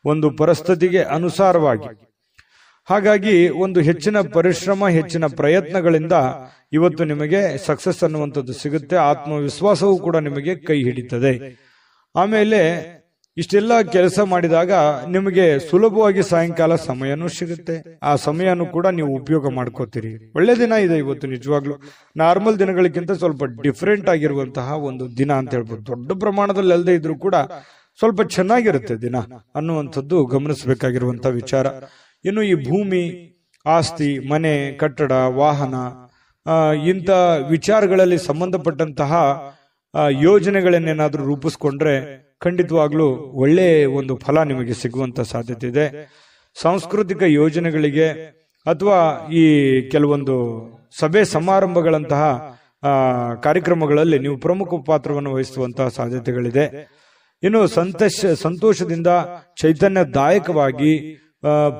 ಒಂದು ಪರಿಸ್ಥಿತಿಗೆ ಅನುಸಾರವಾಗಿ. ಹಾಗಾಗಿ ಒಂದು ಹೆಚ್ಚಿನ ಪರಿಶ್ರಮ, ಹೆಚ್ಚಿನ ಪ್ರಯತ್ನಗಳಿಂದ ಇವತ್ತು ನಿಮಗೆ ಸಕ್ಸಸ್ ಅನ್ನುವಂಥದ್ದು ಸಿಗುತ್ತೆ. ಆತ್ಮವಿಶ್ವಾಸವೂ ಕೂಡ ನಿಮಗೆ ಕೈ ಹಿಡಿತದೆ. ಆಮೇಲೆ ಇಷ್ಟೆಲ್ಲ ಕೆಲಸ ಮಾಡಿದಾಗ ನಿಮಗೆ ಸುಲಭವಾಗಿ ಸಾಯಂಕಾಲ ಸಮಯನೂ ಸಿಗುತ್ತೆ. ಆ ಸಮಯನೂ ಕೂಡ ನೀವು ಉಪಯೋಗ ಮಾಡ್ಕೋತೀರಿ. ಒಳ್ಳೆ ದಿನ ಇದೆ ಇವತ್ತು. ನಿಜವಾಗ್ಲೂ ನಾರ್ಮಲ್ ದಿನಗಳಿಗಿಂತ ಸ್ವಲ್ಪ ಡಿಫ್ರೆಂಟ್ ಆಗಿರುವಂತಹ ಒಂದು ದಿನ ಅಂತ ಹೇಳ್ಬೋದು. ದೊಡ್ಡ ಪ್ರಮಾಣದಲ್ಲಿ ಅಲ್ಲದೆ ಇದ್ರೂ ಕೂಡ ಸ್ವಲ್ಪ ಚೆನ್ನಾಗಿರುತ್ತೆ ದಿನ ಅನ್ನುವಂಥದ್ದು ಗಮನಿಸಬೇಕಾಗಿರುವಂತಹ ವಿಚಾರ. ಇನ್ನು ಈ ಭೂಮಿ, ಆಸ್ತಿ, ಮನೆ, ಕಟ್ಟಡ, ವಾಹನ ಇಂಥ ವಿಚಾರಗಳಲ್ಲಿ ಸಂಬಂಧಪಟ್ಟಂತಹ ಯೋಜನೆಗಳನ್ನೇನಾದ್ರೂ ರೂಪಿಸ್ಕೊಂಡ್ರೆ ಖಂಡಿತವಾಗ್ಲೂ ಒಳ್ಳೆ ಒಂದು ಫಲ ನಿಮಗೆ ಸಿಗುವಂತ ಸಾಧ್ಯತೆ ಇದೆ. ಸಾಂಸ್ಕೃತಿಕ ಯೋಜನೆಗಳಿಗೆ ಅಥವಾ ಈ ಕೆಲವೊಂದು ಸಭೆ ಸಮಾರಂಭಗಳಂತಹ ಕಾರ್ಯಕ್ರಮಗಳಲ್ಲಿ ನೀವು ಪ್ರಮುಖ ಪಾತ್ರವನ್ನು ವಹಿಸುವಂತಹ ಸಾಧ್ಯತೆಗಳಿದೆ. ಇನ್ನು ಸಂತೋಷದಿಂದ, ಚೈತನ್ಯದಾಯಕವಾಗಿ,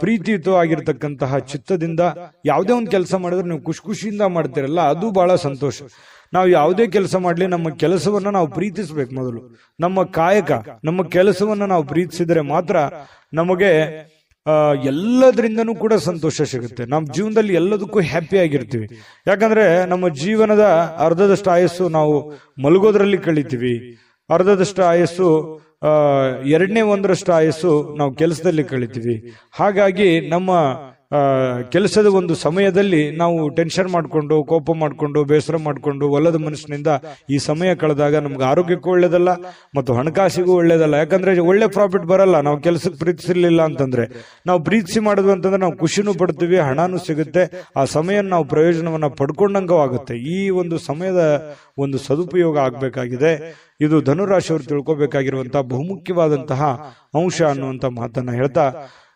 ಪ್ರೀತಿಯುತವಾಗಿರ್ತಕ್ಕಂತಹ ಚಿತ್ತದಿಂದ ಯಾವುದೇ ಒಂದು ಕೆಲಸ ಮಾಡಿದ್ರೆ ನೀವು ಖುಷಿಯಿಂದ ಮಾಡ್ತೀರಲ್ಲ, ಅದು ಬಹಳ ಸಂತೋಷ. ನಾವು ಯಾವುದೇ ಕೆಲಸ ಮಾಡಲಿ ನಮ್ಮ ಕೆಲಸವನ್ನ ನಾವು ಪ್ರೀತಿಸಬೇಕು. ಮೊದಲು ನಮ್ಮ ಕಾಯಕ, ನಮ್ಮ ಕೆಲಸವನ್ನ ನಾವು ಪ್ರೀತಿಸಿದರೆ ಮಾತ್ರ ನಮಗೆ ಎಲ್ಲದರಿಂದನೂ ಕೂಡ ಸಂತೋಷ ಸಿಗುತ್ತೆ. ನಮ್ಮ ಜೀವನದಲ್ಲಿ ಎಲ್ಲದಕ್ಕೂ ಹ್ಯಾಪಿ ಆಗಿರ್ತೀವಿ. ಯಾಕಂದ್ರೆ ನಮ್ಮ ಜೀವನದ ಅರ್ಧದಷ್ಟು ಆಯಸ್ಸು ನಾವು ಮಲಗೋದ್ರಲ್ಲಿ ಕಳಿತೀವಿ, ಅರ್ಧದಷ್ಟು ಆಯಸ್ಸು 1/2 ಆಯಸ್ಸು ನಾವು ಕೆಲಸದಲ್ಲಿ ಕಳಿತೀವಿ. ಹಾಗಾಗಿ ನಮ್ಮ ಕೆಲಸದ ಒಂದು ಸಮಯದಲ್ಲಿ ನಾವು ಟೆನ್ಷನ್ ಮಾಡ್ಕೊಂಡು, ಕೋಪ ಮಾಡ್ಕೊಂಡು, ಬೇಸರ ಮಾಡ್ಕೊಂಡು, ಒಲ್ಲದ ಮನಸ್ಸಿನಿಂದ ಈ ಸಮಯ ಕಳೆದಾಗ ನಮ್ಗೆ ಆರೋಗ್ಯಕ್ಕೂ ಒಳ್ಳೇದಲ್ಲ ಮತ್ತು ಹಣಕಾಸಿಗೂ ಒಳ್ಳೇದಲ್ಲ. ಯಾಕಂದ್ರೆ ಒಳ್ಳೆ ಪ್ರಾಫಿಟ್ ಬರಲ್ಲ ನಾವು ಕೆಲಸಕ್ಕೆ ಪ್ರೀತಿಸಿರ್ಲಿಲ್ಲ ಅಂತಂದ್ರೆ. ನಾವು ಪ್ರೀತಿಸಿ ಮಾಡಿದ್ವಿ ಅಂತಂದ್ರೆ ನಾವು ಖುಷಿನೂ ಪಡ್ತೀವಿ, ಹಣನೂ ಸಿಗುತ್ತೆ, ಆ ಸಮಯ ನಾವು ಪ್ರಯೋಜನವನ್ನ ಪಡ್ಕೊಂಡಂಗೂ ಆಗುತ್ತೆ. ಈ ಒಂದು ಸಮಯದ ಒಂದು ಸದುಪಯೋಗ ಆಗ್ಬೇಕಾಗಿದೆ. ಇದು ಧನುರಾಶಿಯವರು ತಿಳ್ಕೊಬೇಕಾಗಿರುವಂತಹ ಬಹುಮುಖ್ಯವಾದಂತಹ ಅಂಶ ಅನ್ನುವಂತ ಮಾತನ್ನ ಹೇಳ್ತಾ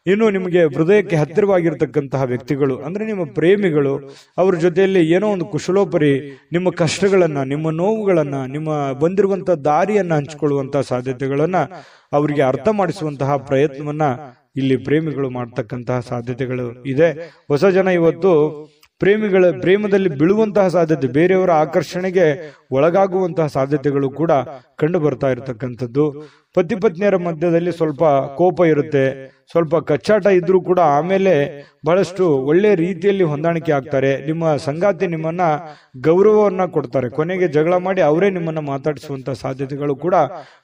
ಇನ್ನು ನಿಮಗೆ ಹೃದಯಕ್ಕೆ ಹತ್ತಿರವಾಗಿರ್ತಕ್ಕಂತಹ ವ್ಯಕ್ತಿಗಳು ಅಂದ್ರೆ ನಿಮ್ಮ ಪ್ರೇಮಿಗಳು, ಅವ್ರ ಜೊತೆಯಲ್ಲಿ ಏನೋ ಒಂದು ಕುಶಲೋಪರಿ ನಿಮ್ಮ ಕಷ್ಟಗಳನ್ನ, ನಿಮ್ಮ ನೋವುಗಳನ್ನ, ನಿಮ್ಮ ಬಂದಿರುವಂತಹ ದಾರಿಯನ್ನ ಹಂಚಿಕೊಳ್ಳುವಂತಹ ಸಾಧ್ಯತೆಗಳನ್ನ ಅವರಿಗೆ ಅರ್ಥ ಮಾಡಿಸುವಂತಹ ಪ್ರಯತ್ನವನ್ನ ಇಲ್ಲಿ ಪ್ರೇಮಿಗಳು ಮಾಡ್ತಕ್ಕಂತಹ ಸಾಧ್ಯತೆಗಳು ಇದೆ. ಹೊಸ ಜನ ಇವತ್ತು ಪ್ರೇಮದಲ್ಲಿ ಬೀಳುವಂತಹ ಸಾಧ್ಯತೆ, ಬೇರೆಯವರ ಆಕರ್ಷಣೆಗೆ ಒಳಗಾಗುವಂತಹ ಸಾಧ್ಯತೆಗಳು ಕೂಡ ಕಂಡು ಬರ್ತಾ ಇರತಕ್ಕಂಥದ್ದು. ಪತಿ ಪತ್ನಿಯರ ಮಧ್ಯದಲ್ಲಿ ಸ್ವಲ್ಪ ಕೋಪ ಇರುತ್ತೆ, ಸ್ವಲ್ಪ ಕಚ್ಚಾಟ ಇದ್ರೂ ಕೂಡ ಆಮೇಲೆ ಬಹಳಷ್ಟು ಒಳ್ಳೆ ರೀತಿಯಲ್ಲಿ ಹೊಂದಾಣಿಕೆ ಆಗ್ತಾರೆ. ನಿಮ್ಮ ಸಂಗಾತಿ ನಿಮ್ಮನ್ನ ಗೌರವವನ್ನ ಕೊಡ್ತಾರೆ, ಕೊನೆಗೆ ಜಗಳ ಮಾಡಿ ಅವರೇ ನಿಮ್ಮನ್ನ ಮಾತಾಡಿಸುವಂತಹ ಸಾಧ್ಯತೆಗಳು ಕೂಡ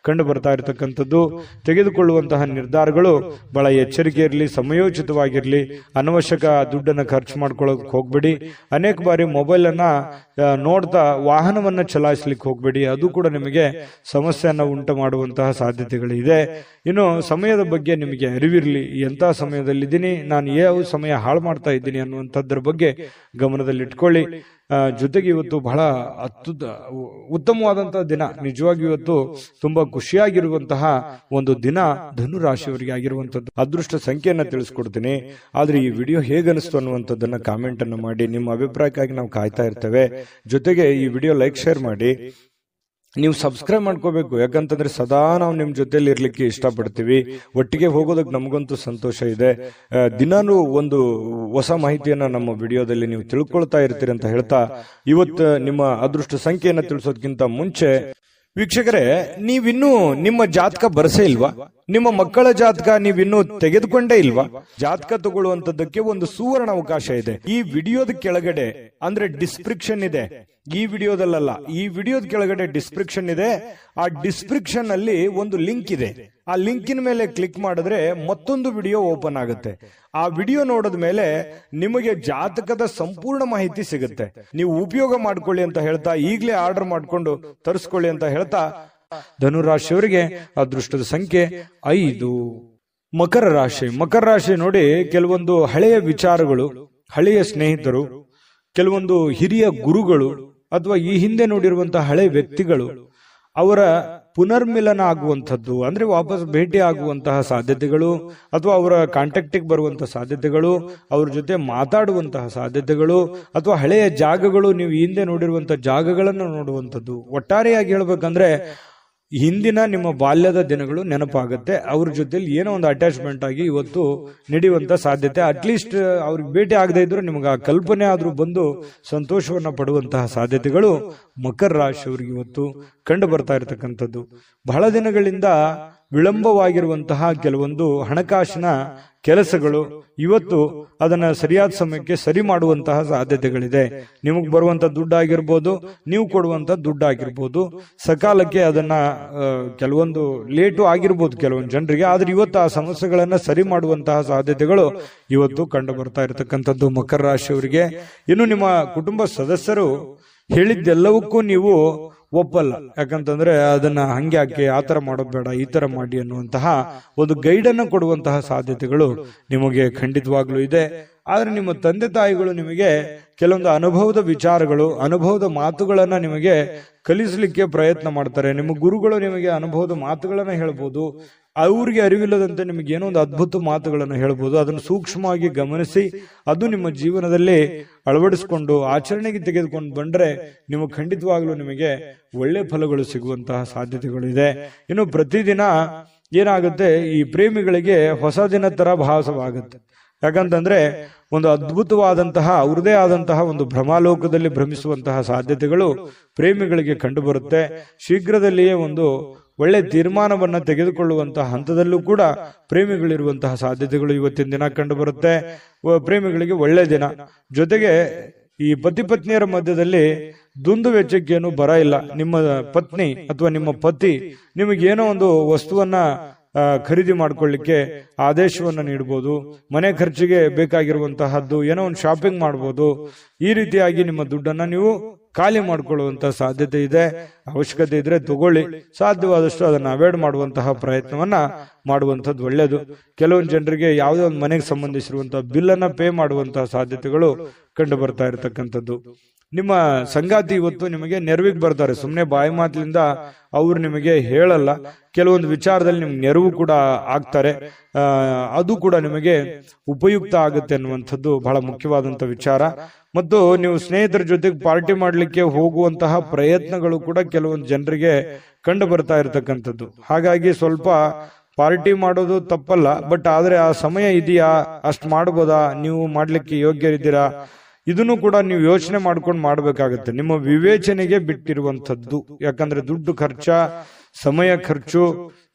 ಕಂಡು ಬರ್ತಾ ಇರತಕ್ಕಂಥದ್ದು. ತೆಗೆದುಕೊಳ್ಳುವಂತಹ ನಿರ್ಧಾರಗಳು ಬಹಳ ಎಚ್ಚರಿಕೆ ಇರಲಿ, ಸಮಯೋಚಿತವಾಗಿರ್ಲಿ. ಅನವಶ್ಯಕ ದುಡ್ಡನ್ನ ಖರ್ಚು ಮಾಡ್ಕೊಳ್ಳೋಕೆ ಹೋಗ್ಬೇಡಿ. ಅನೇಕ ಬಾರಿ ಮೊಬೈಲ್ ಅನ್ನ ನೋಡ್ತಾ ವಾಹನವನ್ನ ಚಲಾಯಿಸ್ಲಿಕ್ಕೆ ಹೋಗ್ಬೇಡಿ, ಅದು ಕೂಡ ನಿಮಗೆ ಸಮಸ್ಯೆಯನ್ನ ಉಂಟು ಮಾಡುವಂತಹ ಸಾಧ್ಯತೆಗಳಿದೆ. ಇನ್ನು ಸಮಯದ ಬಗ್ಗೆ ನಿಮಗೆ ಅರಿವಿರಲಿ, ಎಂತ ಸಮಯದಲ್ಲಿದ್ದೀನಿ, ನಾನು ಯಾವ ಸಮಯ ಹಾಳು ಮಾಡ್ತಾ ಇದ್ದೀನಿ ಅನ್ನುವಂಥದ್ರ ಬಗ್ಗೆ ಗಮನದಲ್ಲಿಟ್ಕೊಳ್ಳಿ. ಜೊತೆಗೆ ಇವತ್ತು ಬಹಳ ಉತ್ತಮವಾದಂತಹ ದಿನ, ನಿಜವಾಗಿ ಇವತ್ತು ತುಂಬಾ ಖುಷಿಯಾಗಿರುವಂತಹ ಒಂದು ದಿನ ಧನು ರಾಶಿಯವರಿಗೆ ಆಗಿರುವಂತದ್ದು. ಅದೃಷ್ಟ ಸಂಖ್ಯೆಯನ್ನ ತಿಳಿಸ್ಕೊಡ್ತೀನಿ, ಆದ್ರೆ ಈ ವಿಡಿಯೋ ಹೇಗನಿಸ್ತು ಅನ್ನುವಂಥದ್ದನ್ನ ಕಾಮೆಂಟ್ ಅನ್ನು ಮಾಡಿ. ನಿಮ್ಮ ಅಭಿಪ್ರಾಯಕ್ಕಾಗಿ ನಾವು ಕಾಯ್ತಾ ಇರ್ತೇವೆ. ಜೊತೆಗೆ ಈ ವಿಡಿಯೋ ಲೈಕ್, ಶೇರ್ ಮಾಡಿ. ನೀವು ಸಬ್ಸ್ಕ್ರೈಬ್ ಮಾಡ್ಕೋಬೇಕು, ಯಾಕಂತಂದ್ರೆ ಸದಾ ನಾವು ನಿಮ್ ಜೊತೆಲಿ ಇರ್ಲಿಕ್ಕೆ ಇಷ್ಟಪಡ್ತೀವಿ. ಒಟ್ಟಿಗೆ ಹೋಗೋದಕ್ಕೆ ನಮಗಂತೂ ಸಂತೋಷ ಇದೆ. ದಿನಾನು ಒಂದು ಹೊಸ ಮಾಹಿತಿಯನ್ನ ನಮ್ಮ ವಿಡಿಯೋದಲ್ಲಿ ನೀವು ತಿಳ್ಕೊಳ್ತಾ ಇರ್ತೀರಿ ಅಂತ ಹೇಳ್ತಾ, ಇವತ್ತು ನಿಮ್ಮ ಅದೃಷ್ಟ ಸಂಖ್ಯೆಯನ್ನ ತಿಳಿಸೋದಕ್ಕಿಂತ ಮುಂಚೆ ವೀಕ್ಷಕರೇ, ನೀವಿನ್ನೂ ನಿಮ್ಮ ಜಾತಕ ಬರಸೇ ಇಲ್ವಾ? ನಿಮ್ಮ ಮಕ್ಕಳ ಜಾತಕ ನೀವಿನ್ನೂ ತೆಗೆದುಕೊಂಡೇ ಇಲ್ವಾ? ಜಾತಕ ತಗೊಳ್ಳುವಂತದ್ದಕ್ಕೆ ಒಂದು ಸುವರ್ಣ ಅವಕಾಶ ಇದೆ. ಈ ವಿಡಿಯೋದ ಕೆಳಗಡೆ ಅಂದ್ರೆ ಡಿಸ್ಕ್ರಿಪ್ಷನ್ ಇದೆ, ಈ ವಿಡಿಯೋದಲ್ಲ, ಈ ವಿಡಿಯೋದ ಕೆಳಗಡೆ ಡಿಸ್ಕ್ರಿಪ್ಷನ್ ಇದೆ. ಆ ಡಿಸ್ಕ್ರಿಪ್ಷನ್ ಅಲ್ಲಿ ಒಂದು ಲಿಂಕ್ ಇದೆ. ಆ ಲಿಂಕಿನ ಮೇಲೆ ಕ್ಲಿಕ್ ಮಾಡಿದ್ರೆ ಮತ್ತೊಂದು ವಿಡಿಯೋ ಓಪನ್ ಆಗುತ್ತೆ. ಆ ವಿಡಿಯೋ ನೋಡಿದ ಮೇಲೆ ನಿಮಗೆ ಜಾತಕದ ಸಂಪೂರ್ಣ ಮಾಹಿತಿ ಸಿಗುತ್ತೆ. ನೀವು ಉಪಯೋಗ ಮಾಡ್ಕೊಳ್ಳಿ ಅಂತ ಹೇಳ್ತಾ, ಈಗಲೇ ಆರ್ಡರ್ ಮಾಡ್ಕೊಂಡು ತರಿಸ್ಕೊಳ್ಳಿ ಅಂತ ಹೇಳ್ತಾ, ಧನುರಾಶಿಯವರಿಗೆ ಅದೃಷ್ಟದ ಸಂಖ್ಯೆ 5. ಮಕರ ರಾಶಿ ನೋಡಿ, ಕೆಲವೊಂದು ಹಳೆಯ ವಿಚಾರಗಳು, ಹಳೆಯ ಸ್ನೇಹಿತರು, ಕೆಲವೊಂದು ಹಿರಿಯ ಗುರುಗಳು ಅಥವಾ ಈ ಹಿಂದೆ ನೋಡಿರುವಂತಹ ಹಳೆ ವ್ಯಕ್ತಿಗಳು, ಅವರ ಪುನರ್ಮಿಲನ ಆಗುವಂಥದ್ದು, ಅಂದ್ರೆ ವಾಪಸ್ ಭೇಟಿ ಆಗುವಂತಹ ಸಾಧ್ಯತೆಗಳು, ಅಥವಾ ಅವರ ಕಾಂಟ್ಯಾಕ್ಟಿಗೆ ಬರುವಂತಹ ಸಾಧ್ಯತೆಗಳು, ಅವ್ರ ಜೊತೆ ಮಾತಾಡುವಂತಹ ಸಾಧ್ಯತೆಗಳು, ಅಥವಾ ಹಳೆಯ ಜಾಗಗಳು, ನೀವು ಹಿಂದೆ ನೋಡಿರುವಂತಹ ಜಾಗಗಳನ್ನು ನೋಡುವಂಥದ್ದು. ಒಟ್ಟಾರೆಯಾಗಿ ಹೇಳ್ಬೇಕಂದ್ರೆ ಹಿಂದಿನ ನಿಮ್ಮ ಬಾಲ್ಯದ ದಿನಗಳು ನೆನಪಾಗುತ್ತೆ. ಅವ್ರ ಜೊತೆಲಿ ಏನೋ ಒಂದು ಅಟ್ಯಾಚ್ಮೆಂಟ್ ಆಗಿ ಇವತ್ತು ನಡೆಯುವಂತ ಸಾಧ್ಯತೆ. ಅಟ್ಲೀಸ್ಟ್ ಅವ್ರಿಗೆ ಭೇಟಿ ಆಗದೆ ಇದ್ರು ನಿಮ್ಗೆ ಆ ಕಲ್ಪನೆ ಆದ್ರೂ ಬಂದು ಸಂತೋಷವನ್ನ ಪಡುವಂತಹ ಸಾಧ್ಯತೆಗಳು ಮಕರ ರಾಶಿಯವರಿಗೆ ಇವತ್ತು ಕಂಡು ಬರ್ತಾ ಇರತಕ್ಕಂಥದ್ದು. ಬಹಳ ದಿನಗಳಿಂದ ವಿಳಂಬವಾಗಿರುವಂತಹ ಕೆಲವೊಂದು ಹಣಕಾಸಿನ ಕೆಲಸಗಳು ಇವತ್ತು ಅದನ್ನ ಸರಿಯಾದ ಸಮಯಕ್ಕೆ ಸರಿ ಮಾಡುವಂತಹ ಸಾಧ್ಯತೆಗಳಿದೆ. ನಿಮಗ್ ಬರುವಂತ ದುಡ್ಡಾಗಿರ್ಬೋದು, ನೀವು ಕೊಡುವಂತ ದುಡ್ಡಾಗಿರ್ಬೋದು, ಸಕಾಲಕ್ಕೆ ಅದನ್ನ ಕೆಲವೊಂದು ಲೇಟು ಆಗಿರ್ಬೋದು ಕೆಲವೊಂದು ಜನರಿಗೆ, ಆದ್ರೆ ಇವತ್ತು ಆ ಸಮಸ್ಯೆಗಳನ್ನ ಸರಿ ಮಾಡುವಂತಹ ಸಾಧ್ಯತೆಗಳು ಇವತ್ತು ಕಂಡು ಬರ್ತಾ ಇರತಕ್ಕಂಥದ್ದು ಮಕರ ರಾಶಿಯವರಿಗೆ. ಇನ್ನು ನಿಮ್ಮ ಕುಟುಂಬ ಸದಸ್ಯರು ಹೇಳಿದ್ದೆಲ್ಲವಕ್ಕೂ ನೀವು ಒಪ್ಪಲ್ಲ, ಯಾಕಂತಂದ್ರೆ ಅದನ್ನ ಹಂಗೆ ಹಾಕಿ ಆತರ ಮಾಡೋದು ಬೇಡ, ಈ ತರ ಮಾಡಿ ಅನ್ನುವಂತಹ ಒಂದು ಗೈಡ್ ಅನ್ನು ಕೊಡುವಂತಹ ಸಾಧ್ಯತೆಗಳು ನಿಮಗೆ ಖಂಡಿತವಾಗ್ಲೂ ಇದೆ. ಆದ್ರೆ ನಿಮ್ಮ ತಂದೆ ತಾಯಿಗಳು ನಿಮಗೆ ಕೆಲವೊಂದು ಅನುಭವದ ವಿಚಾರಗಳು, ಅನುಭವದ ಮಾತುಗಳನ್ನ ನಿಮಗೆ ಕಲಿಸಲಿಕ್ಕೆ ಪ್ರಯತ್ನ ಮಾಡ್ತಾರೆ. ನಿಮ್ಮ ಗುರುಗಳು ನಿಮಗೆ ಅನುಭವದ ಮಾತುಗಳನ್ನ ಹೇಳ್ಬೋದು, ಅವ್ರಿಗೆ ಅರಿವಿಲ್ಲದಂತೆ ನಿಮಗೆ ಏನೋ ಒಂದು ಅದ್ಭುತ ಮಾತುಗಳನ್ನು ಹೇಳ್ಬೋದು. ಅದನ್ನು ಸೂಕ್ಷ್ಮವಾಗಿ ಗಮನಿಸಿ ಅದು ನಿಮ್ಮ ಜೀವನದಲ್ಲಿ ಅಳವಡಿಸಿಕೊಂಡು ಆಚರಣೆಗೆ ತೆಗೆದುಕೊಂಡು ಬಂದ್ರೆ ನಿಮಗೆ ಖಂಡಿತವಾಗ್ಲೂ ನಿಮಗೆ ಒಳ್ಳೆ ಫಲಗಳು ಸಿಗುವಂತಹ ಸಾಧ್ಯತೆಗಳು ಇದೆ. ಇನ್ನು ಪ್ರತಿದಿನ ಏನಾಗುತ್ತೆ, ಈ ಪ್ರೇಮಿಗಳಿಗೆ ಹೊಸ ದಿನ ತರ ಭಾಸವಾಗುತ್ತೆ. ಯಾಕಂತಂದ್ರೆ ಒಂದು ಅದ್ಭುತವಾದಂತಹ ಅವ್ರದೇ ಆದಂತಹ ಒಂದು ಭ್ರಮಾಲೋಕದಲ್ಲಿ ಭ್ರಮಿಸುವಂತಹ ಸಾಧ್ಯತೆಗಳು ಪ್ರೇಮಿಗಳಿಗೆ ಕಂಡು ಬರುತ್ತೆ. ಶೀಘ್ರದಲ್ಲಿಯೇ ಒಂದು ಒಳ್ಳೆ ತೀರ್ಮಾನವನ್ನ ತೆಗೆದುಕೊಳ್ಳುವಂತಹ ಹಂತದಲ್ಲೂ ಕೂಡ ಪ್ರೇಮಿಗಳಿರುವಂತಹ ಸಾಧ್ಯತೆಗಳು ಇವತ್ತಿನ ದಿನ ಕಂಡು ಬರುತ್ತೆ. ಪ್ರೇಮಿಗಳಿಗೆ ಒಳ್ಳೆ ದಿನ. ಜೊತೆಗೆ ಈ ಪತಿ ಪತ್ನಿಯರ ಮಧ್ಯದಲ್ಲಿ ದುಂದು ವೆಚ್ಚಕ್ಕೇನು ಬರ ಇಲ್ಲ. ನಿಮ್ಮ ಪತ್ನಿ ಅಥವಾ ನಿಮ್ಮ ಪತಿ ನಿಮಗೇನೋ ಒಂದು ವಸ್ತುವನ್ನ ಖರೀದಿ ಮಾಡ್ಕೊಳ್ಳಿಕ್ಕೆ ಆದೇಶವನ್ನ ನೀಡಬಹುದು, ಮನೆ ಖರ್ಚಿಗೆ ಬೇಕಾಗಿರುವಂತಹದ್ದು ಏನೋ ಒಂದು ಶಾಪಿಂಗ್ ಮಾಡಬಹುದು. ಈ ರೀತಿಯಾಗಿ ನಿಮ್ಮ ದುಡ್ಡನ್ನ ನೀವು ಖಾಲಿ ಮಾಡ್ಕೊಳ್ಳುವಂತಹ ಸಾಧ್ಯತೆ ಇದೆ. ಅವಶ್ಯಕತೆ ಇದ್ರೆ ತಗೊಳ್ಳಿ, ಸಾಧ್ಯವಾದಷ್ಟು ಅದನ್ನ ಅವಾಯ್ಡ್ ಮಾಡುವಂತಹ ಪ್ರಯತ್ನವನ್ನ ಮಾಡುವಂತದ್ದು ಒಳ್ಳೆಯದು. ಕೆಲವೊಂದು ಜನರಿಗೆ ಯಾವುದೇ ಒಂದು ಮನೆಗೆ ಸಂಬಂಧಿಸಿರುವಂತಹ ಬಿಲ್ ಅನ್ನ ಪೇ ಮಾಡುವಂತಹ ಸಾಧ್ಯತೆಗಳು ಕಂಡು ಬರ್ತಾ ಇರತಕ್ಕಂಥದ್ದು. ನಿಮ್ಮ ಸಂಗಾತಿ ಇವತ್ತು ನಿಮಗೆ ನೆರವಿಗೆ ಬರ್ತಾರೆ. ಸುಮ್ಮನೆ ಬಾಯಿ ಮಾತಿನಿಂದ ಅವ್ರು ನಿಮಗೆ ಹೇಳಲ್ಲ, ಕೆಲವೊಂದು ವಿಚಾರದಲ್ಲಿ ನಿಮ್ಗೆ ನೆರವು ಕೂಡ ಆಗ್ತಾರೆ. ಅದು ಕೂಡ ನಿಮಗೆ ಉಪಯುಕ್ತ ಆಗುತ್ತೆ ಅನ್ನುವಂಥದ್ದು ಬಹಳ ಮುಖ್ಯವಾದಂತ ವಿಚಾರ. ಮತ್ತು ನೀವು ಸ್ನೇಹಿತರ ಜೊತೆಗೆ ಪಾರ್ಟಿ ಮಾಡ್ಲಿಕ್ಕೆ ಹೋಗುವಂತಹ ಪ್ರಯತ್ನಗಳು ಕೂಡ ಕೆಲವೊಂದು ಜನರಿಗೆ ಕಂಡು ಬರ್ತಾ ಇರತಕ್ಕಂಥದ್ದು. ಹಾಗಾಗಿ ಸ್ವಲ್ಪ ಪಾರ್ಟಿ ಮಾಡೋದು ತಪ್ಪಲ್ಲ, ಬಟ್ ಆದ್ರೆ ಆ ಸಮಯ ಇದೆಯಾ, ಅಷ್ಟು ಮಾಡ್ಬೋದಾ, ನೀವು ಮಾಡ್ಲಿಕ್ಕೆ ಯೋಗ್ಯರಿದ್ದೀರಾ, ಇದನ್ನು ಕೂಡ ನೀವು ಯೋಚನೆ ಮಾಡ್ಕೊಂಡು ಮಾಡ್ಬೇಕಾಗತ್ತೆ. ನಿಮ್ಮ ವಿವೇಚನೆಗೆ ಬಿಟ್ಟಿರುವಂತದ್ದು. ಯಾಕಂದ್ರೆ ದುಡ್ಡು ಖರ್ಚ, ಸಮಯ ಖರ್ಚು,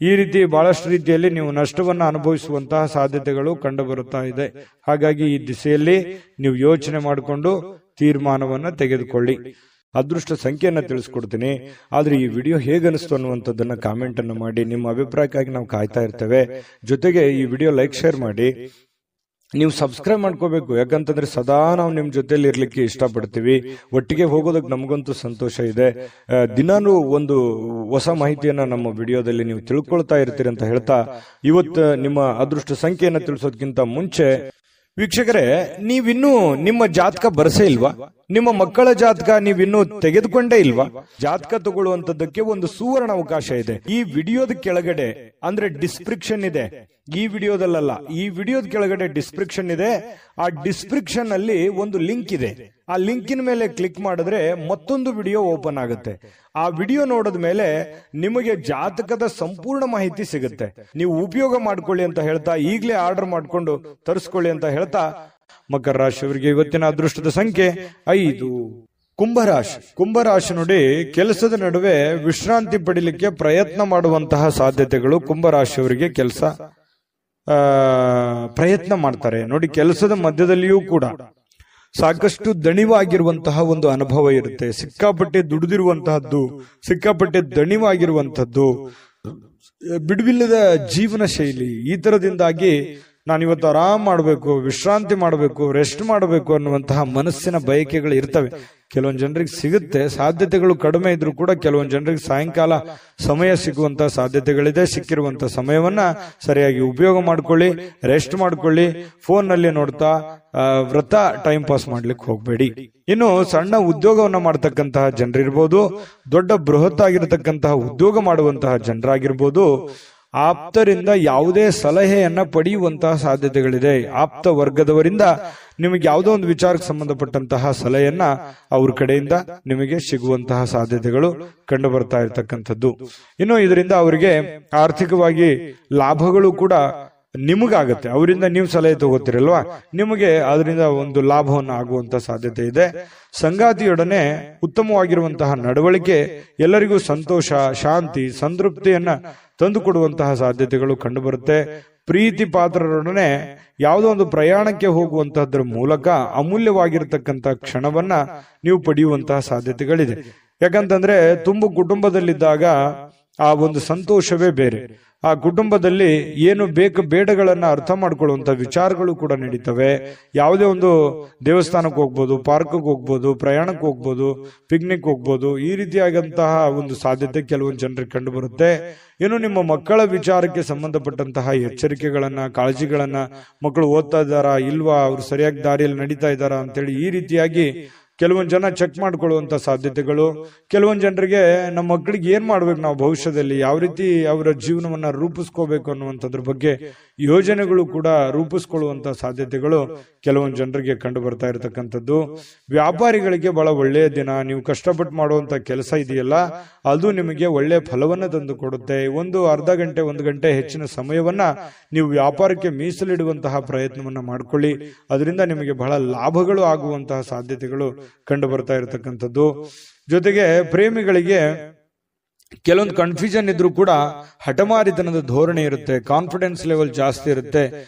ಈ ರೀತಿ ಬಹಳಷ್ಟು ರೀತಿಯಲ್ಲಿ ನೀವು ನಷ್ಟವನ್ನ ಅನುಭವಿಸುವಂತಹ ಸಾಧ್ಯತೆಗಳು ಕಂಡು ಬರುತ್ತಾ ಇದೆ. ಹಾಗಾಗಿ ಈ ದಿಸೆಯಲ್ಲಿ ನೀವು ಯೋಚನೆ ಮಾಡಿಕೊಂಡು ತೀರ್ಮಾನವನ್ನ ತೆಗೆದುಕೊಳ್ಳಿ. ಅದೃಷ್ಟ ಸಂಖ್ಯೆಯನ್ನ ತಿಳಿಸ್ಕೊಡ್ತೀನಿ. ಆದ್ರೆ ಈ ವಿಡಿಯೋ ಹೇಗನಿಸ್ತು ಅನ್ನುವಂಥದ್ದನ್ನ ಕಾಮೆಂಟ್ ಅನ್ನು ಮಾಡಿ. ನಿಮ್ಮ ಅಭಿಪ್ರಾಯಕ್ಕಾಗಿ ನಾವು ಕಾಯ್ತಾ ಇರ್ತೇವೆ. ಜೊತೆಗೆ ಈ ವಿಡಿಯೋ ಲೈಕ್, ಶೇರ್ ಮಾಡಿ. ನೀವು ಸಬ್ಸ್ಕ್ರೈಬ್ ಮಾಡ್ಕೋಬೇಕು. ಯಾಕಂತಂದ್ರೆ ಸದಾ ನಾವು ನಿಮ್ ಜೊತೆಲಿ ಇರ್ಲಿಕ್ಕೆ ಇಷ್ಟಪಡ್ತೀವಿ. ಒಟ್ಟಿಗೆ ಹೋಗೋದಕ್ಕೆ ನಮಗಂತೂ ಸಂತೋಷ ಇದೆ. ದಿನಾನು ಒಂದು ಹೊಸ ಮಾಹಿತಿಯನ್ನ ನಮ್ಮ ವಿಡಿಯೋದಲ್ಲಿ ನೀವು ತಿಳ್ಕೊಳ್ತಾ ಇರ್ತೀರಿ ಅಂತ ಹೇಳ್ತಾ, ಇವತ್ತು ನಿಮ್ಮ ಅದೃಷ್ಟ ಸಂಖ್ಯೆಯನ್ನ ತಿಳಿಸೋದಕ್ಕಿಂತ ಮುಂಚೆ ವೀಕ್ಷಕರೇ, ನೀವಿನ್ನೂ ನಿಮ್ಮ ಜಾತಕ ಬರಸೇ ಇಲ್ವಾ? ನಿಮ್ಮ ಮಕ್ಕಳ ಜಾತಕ ನೀವಿನ್ನೂ ತೆಗೆದುಕೊಂಡೇ ಇಲ್ವಾ? ಜಾತಕ ತಗೊಳ್ಳುವಂತದ್ದಕ್ಕೆ ಒಂದು ಸುವರ್ಣ ಅವಕಾಶ ಇದೆ. ಈ ವಿಡಿಯೋದ ಕೆಳಗಡೆ ಅಂದ್ರೆ ಡಿಸ್ಕ್ರಿಪ್ಷನ್ ಇದೆ. ಈ ವಿಡಿಯೋದಲ್ಲ, ಈ ವಿಡಿಯೋದ ಕೆಳಗಡೆ ಡಿಸ್ಕ್ರಿಪ್ಷನ್ ಇದೆ. ಆ ಡಿಸ್ಕ್ರಿಪ್ಷನ್ ಅಲ್ಲಿ ಒಂದು ಲಿಂಕ್ ಇದೆ. ಆ ಲಿಂಕಿನ ಮೇಲೆ ಕ್ಲಿಕ್ ಮಾಡಿದ್ರೆ ಮತ್ತೊಂದು ವಿಡಿಯೋ ಓಪನ್ ಆಗುತ್ತೆ. ಆ ವಿಡಿಯೋ ನೋಡಿದ ಮೇಲೆ ನಿಮಗೆ ಜಾತಕದ ಸಂಪೂರ್ಣ ಮಾಹಿತಿ ಸಿಗುತ್ತೆ. ನೀವು ಉಪಯೋಗ ಮಾಡ್ಕೊಳ್ಳಿ ಅಂತ ಹೇಳ್ತಾ, ಈಗಲೇ ಆರ್ಡರ್ ಮಾಡ್ಕೊಂಡು ತರಿಸ್ಕೊಳ್ಳಿ ಅಂತ ಹೇಳ್ತಾ, ಮಕರ ರಾಶಿಯವರಿಗೆ ಇವತ್ತಿನ ಅದೃಷ್ಟದ ಸಂಖ್ಯೆ 5. ಕುಂಭರಾಶಿ ನೋಡಿ, ಕೆಲಸದ ನಡುವೆ ವಿಶ್ರಾಂತಿ ಪಡಿಲಿಕ್ಕೆ ಪ್ರಯತ್ನ ಮಾಡುವಂತಹ ಸಾಧ್ಯತೆಗಳು ಕುಂಭರಾಶಿಯವರಿಗೆ ಪ್ರಯತ್ನ ಮಾಡ್ತಾರೆ ನೋಡಿ. ಕೆಲಸದ ಮಧ್ಯದಲ್ಲಿಯೂ ಕೂಡ ಸಾಕಷ್ಟು ದಣಿವಾಗಿರುವಂತಹ ಒಂದು ಅನುಭವ ಇರುತ್ತೆ. ಸಿಕ್ಕಾಪಟ್ಟೆ ದುಡಿದಿರುವಂತಹದ್ದು, ಸಿಕ್ಕಾಪಟ್ಟೆ ದಣಿವಾಗಿರುವಂತಹದ್ದು, ಬಿಡುವಿಲ್ಲದ ಜೀವನ ಶೈಲಿ, ಈ ತರದಿಂದಾಗಿ ನಾನಿವತ್ತು ಆರಾಮ್ ಮಾಡಬೇಕು, ವಿಶ್ರಾಂತಿ ಮಾಡಬೇಕು, ರೆಸ್ಟ್ ಮಾಡಬೇಕು ಅನ್ನುವಂತಹ ಮನಸ್ಸಿನ ಬಯಕೆಗಳು ಇರ್ತವೆ. ಕೆಲವೊಂದು ಜನರಿಗೆ ಸಿಗುತ್ತೆ, ಸಾಧ್ಯತೆಗಳು ಕಡಿಮೆ ಇದ್ರೂ ಕೂಡ ಕೆಲವೊಂದು ಜನರಿಗೆ ಸಾಯಂಕಾಲ ಸಮಯ ಸಿಗುವಂತಹ ಸಾಧ್ಯತೆಗಳಿದೆ. ಸಿಕ್ಕಿರುವಂತಹ ಸಮಯವನ್ನ ಸರಿಯಾಗಿ ಉಪಯೋಗ ಮಾಡ್ಕೊಳ್ಳಿ, ರೆಸ್ಟ್ ಮಾಡ್ಕೊಳ್ಳಿ. ಫೋನ್ ನಲ್ಲಿ ನೋಡ್ತಾ ವ್ರತ ಟೈಮ್ ಪಾಸ್ ಮಾಡ್ಲಿಕ್ಕೆ ಹೋಗ್ಬೇಡಿ. ಇನ್ನು ಸಣ್ಣ ಉದ್ಯೋಗವನ್ನ ಮಾಡ್ತಕ್ಕಂತಹ ಜನರಿರ್ಬೋದು, ದೊಡ್ಡ ಬೃಹತ್ ಆಗಿರತಕ್ಕಂತಹ ಉದ್ಯೋಗ ಮಾಡುವಂತಹ ಜನರಾಗಿರ್ಬೋದು, ಆಪ್ತರಿಂದ ಯಾವುದೇ ಸಲಹೆಯನ್ನ ಪಡೆಯುವಂತಹ ಸಾಧ್ಯತೆಗಳಿದೆ. ಆಪ್ತ ವರ್ಗದವರಿಂದ ನಿಮಗೆ ಯಾವುದೋ ಒಂದು ವಿಚಾರಕ್ಕೆ ಸಂಬಂಧಪಟ್ಟಂತಹ ಸಲಹೆಯನ್ನ ಅವ್ರ ಕಡೆಯಿಂದ ನಿಮಗೆ ಸಿಗುವಂತಹ ಸಾಧ್ಯತೆಗಳು ಕಂಡು ಬರ್ತಾ ಇರತಕ್ಕಂಥದ್ದು. ಇನ್ನು ಇದರಿಂದ ಅವರಿಗೆ ಆರ್ಥಿಕವಾಗಿ ಲಾಭಗಳು ಕೂಡ ನಿಮಗಾಗತ್ತೆ. ಅವರಿಂದ ನೀವು ಸಲಹೆ ತಗೋತೀರಲ್ವಾ, ನಿಮಗೆ ಅದರಿಂದ ಒಂದು ಲಾಭವನ್ನು ಆಗುವಂತ ಸಾಧ್ಯತೆ ಇದೆ. ಸಂಗಾತಿಯೊಡನೆ ಉತ್ತಮವಾಗಿರುವಂತಹ ನಡವಳಿಕೆ ಎಲ್ಲರಿಗೂ ಸಂತೋಷ, ಶಾಂತಿ, ಸಂತೃಪ್ತಿಯನ್ನ ತಂದುಕೊಡುವಂತಹ ಸಾಧ್ಯತೆಗಳು ಕಂಡುಬರುತ್ತೆ. ಪ್ರೀತಿ ಪಾತ್ರರೊಡನೆ ಯಾವುದೋ ಒಂದು ಪ್ರಯಾಣಕ್ಕೆ ಹೋಗುವಂತಹದ್ರ ಮೂಲಕ ಅಮೂಲ್ಯವಾಗಿರತಕ್ಕಂತ ಕ್ಷಣವನ್ನ ನೀವು ಪಡೆಯುವಂತಹ ಸಾಧ್ಯತೆಗಳಿದೆ. ಯಾಕಂತಂದ್ರೆ ತುಂಬ ಕುಟುಂಬದಲ್ಲಿದ್ದಾಗ ಆ ಒಂದು ಸಂತೋಷವೇ ಬೇರೆ. ಆ ಕುಟುಂಬದಲ್ಲಿ ಏನು ಬೇಡಗಳನ್ನ ಅರ್ಥ ಮಾಡ್ಕೊಳ್ಳುವಂತ ವಿಚಾರಗಳು ಕೂಡ ನಡೀತವೆ. ಯಾವುದೇ ಒಂದು ದೇವಸ್ಥಾನಕ್ಕೆ ಹೋಗ್ಬೋದು, ಪಾರ್ಕ್ಗೆ ಹೋಗ್ಬೋದು, ಪ್ರಯಾಣಕ್ಕೆ ಹೋಗ್ಬೋದು, ಪಿಕ್ನಿಕ್ ಹೋಗ್ಬೋದು. ಈ ರೀತಿಯಾದಂತಹ ಒಂದು ಸಾಧ್ಯತೆ ಕೆಲವೊಂದು ಜನರಿಗೆ ಕಂಡು ಬರುತ್ತೆ. ಇನ್ನು ನಿಮ್ಮ ಮಕ್ಕಳ ವಿಚಾರಕ್ಕೆ ಸಂಬಂಧಪಟ್ಟಂತಹ ಎಚ್ಚರಿಕೆಗಳನ್ನ, ಕಾಳಜಿಗಳನ್ನ, ಮಕ್ಕಳು ಓದ್ತಾ ಇದ್ದಾರಾ ಇಲ್ವಾ, ಅವ್ರು ಸರಿಯಾಗಿ ದಾರಿಯಲ್ಲಿ ನಡೀತಾ ಇದ್ದಾರಾ ಅಂತೇಳಿ ಈ ರೀತಿಯಾಗಿ ಕೆಲವೊಂದು ಜನ ಚೆಕ್ ಮಾಡ್ಕೊಳ್ಳುವಂತ ಸಾಧ್ಯತೆಗಳು. ಕೆಲವೊಂದು ಜನರಿಗೆ ನಮ್ಮ ಮಕ್ಕಳಿಗೆ ಏನ್ ಮಾಡ್ಬೇಕು, ನಾವು ಭವಿಷ್ಯದಲ್ಲಿ ಯಾವ ರೀತಿ ಅವರ ಜೀವನವನ್ನ ರೂಪಿಸ್ಕೋಬೇಕು ಅನ್ನುವಂಥದ್ರ ಬಗ್ಗೆ ಯೋಜನೆಗಳು ಕೂಡ ರೂಪಿಸ್ಕೊಳ್ಳುವಂತ ಸಾಧ್ಯತೆಗಳು ಕೆಲವೊಂದು ಜನರಿಗೆ ಕಂಡು ಬರ್ತಾ ಇರತಕ್ಕಂಥದ್ದು. ವ್ಯಾಪಾರಿಗಳಿಗೆ ಬಹಳ ಒಳ್ಳೆಯ ದಿನ. ನೀವು ಕಷ್ಟಪಟ್ಟು ಮಾಡುವಂತ ಕೆಲಸ ಇದೆಯಲ್ಲ, ಅದು ನಿಮಗೆ ಒಳ್ಳೆಯ ಫಲವನ್ನ ತಂದು ಕೊಡುತ್ತೆ. ಅರ್ಧ ಗಂಟೆ 1 ಗಂಟೆ ಹೆಚ್ಚಿನ ಸಮಯವನ್ನ ನೀವು ವ್ಯಾಪಾರಕ್ಕೆ ಮೀಸಲಿಡುವಂತಹ ಪ್ರಯತ್ನವನ್ನ ಮಾಡ್ಕೊಳ್ಳಿ. ಅದರಿಂದ ನಿಮಗೆ ಬಹಳ ಲಾಭಗಳು ಆಗುವಂತಹ ಸಾಧ್ಯತೆಗಳು ಕಂಡು ಬರ್ತಾ ಇರತಕ್ಕಂಥದ್ದು. ಜೊತೆಗೆ ಪ್ರೇಮಿಗಳಿಗೆ ಕೆಲವೊಂದು ಕನ್ಫ್ಯೂಷನ್ ಇದ್ರೂ ಕೂಡ ಹಠಮಾರಿತನದ ಧೋರಣೆ ಇರುತ್ತೆ, ಕಾನ್ಫಿಡೆನ್ಸ್ ಲೆವೆಲ್ ಜಾಸ್ತಿ ಇರುತ್ತೆ.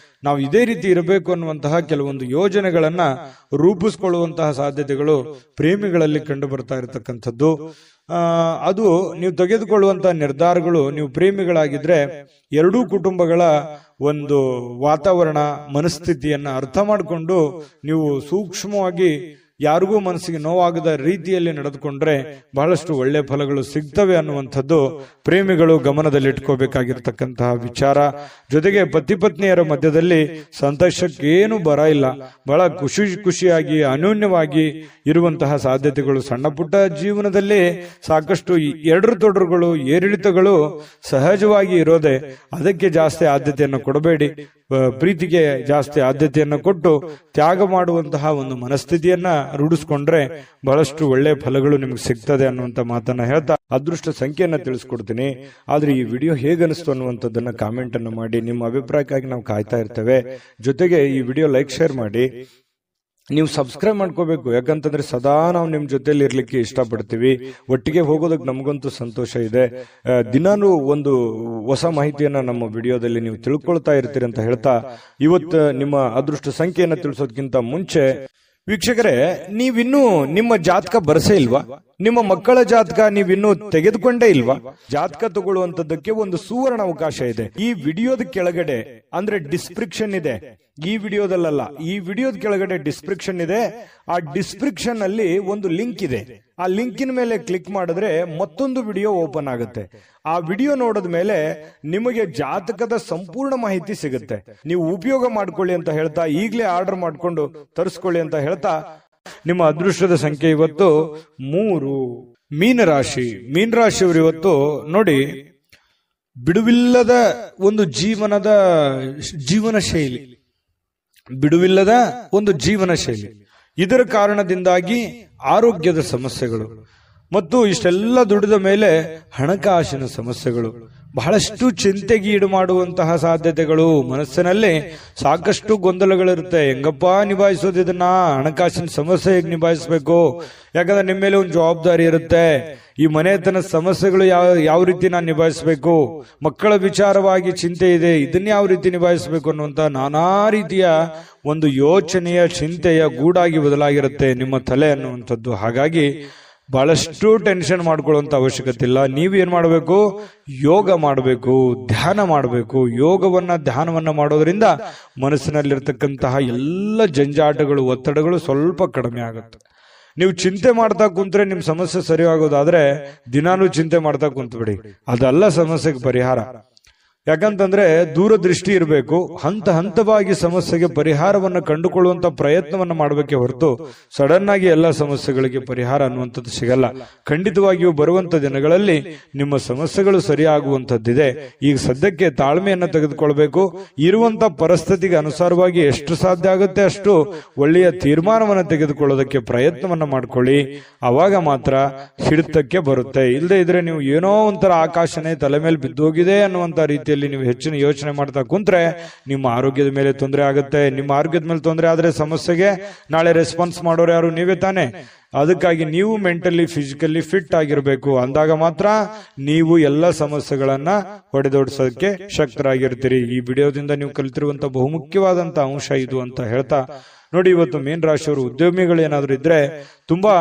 ನಾವು ಇದೇ ರೀತಿ ಇರಬೇಕು ಅನ್ನುವಂತಹ ಕೆಲವೊಂದು ಯೋಜನೆಗಳನ್ನ ರೂಪಿಸಿಕೊಳ್ಳುವಂತಹ ಸಾಧ್ಯತೆಗಳು ಪ್ರೇಮಿಗಳಲ್ಲಿ ಕಂಡು ಬರ್ತಾ ಇರತಕ್ಕಂಥದ್ದು. ಅದು ನೀವು ತೆಗೆದುಕೊಳ್ಳುವಂತಹ ನಿರ್ಧಾರಗಳು, ನೀವು ಪ್ರೇಮಿಗಳಾಗಿದ್ರೆ ಎರಡೂ ಕುಟುಂಬಗಳ ಒಂದು ವಾತಾವರಣ, ಮನಸ್ಥಿತಿಯನ್ನ ಅರ್ಥ ಮಾಡಿಕೊಂಡು ನೀವು ಸೂಕ್ಷ್ಮವಾಗಿ ಯಾರಿಗೂ ಮನಸ್ಸಿಗೆ ನೋವಾಗದ ರೀತಿಯಲ್ಲಿ ನಡೆದುಕೊಂಡ್ರೆ ಬಹಳಷ್ಟು ಒಳ್ಳೆ ಫಲಗಳು ಸಿಗ್ತವೆ ಅನ್ನುವಂಥದ್ದು ಪ್ರೇಮಿಗಳು ಗಮನದಲ್ಲಿಟ್ಕೋಬೇಕಾಗಿರ್ತಕ್ಕಂತಹ ವಿಚಾರ. ಜೊತೆಗೆ ಪತಿ ಪತ್ನಿಯರ ಮಧ್ಯದಲ್ಲಿ ಸಂತೋಷಕ್ಕೇನು ಬರ ಇಲ್ಲ. ಬಹಳ ಖುಷಿಯಾಗಿ ಅನ್ಯೋನ್ಯವಾಗಿ ಇರುವಂತಹ ಸಾಧ್ಯತೆಗಳು, ಸಣ್ಣ ಪುಟ್ಟ ಜೀವನದಲ್ಲಿ ಸಾಕಷ್ಟು ಎಡರು ತೊಡರುಗಳು, ಏರಿಳಿತಗಳು ಸಹಜವಾಗಿ ಇರೋದೆ. ಅದಕ್ಕೆ ಜಾಸ್ತಿ ಆದ್ಯತೆಯನ್ನು ಕೊಡಬೇಡಿ. ಪ್ರೀತಿಗೆ ಜಾಸ್ತಿ ಆದ್ಯತೆಯನ್ನು ಕೊಟ್ಟು ತ್ಯಾಗ ಮಾಡುವಂತಹ ಒಂದು ಮನಸ್ಥಿತಿಯನ್ನ ರೂಢಿಸ್ಕೊಂಡ್ರೆ ಬಹಳಷ್ಟು ಒಳ್ಳೆ ಫಲಗಳು ನಿಮ್ಗೆ ಸಿಗ್ತದೆ ಅನ್ನುವಂತ ಮಾತನ್ನ ಹೇಳ್ತಾ ಅದೃಷ್ಟ ಸಂಖ್ಯೆಯನ್ನ ತಿಳಿಸ್ಕೊಡ್ತೀನಿ. ಆದ್ರೆ ಈ ವಿಡಿಯೋ ಹೇಗನಿಸ್ತು ಅನ್ನುವಂಥದ್ದನ್ನ ಕಾಮೆಂಟ್ ಅನ್ನು ಮಾಡಿ. ನಿಮ್ಮ ಅಭಿಪ್ರಾಯಕ್ಕಾಗಿ ನಾವು ಕಾಯ್ತಾ ಇರ್ತೇವೆ. ಜೊತೆಗೆ ಈ ವಿಡಿಯೋ ಲೈಕ್, ಶೇರ್ ಮಾಡಿ. ನೀವು ಸಬ್ಸ್ಕ್ರೈಬ್ ಮಾಡ್ಕೋಬೇಕು. ಯಾಕಂತಂದ್ರೆ ಸದಾ ನಾವು ನಿಮ್ ಜೊತೆಲಿ ಇರ್ಲಿಕ್ಕೆ ಇಷ್ಟಪಡ್ತೀವಿ. ಒಟ್ಟಿಗೆ ಹೋಗೋದಕ್ಕೆ ನಮಗಂತೂ ಸಂತೋಷ ಇದೆ. ದಿನಾನು ಒಂದು ಹೊಸ ಮಾಹಿತಿಯನ್ನ ನಮ್ಮ ವಿಡಿಯೋದಲ್ಲಿ ನೀವು ತಿಳ್ಕೊಳ್ತಾ ಇರ್ತೀರಿ ಅಂತ ಹೇಳ್ತಾ, ಇವತ್ತು ನಿಮ್ಮ ಅದೃಷ್ಟ ಸಂಖ್ಯೆಯನ್ನ ತಿಳಿಸೋದಕ್ಕಿಂತ ಮುಂಚೆ ವೀಕ್ಷಕರೇ, ನೀವಿನ್ನೂ ನಿಮ್ಮ ಜಾತಕ ಬರಸೇ ಇಲ್ವಾ? ನಿಮ್ಮ ಮಕ್ಕಳ ಜಾತಕ ನೀವಿನ್ನೂ ತೆಗೆದುಕೊಂಡೇ ಇಲ್ವಾ? ಜಾತಕ ತಗೊಳ್ಳುವಂತದ್ದಕ್ಕೆ ಒಂದು ಸುವರ್ಣ ಅವಕಾಶ ಇದೆ. ಈ ವಿಡಿಯೋದ ಕೆಳಗಡೆ ಅಂದ್ರೆ ಡಿಸ್ಕ್ರಿಪ್ಷನ್ ಇದೆ. ಈ ವಿಡಿಯೋದಲ್ಲ, ಈ ವಿಡಿಯೋದ ಕೆಳಗಡೆ ಡಿಸ್ಕ್ರಿಪ್ಷನ್ ಇದೆ. ಆ ಡಿಸ್ಕ್ರಿಪ್ಷನ್ ಅಲ್ಲಿ ಒಂದು ಲಿಂಕ್ ಇದೆ. ಆ ಲಿಂಕಿನ ಮೇಲೆ ಕ್ಲಿಕ್ ಮಾಡಿದ್ರೆ ಮತ್ತೊಂದು ವಿಡಿಯೋ ಓಪನ್ ಆಗುತ್ತೆ. ಆ ವಿಡಿಯೋ ನೋಡಿದ ಮೇಲೆ ನಿಮಗೆ ಜಾತಕದ ಸಂಪೂರ್ಣ ಮಾಹಿತಿ ಸಿಗುತ್ತೆ. ನೀವು ಉಪಯೋಗ ಮಾಡ್ಕೊಳ್ಳಿ ಅಂತ ಹೇಳ್ತಾ, ಈಗಲೇ ಆರ್ಡರ್ ಮಾಡ್ಕೊಂಡು ತರಿಸ್ಕೊಳ್ಳಿ ಅಂತ ಹೇಳ್ತಾ, ನಿಮ್ಮ ಅದೃಷ್ಟದ ಸಂಖ್ಯೆ ಇವತ್ತು 3. ಮೀನರಾಶಿ. ಮೀನರಾಶಿಯವರು ಇವತ್ತು ನೋಡಿ, ಬಿಡುವಿಲ್ಲದ ಒಂದು ಜೀವನ ಶೈಲಿ, ಬಿಡುವಿಲ್ಲದ ಒಂದು ಜೀವನ ಶೈಲಿ. ಇದರ ಕಾರಣದಿಂದಾಗಿ ಆರೋಗ್ಯದ ಸಮಸ್ಯೆಗಳು ಮತ್ತು ಇಷ್ಟೆಲ್ಲ ದುಡಿದ ಮೇಲೆ ಹಣಕಾಸಿನ ಸಮಸ್ಯೆಗಳು, ಬಹಳಷ್ಟು ಚಿಂತೆಗೆ ಈಡು ಮಾಡುವಂತಹ ಸಾಧ್ಯತೆಗಳು. ಮನಸ್ಸಿನಲ್ಲಿ ಸಾಕಷ್ಟು ಗೊಂದಲಗಳಿರುತ್ತೆ. ಹೆಂಗಪ್ಪ ನಿಭಾಯಿಸೋದು ಇದನ್ನ? ಹಣಕಾಸಿನ ಸಮಸ್ಯೆ ಹೇಗೆ ನಿಭಾಯಿಸಬೇಕು? ಯಾಕಂದ್ರೆ ನಿಮ್ಮ ಮೇಲೆ ಒಂದು ಜವಾಬ್ದಾರಿ ಇರುತ್ತೆ. ಈ ಮನೆತನ ಸಮಸ್ಯೆಗಳು ಯಾವ ರೀತಿ ನಾನು ನಿಭಾಯಿಸಬೇಕು? ಮಕ್ಕಳ ವಿಚಾರವಾಗಿ ಚಿಂತೆ ಇದೆ, ಇದನ್ನ ಯಾವ ರೀತಿ ನಿಭಾಯಿಸಬೇಕು ಅನ್ನುವಂತ ನಾನಾ ರೀತಿಯ ಒಂದು ಯೋಚನೆಯ, ಚಿಂತೆಯ ಗೂಡಾಗಿ ಬದಲಾಗಿರುತ್ತೆ ನಿಮ್ಮ ತಲೆ ಅನ್ನುವಂಥದ್ದು. ಹಾಗಾಗಿ ಬಹಳಷ್ಟು ಟೆನ್ಷನ್ ಮಾಡ್ಕೊಳ್ಳುವಂತ ಅವಶ್ಯಕತೆ ಇಲ್ಲ. ನೀವೇನ್ ಮಾಡಬೇಕು? ಯೋಗ ಮಾಡಬೇಕು, ಧ್ಯಾನ ಮಾಡಬೇಕು. ಧ್ಯಾನವನ್ನ ಮಾಡೋದ್ರಿಂದ ಮನಸ್ಸಿನಲ್ಲಿರ್ತಕ್ಕಂತಹ ಎಲ್ಲ ಜಂಜಾಟಗಳು, ಒತ್ತಡಗಳು ಸ್ವಲ್ಪ ಕಡಿಮೆ ಆಗುತ್ತೆ. ನೀವು ಚಿಂತೆ ಮಾಡ್ತಾ ಕುಂತ್ರೆ ನಿಮ್ ಸಮಸ್ಯೆ ಸರಿ ಆಗೋದಾದ್ರೆ ದಿನಾನು ಚಿಂತೆ ಮಾಡ್ತಾ ಕುಂತ್ಬಿಡಿ. ಅದಲ್ಲ ಸಮಸ್ಯೆಗೆ ಪರಿಹಾರ. ಯಾಕಂತಂದ್ರೆ ದೂರದೃಷ್ಟಿ ಇರಬೇಕು. ಹಂತವಾಗಿ ಸಮಸ್ಯೆಗೆ ಪರಿಹಾರವನ್ನು ಕಂಡುಕೊಳ್ಳುವಂತ ಪ್ರಯತ್ನವನ್ನ ಮಾಡಬೇಕೆ ಹೊರತು ಸಡನ್ ಆಗಿ ಎಲ್ಲ ಸಮಸ್ಯೆಗಳಿಗೆ ಪರಿಹಾರ ಅನ್ನುವಂಥದ್ದು ಸಿಗಲ್ಲ. ಖಂಡಿತವಾಗಿಯೂ ಬರುವಂತ ದಿನಗಳಲ್ಲಿ ನಿಮ್ಮ ಸಮಸ್ಯೆಗಳು ಸರಿಯಾಗುವಂತದ್ದಿದೆ. ಈಗ ಸದ್ಯಕ್ಕೆ ತಾಳ್ಮೆಯನ್ನ ತೆಗೆದುಕೊಳ್ಬೇಕು. ಇರುವಂತ ಪರಿಸ್ಥಿತಿಗೆ ಅನುಸಾರವಾಗಿ ಎಷ್ಟು ಸಾಧ್ಯ ಆಗುತ್ತೆ ಅಷ್ಟು ಒಳ್ಳೆಯ ತೀರ್ಮಾನವನ್ನು ತೆಗೆದುಕೊಳ್ಳೋದಕ್ಕೆ ಪ್ರಯತ್ನವನ್ನ ಮಾಡ್ಕೊಳ್ಳಿ. ಅವಾಗ ಮಾತ್ರ ಹಿಡಿತಕ್ಕೆ ಬರುತ್ತೆ. ಇಲ್ಲದೆ ಇದ್ರೆ ನೀವು ಏನೋ ಒಂಥರ ಆಕಾಶನೇ ತಲೆ ಮೇಲೆ ಬಿದ್ದೋಗಿದೆ ಅನ್ನುವಂತ ರೀತಿ ನೀವು ಹೆಚ್ಚಿನ ಯೋಚನೆ ಮಾಡ್ತಾ ಕುಂತ್ರೆ ನಿಮ್ಮ ಆರೋಗ್ಯದ ಮೇಲೆ ತೊಂದರೆ ಆಗುತ್ತೆ. ನಿಮ್ಮ ಆರೋಗ್ಯದ ಮೇಲೆ ತೊಂದರೆ ಆದ್ರೆ ಸಮಸ್ಯೆಗೆ ನಾಳೆ ರೆಸ್ಪಾನ್ಸ್ ಮಾಡೋರು ಯಾರು? ನೀವೇ ತಾನೆ. ಅದಕ್ಕಾಗಿ ನೀವು ಮೆಂಟಲಿ, ಫಿಸಿಕಲಿ ಫಿಟ್ ಆಗಿರಬೇಕು. ಅಂದಾಗ ಮಾತ್ರ ನೀವು ಎಲ್ಲ ಸಮಸ್ಯೆಗಳನ್ನ ಹೊಡೆದೋಡಿಸೋದಕ್ಕೆ ಶಕ್ತರಾಗಿರ್ತೀರಿ. ಈ ವಿಡಿಯೋದಿಂದ ನೀವು ಕಲಿತಿರುವಂತ ಬಹುಮುಖ್ಯವಾದಂತ ಅಂಶ ಇದು ಅಂತ ಹೇಳ್ತಾ ನೋಡಿ, ಇವತ್ತು ಮೀನ ರಾಶಿಯವರು ಉದ್ಯಮಿಗಳು ಏನಾದ್ರು ಇದ್ರೆ ತುಂಬಾ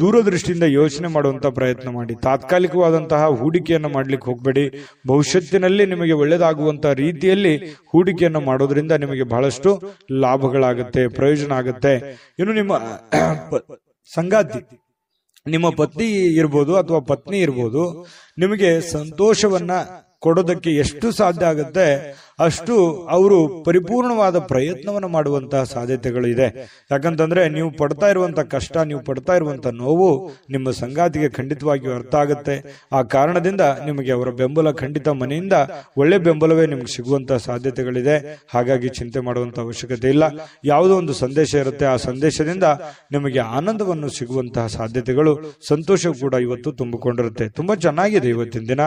ದೂರದೃಷ್ಟಿಯಿಂದ ಯೋಚನೆ ಮಾಡುವಂತ ಪ್ರಯತ್ನ ಮಾಡಿ. ತಾತ್ಕಾಲಿಕವಾದಂತಹ ಹೂಡಿಕೆಯನ್ನು ಮಾಡ್ಲಿಕ್ಕೆ ಹೋಗ್ಬೇಡಿ. ಭವಿಷ್ಯತ್ತಿನಲ್ಲಿ ನಿಮಗೆ ಒಳ್ಳೆಯದಾಗುವಂತಹ ರೀತಿಯಲ್ಲಿ ಹೂಡಿಕೆಯನ್ನು ಮಾಡೋದ್ರಿಂದ ನಿಮಗೆ ಬಹಳಷ್ಟು ಲಾಭಗಳಾಗುತ್ತೆ, ಪ್ರಯೋಜನ ಆಗುತ್ತೆ. ಇನ್ನು ನಿಮ್ಮ ಸಂಗಾತಿ, ನಿಮ್ಮ ಪತಿ ಇರ್ಬೋದು ಅಥವಾ ಪತ್ನಿ ಇರ್ಬೋದು, ನಿಮಗೆ ಸಂತೋಷವನ್ನ ಕೊಡೋದಕ್ಕೆ ಎಷ್ಟು ಸಾಧ್ಯ ಆಗುತ್ತೆ ಅಷ್ಟು ಅವರು ಪರಿಪೂರ್ಣವಾದ ಪ್ರಯತ್ನವನ್ನು ಮಾಡುವಂತಹ ಸಾಧ್ಯತೆಗಳು ಇದೆ. ಯಾಕಂತಂದ್ರೆ ನೀವು ಪಡ್ತಾ ಇರುವಂತ ಕಷ್ಟ, ನೀವು ಪಡ್ತಾ ಇರುವಂತ ನೋವು ನಿಮ್ಮ ಸಂಗಾತಿಗೆ ಖಂಡಿತವಾಗಿಯೂ ಅರ್ಥ ಆಗುತ್ತೆ. ಆ ಕಾರಣದಿಂದ ನಿಮಗೆ ಅವರ ಬೆಂಬಲ ಖಂಡಿತ ಮನೆಯಿಂದ ಒಳ್ಳೆ ಬೆಂಬಲವೇ ನಿಮ್ಗೆ ಸಿಗುವಂತಹ ಸಾಧ್ಯತೆಗಳಿದೆ. ಹಾಗಾಗಿ ಚಿಂತೆ ಮಾಡುವಂತ ಅವಶ್ಯಕತೆ ಇಲ್ಲ. ಯಾವುದೋ ಒಂದು ಸಂದೇಶ ಇರುತ್ತೆ, ಆ ಸಂದೇಶದಿಂದ ನಿಮಗೆ ಆನಂದವನ್ನು ಸಿಗುವಂತಹ ಸಾಧ್ಯತೆಗಳು, ಸಂತೋಷ ಕೂಡ ಇವತ್ತು ತುಂಬಿಕೊಂಡಿರುತ್ತೆ. ತುಂಬಾ ಚೆನ್ನಾಗಿದೆ ಇವತ್ತಿನ ದಿನ.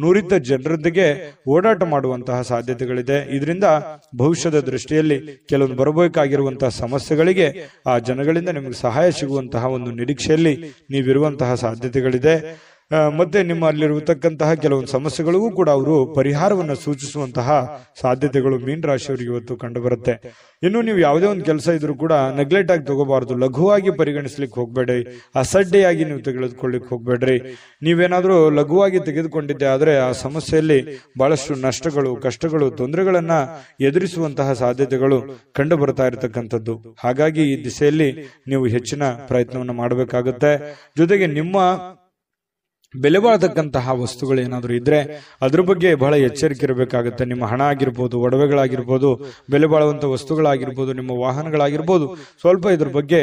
ನುರಿತ ಜನರೊಂದಿಗೆ ಓಡಾಟ ಮಾಡುವಂತಹ ಸಾಧ್ಯತೆಗಳು ಇದರಿಂದ ಭವಿಷ್ಯದ ದೃಷ್ಟಿಯಲ್ಲಿ ಕೆಲವೊಂದು ಬರಬೇಕಾಗಿರುವಂತಹ ಸಮಸ್ಯೆಗಳಿಗೆ ಆ ಜನಗಳಿಂದ ನಿಮಗೆ ಸಹಾಯ ಸಿಗುವಂತಹ ಒಂದು ನಿರೀಕ್ಷೆಯಲ್ಲಿ ನೀವಿರುವಂತಹ ಸಾಧ್ಯತೆಗಳಿದೆ. ಮತ್ತೆ ನಿಮ್ಮಲ್ಲಿರತಕ್ಕಂತಹ ಕೆಲವೊಂದು ಸಮಸ್ಯೆಗಳಿಗೂ ಕೂಡ ಅವರು ಪರಿಹಾರವನ್ನು ಸೂಚಿಸುವಂತಹ ಸಾಧ್ಯತೆಗಳು ಮೀನ ರಾಶಿಯವರಿಗೆ ಇವತ್ತು ಕಂಡು ಬರುತ್ತೆ. ಇನ್ನು ನೀವು ಯಾವುದೇ ಒಂದು ಕೆಲಸ ಇದ್ರೂ ಕೂಡ ನೆಗ್ಲೆಕ್ಟ್ ಆಗಿ ತಗೋಬಾರದು, ಲಘುವಾಗಿ ಪರಿಗಣಿಸ್ಲಿಕ್ಕೆ ಹೋಗ್ಬೇಡಿ, ಅಸಡ್ಡೆಯಾಗಿ ನೀವು ತೆಗೆದುಕೊಳ್ಳಿಕ್ಕೆ ಹೋಗ್ಬೇಡ್ರಿ. ನೀವೇನಾದ್ರೂ ಲಘುವಾಗಿ ತೆಗೆದುಕೊಂಡಿದ್ದೆ ಆದ್ರೆ ಆ ಸಮಸ್ಯೆಯಲ್ಲಿ ಬಹಳಷ್ಟು ನಷ್ಟಗಳು, ಕಷ್ಟಗಳು, ತೊಂದರೆಗಳನ್ನ ಎದುರಿಸುವಂತಹ ಸಾಧ್ಯತೆಗಳು ಕಂಡು ಬರ್ತಾ ಇರತಕ್ಕಂಥದ್ದು. ಹಾಗಾಗಿ ಈ ದಿಸೆಯಲ್ಲಿ ನೀವು ಹೆಚ್ಚಿನ ಪ್ರಯತ್ನವನ್ನು ಮಾಡಬೇಕಾಗುತ್ತೆ. ಜೊತೆಗೆ ನಿಮ್ಮ ಬೆಲೆ ಬಾಳತಕ್ಕಂತಹ ವಸ್ತುಗಳು ಏನಾದರೂ ಇದ್ರೆ ಅದ್ರ ಬಗ್ಗೆ ಬಹಳ ಎಚ್ಚರಿಕೆ ಇರಬೇಕಾಗುತ್ತೆ. ನಿಮ್ಮ ಹಣ ಆಗಿರ್ಬೋದು, ಒಡವೆಗಳಾಗಿರ್ಬೋದು, ಬೆಲೆ ಬಾಳುವಂತ ವಸ್ತುಗಳಾಗಿರ್ಬೋದು, ನಿಮ್ಮ ವಾಹನಗಳಾಗಿರ್ಬೋದು, ಸ್ವಲ್ಪ ಇದ್ರ ಬಗ್ಗೆ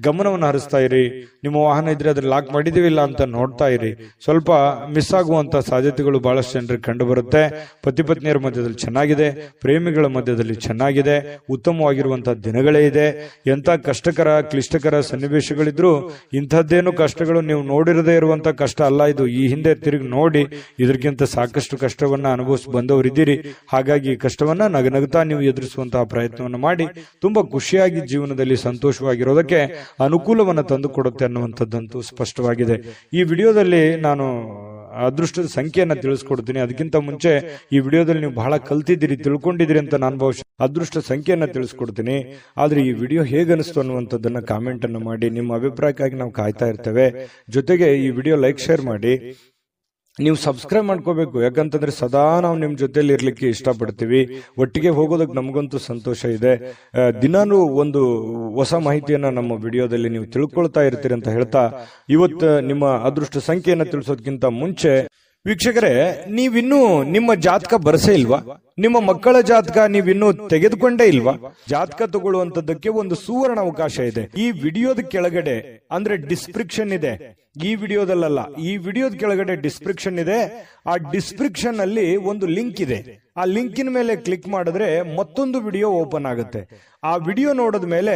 ಗಮನವನ್ನು ಹರಿಸ್ತಾ ಇರಿ. ನಿಮ್ಮ ವಾಹನ ಇದ್ರೆ ಅದ್ರ ಲಾಕ್ ಮಾಡಿದೀವಿಲ್ಲ ಅಂತ ನೋಡ್ತಾ ಇರಿ. ಸ್ವಲ್ಪ ಮಿಸ್ ಆಗುವಂತ ಸಾಧ್ಯತೆಗಳು ಬಹಳಷ್ಟು ಜನರಿಗೆ ಕಂಡು ಬರುತ್ತೆ. ಪತಿ ಪತ್ನಿಯರ ಮಧ್ಯದಲ್ಲಿ ಚೆನ್ನಾಗಿದೆ, ಪ್ರೇಮಿಗಳ ಮಧ್ಯದಲ್ಲಿ ಚೆನ್ನಾಗಿದೆ, ಉತ್ತಮವಾಗಿರುವಂತಹ ದಿನಗಳೇ ಇದೆ. ಎಂತ ಕಷ್ಟಕರ ಕ್ಲಿಷ್ಟಕರ ಸನ್ನಿವೇಶಗಳಿದ್ರು ಇಂಥದ್ದೇನು ಕಷ್ಟಗಳು ನೀವು ನೋಡಿರದೇ ಇರುವಂತ ಕಷ್ಟ ಅಲ್ಲ ಇದು. ಈ ಹಿಂದೆ ತಿರುಗಿ ನೋಡಿ ಇದಕ್ಕಿಂತ ಸಾಕಷ್ಟು ಕಷ್ಟವನ್ನ ಅನುಭವಿಸಿ ಬಂದವರಿದ್ದೀರಿ. ಹಾಗಾಗಿ ಕಷ್ಟವನ್ನ ನಗನಗುತ್ತಾ ನೀವು ಎದುರಿಸುವಂತಹ ಪ್ರಯತ್ನವನ್ನು ಮಾಡಿ ತುಂಬಾ ಖುಷಿಯಾಗಿ ಜೀವನದಲ್ಲಿ ಸಂತೋಷವಾಗಿರೋದಕ್ಕೆ ಅನುಕೂಲವನ್ನ ತಂದುಕೊಡುತ್ತೆ ಅನ್ನುವಂಥದ್ದಂತೂ ಸ್ಪಷ್ಟವಾಗಿದೆ. ಈ ವಿಡಿಯೋದಲ್ಲಿ ನಾನು ಅದೃಷ್ಟದ ಸಂಖ್ಯೆಯನ್ನ ತಿಳಿಸ್ಕೊಡ್ತೀನಿ. ಅದಕ್ಕಿಂತ ಮುಂಚೆ ಈ ವಿಡಿಯೋದಲ್ಲಿ ನೀವು ಬಹಳ ಕಲ್ತಿದ್ದೀರಿ, ತಿಳ್ಕೊಂಡಿದ್ದೀರಿ ಅಂತ ನಾನು ಬಹುಶಃ ಅದೃಷ್ಟ ಸಂಖ್ಯೆಯನ್ನ ತಿಳಿಸ್ಕೊಡ್ತೀನಿ. ಆದ್ರೆ ಈ ವಿಡಿಯೋ ಹೇಗನಿಸ್ತು ಅನ್ನುವಂಥದ್ದನ್ನ ಕಾಮೆಂಟ್ ಅನ್ನು ಮಾಡಿ. ನಿಮ್ಮ ಅಭಿಪ್ರಾಯಕ್ಕಾಗಿ ನಾವು ಕಾಯ್ತಾ ಇರ್ತೇವೆ. ಜೊತೆಗೆ ಈ ವಿಡಿಯೋ ಲೈಕ್, ಶೇರ್ ಮಾಡಿ. ನೀವು ಸಬ್ಸ್ಕ್ರೈಬ್ ಮಾಡ್ಕೋಬೇಕು, ಯಾಕಂತಂದ್ರೆ ಸದಾ ನಾವು ನಿಮ್ ಜೊತೆಲಿ ಇರ್ಲಿಕ್ಕೆ ಇಷ್ಟಪಡ್ತೀವಿ. ಒಟ್ಟಿಗೆ ಹೋಗೋದಕ್ಕೆ ನಮಗಂತೂ ಸಂತೋಷ ಇದೆ. ದಿನಾನು ಒಂದು ಹೊಸ ಮಾಹಿತಿಯನ್ನ ನಮ್ಮ ವಿಡಿಯೋದಲ್ಲಿ ನೀವು ತಿಳ್ಕೊಳ್ತಾ ಇರ್ತೀರಿ ಅಂತ ಹೇಳ್ತಾ, ಇವತ್ತು ನಿಮ್ಮ ಅದೃಷ್ಟ ಸಂಖ್ಯೆಯನ್ನ ತಿಳಿಸೋದಕ್ಕಿಂತ ಮುಂಚೆ ವೀಕ್ಷಕರೇ, ನೀವಿನ್ನೂ ನಿಮ್ಮ ಜಾತಕ ಬರಸೇ ಇಲ್ವಾ? ನಿಮ್ಮ ಮಕ್ಕಳ ಜಾತಕ ನೀವಿನ್ನೂ ತೆಗೆದುಕೊಂಡೇ ಇಲ್ವಾ? ಜಾತಕ ತಗೊಳ್ಳುವಂತದ್ದಕ್ಕೆ ಒಂದು ಸುವರ್ಣ ಅವಕಾಶ ಇದೆ. ಈ ವಿಡಿಯೋದ ಕೆಳಗಡೆ ಅಂದ್ರೆ ಡಿಸ್ಕ್ರಿಪ್ಷನ್ ಇದೆ. ಈ ವಿಡಿಯೋದಲ್ಲ, ಈ ವಿಡಿಯೋದ ಕೆಳಗಡೆ ಡಿಸ್ಕ್ರಿಪ್ಷನ್ ಇದೆ. ಆ ಡಿಸ್ಕ್ರಿಪ್ಷನ್ ಅಲ್ಲಿ ಒಂದು ಲಿಂಕ್ ಇದೆ. ಆ ಲಿಂಕಿನ ಮೇಲೆ ಕ್ಲಿಕ್ ಮಾಡಿದ್ರೆ ಮತ್ತೊಂದು ವಿಡಿಯೋ ಓಪನ್ ಆಗುತ್ತೆ. ಆ ವಿಡಿಯೋ ನೋಡಿದ ಮೇಲೆ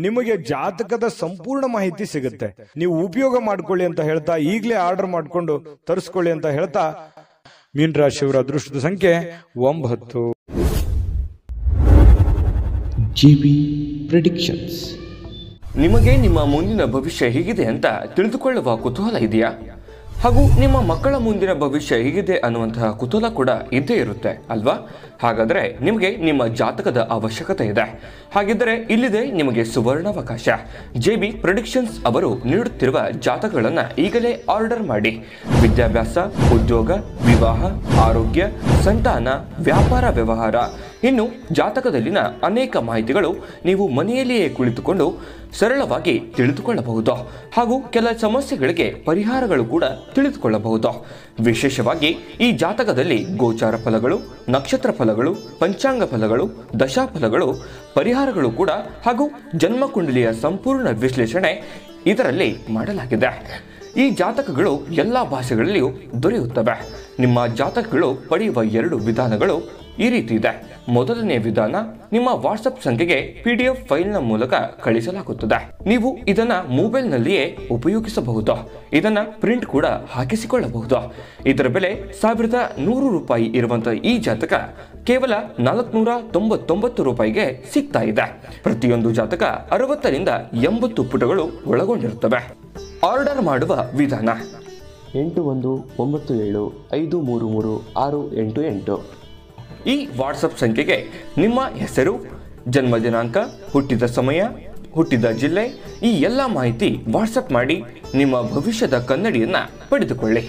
ನಿಮಗೆ ಜಾತಕದ ಸಂಪೂರ್ಣ ಮಾಹಿತಿ ಸಿಗುತ್ತೆ. ನೀವು ಉಪಯೋಗ ಮಾಡ್ಕೊಳ್ಳಿ ಅಂತ ಹೇಳ್ತಾ, ಈಗಲೇ ಆರ್ಡರ್ ಮಾಡ್ಕೊಂಡು ತರಿಸ್ಕೊಳ್ಳಿ ಅಂತ ಹೇಳ್ತಾ, ಮೀನ ರಾಶಿಯವರ ಅದೃಷ್ಟದ ಸಂಖ್ಯೆ 9. GB predictions. ನಿಮಗೆ ನಿಮ್ಮ ಮುಂದಿನ ಭವಿಷ್ಯ ಹೇಗಿದೆ ಅಂತ ತಿಳಿದುಕೊಳ್ಳುವ ಕುತೂಹಲ ಇದೆಯಾ? ಹಾಗೂ ನಿಮ್ಮ ಮಕ್ಕಳ ಮುಂದಿನ ಭವಿಷ್ಯ ಹೇಗಿದೆ ಅನ್ನುವಂತಹ ಕುತೂಹಲ ಕೂಡ ಇದ್ದೇ ಇರುತ್ತೆ ಅಲ್ವಾ? ಹಾಗಾದರೆ ನಿಮಗೆ ನಿಮ್ಮ ಜಾತಕದ ಅವಶ್ಯಕತೆ ಇದೆ. ಹಾಗಿದ್ದರೆ ಇಲ್ಲಿದೆ ನಿಮಗೆ ಸುವರ್ಣಾವಕಾಶ. JB ಪ್ರೆಡಿಕ್ಷನ್ಸ್ ಅವರು ನೀಡುತ್ತಿರುವ ಜಾತಕಗಳನ್ನು ಈಗಲೇ ಆರ್ಡರ್ ಮಾಡಿ. ವಿದ್ಯಾಭ್ಯಾಸ, ಉದ್ಯೋಗ, ವಿವಾಹ, ಆರೋಗ್ಯ, ಸಂತಾನ, ವ್ಯಾಪಾರ ವ್ಯವಹಾರ, ಇನ್ನು ಜಾತಕದಲ್ಲಿನ ಅನೇಕ ಮಾಹಿತಿಗಳು ನೀವು ಮನೆಯಲ್ಲಿಯೇ ಕುಳಿತುಕೊಂಡು ಸರಳವಾಗಿ ತಿಳಿದುಕೊಳ್ಳಬಹುದು. ಹಾಗೂ ಕೆಲ ಸಮಸ್ಯೆಗಳಿಗೆ ಪರಿಹಾರಗಳು ಕೂಡ ತಿಳಿದುಕೊಳ್ಳಬಹುದು. ವಿಶೇಷವಾಗಿ ಈ ಜಾತಕದಲ್ಲಿ ಗೋಚಾರ ಫಲಗಳು, ನಕ್ಷತ್ರ ಫಲಗಳು, ಪಂಚಾಂಗ ಫಲಗಳು, ದಶಾಫಲಗಳು, ಪರಿಹಾರಗಳು ಕೂಡ ಹಾಗೂ ಜನ್ಮಕುಂಡಲಿಯ ಸಂಪೂರ್ಣ ವಿಶ್ಲೇಷಣೆ ಇದರಲ್ಲಿ ಮಾಡಲಾಗಿದೆ. ಈ ಜಾತಕಗಳು ಎಲ್ಲ ಭಾಷೆಗಳಲ್ಲಿಯೂ ದೊರೆಯುತ್ತವೆ. ನಿಮ್ಮ ಜಾತಕಗಳು ಪಡೆಯುವ 2 ವಿಧಾನಗಳು ಈ ರೀತಿ ಇದೆ. ಮೊದಲನೇ ವಿಧಾನ, ನಿಮ್ಮ ವಾಟ್ಸಪ್ ಸಂಖ್ಯೆಗೆ PDF ಫೈಲ್ನ ಮೂಲಕ ಕಳಿಸಲಾಗುತ್ತದೆ. ನೀವು ಇದನ್ನ ಮೊಬೈಲ್ನಲ್ಲಿಯೇ ಉಪಯೋಗಿಸಬಹುದು. ಇದನ್ನ ಪ್ರಿಂಟ್ ಕೂಡ ಹಾಕಿಸಿಕೊಳ್ಳಬಹುದು. ಇದರ ಬೆಲೆ 1100 ರೂಪಾಯಿ ಇರುವಂತಹ ಈ ಜಾತಕ ಕೇವಲ 499 ರೂಪಾಯಿಗೆ ಸಿಗ್ತಾ ಇದೆ. ಪ್ರತಿಯೊಂದು ಜಾತಕ 60 ರಿಂದ 80 ಪುಟಗಳು ಒಳಗೊಂಡಿರುತ್ತವೆ. ಆರ್ಡರ್ ಮಾಡುವ ವಿಧಾನ: 8197533688. ಈ ವಾಟ್ಸಪ್ ಸಂಖ್ಯೆಗೆ ನಿಮ್ಮ ಹೆಸರು, ಜನ್ಮ ದಿನಾಂಕ, ಹುಟ್ಟಿದ ಸಮಯ, ಹುಟ್ಟಿದ ಜಿಲ್ಲೆ, ಈ ಎಲ್ಲ ಮಾಹಿತಿ ವಾಟ್ಸಪ್ ಮಾಡಿ ನಿಮ್ಮ ಭವಿಷ್ಯದ ಕನ್ನಡಿಯನ್ನ ಪಡೆದುಕೊಳ್ಳಿ.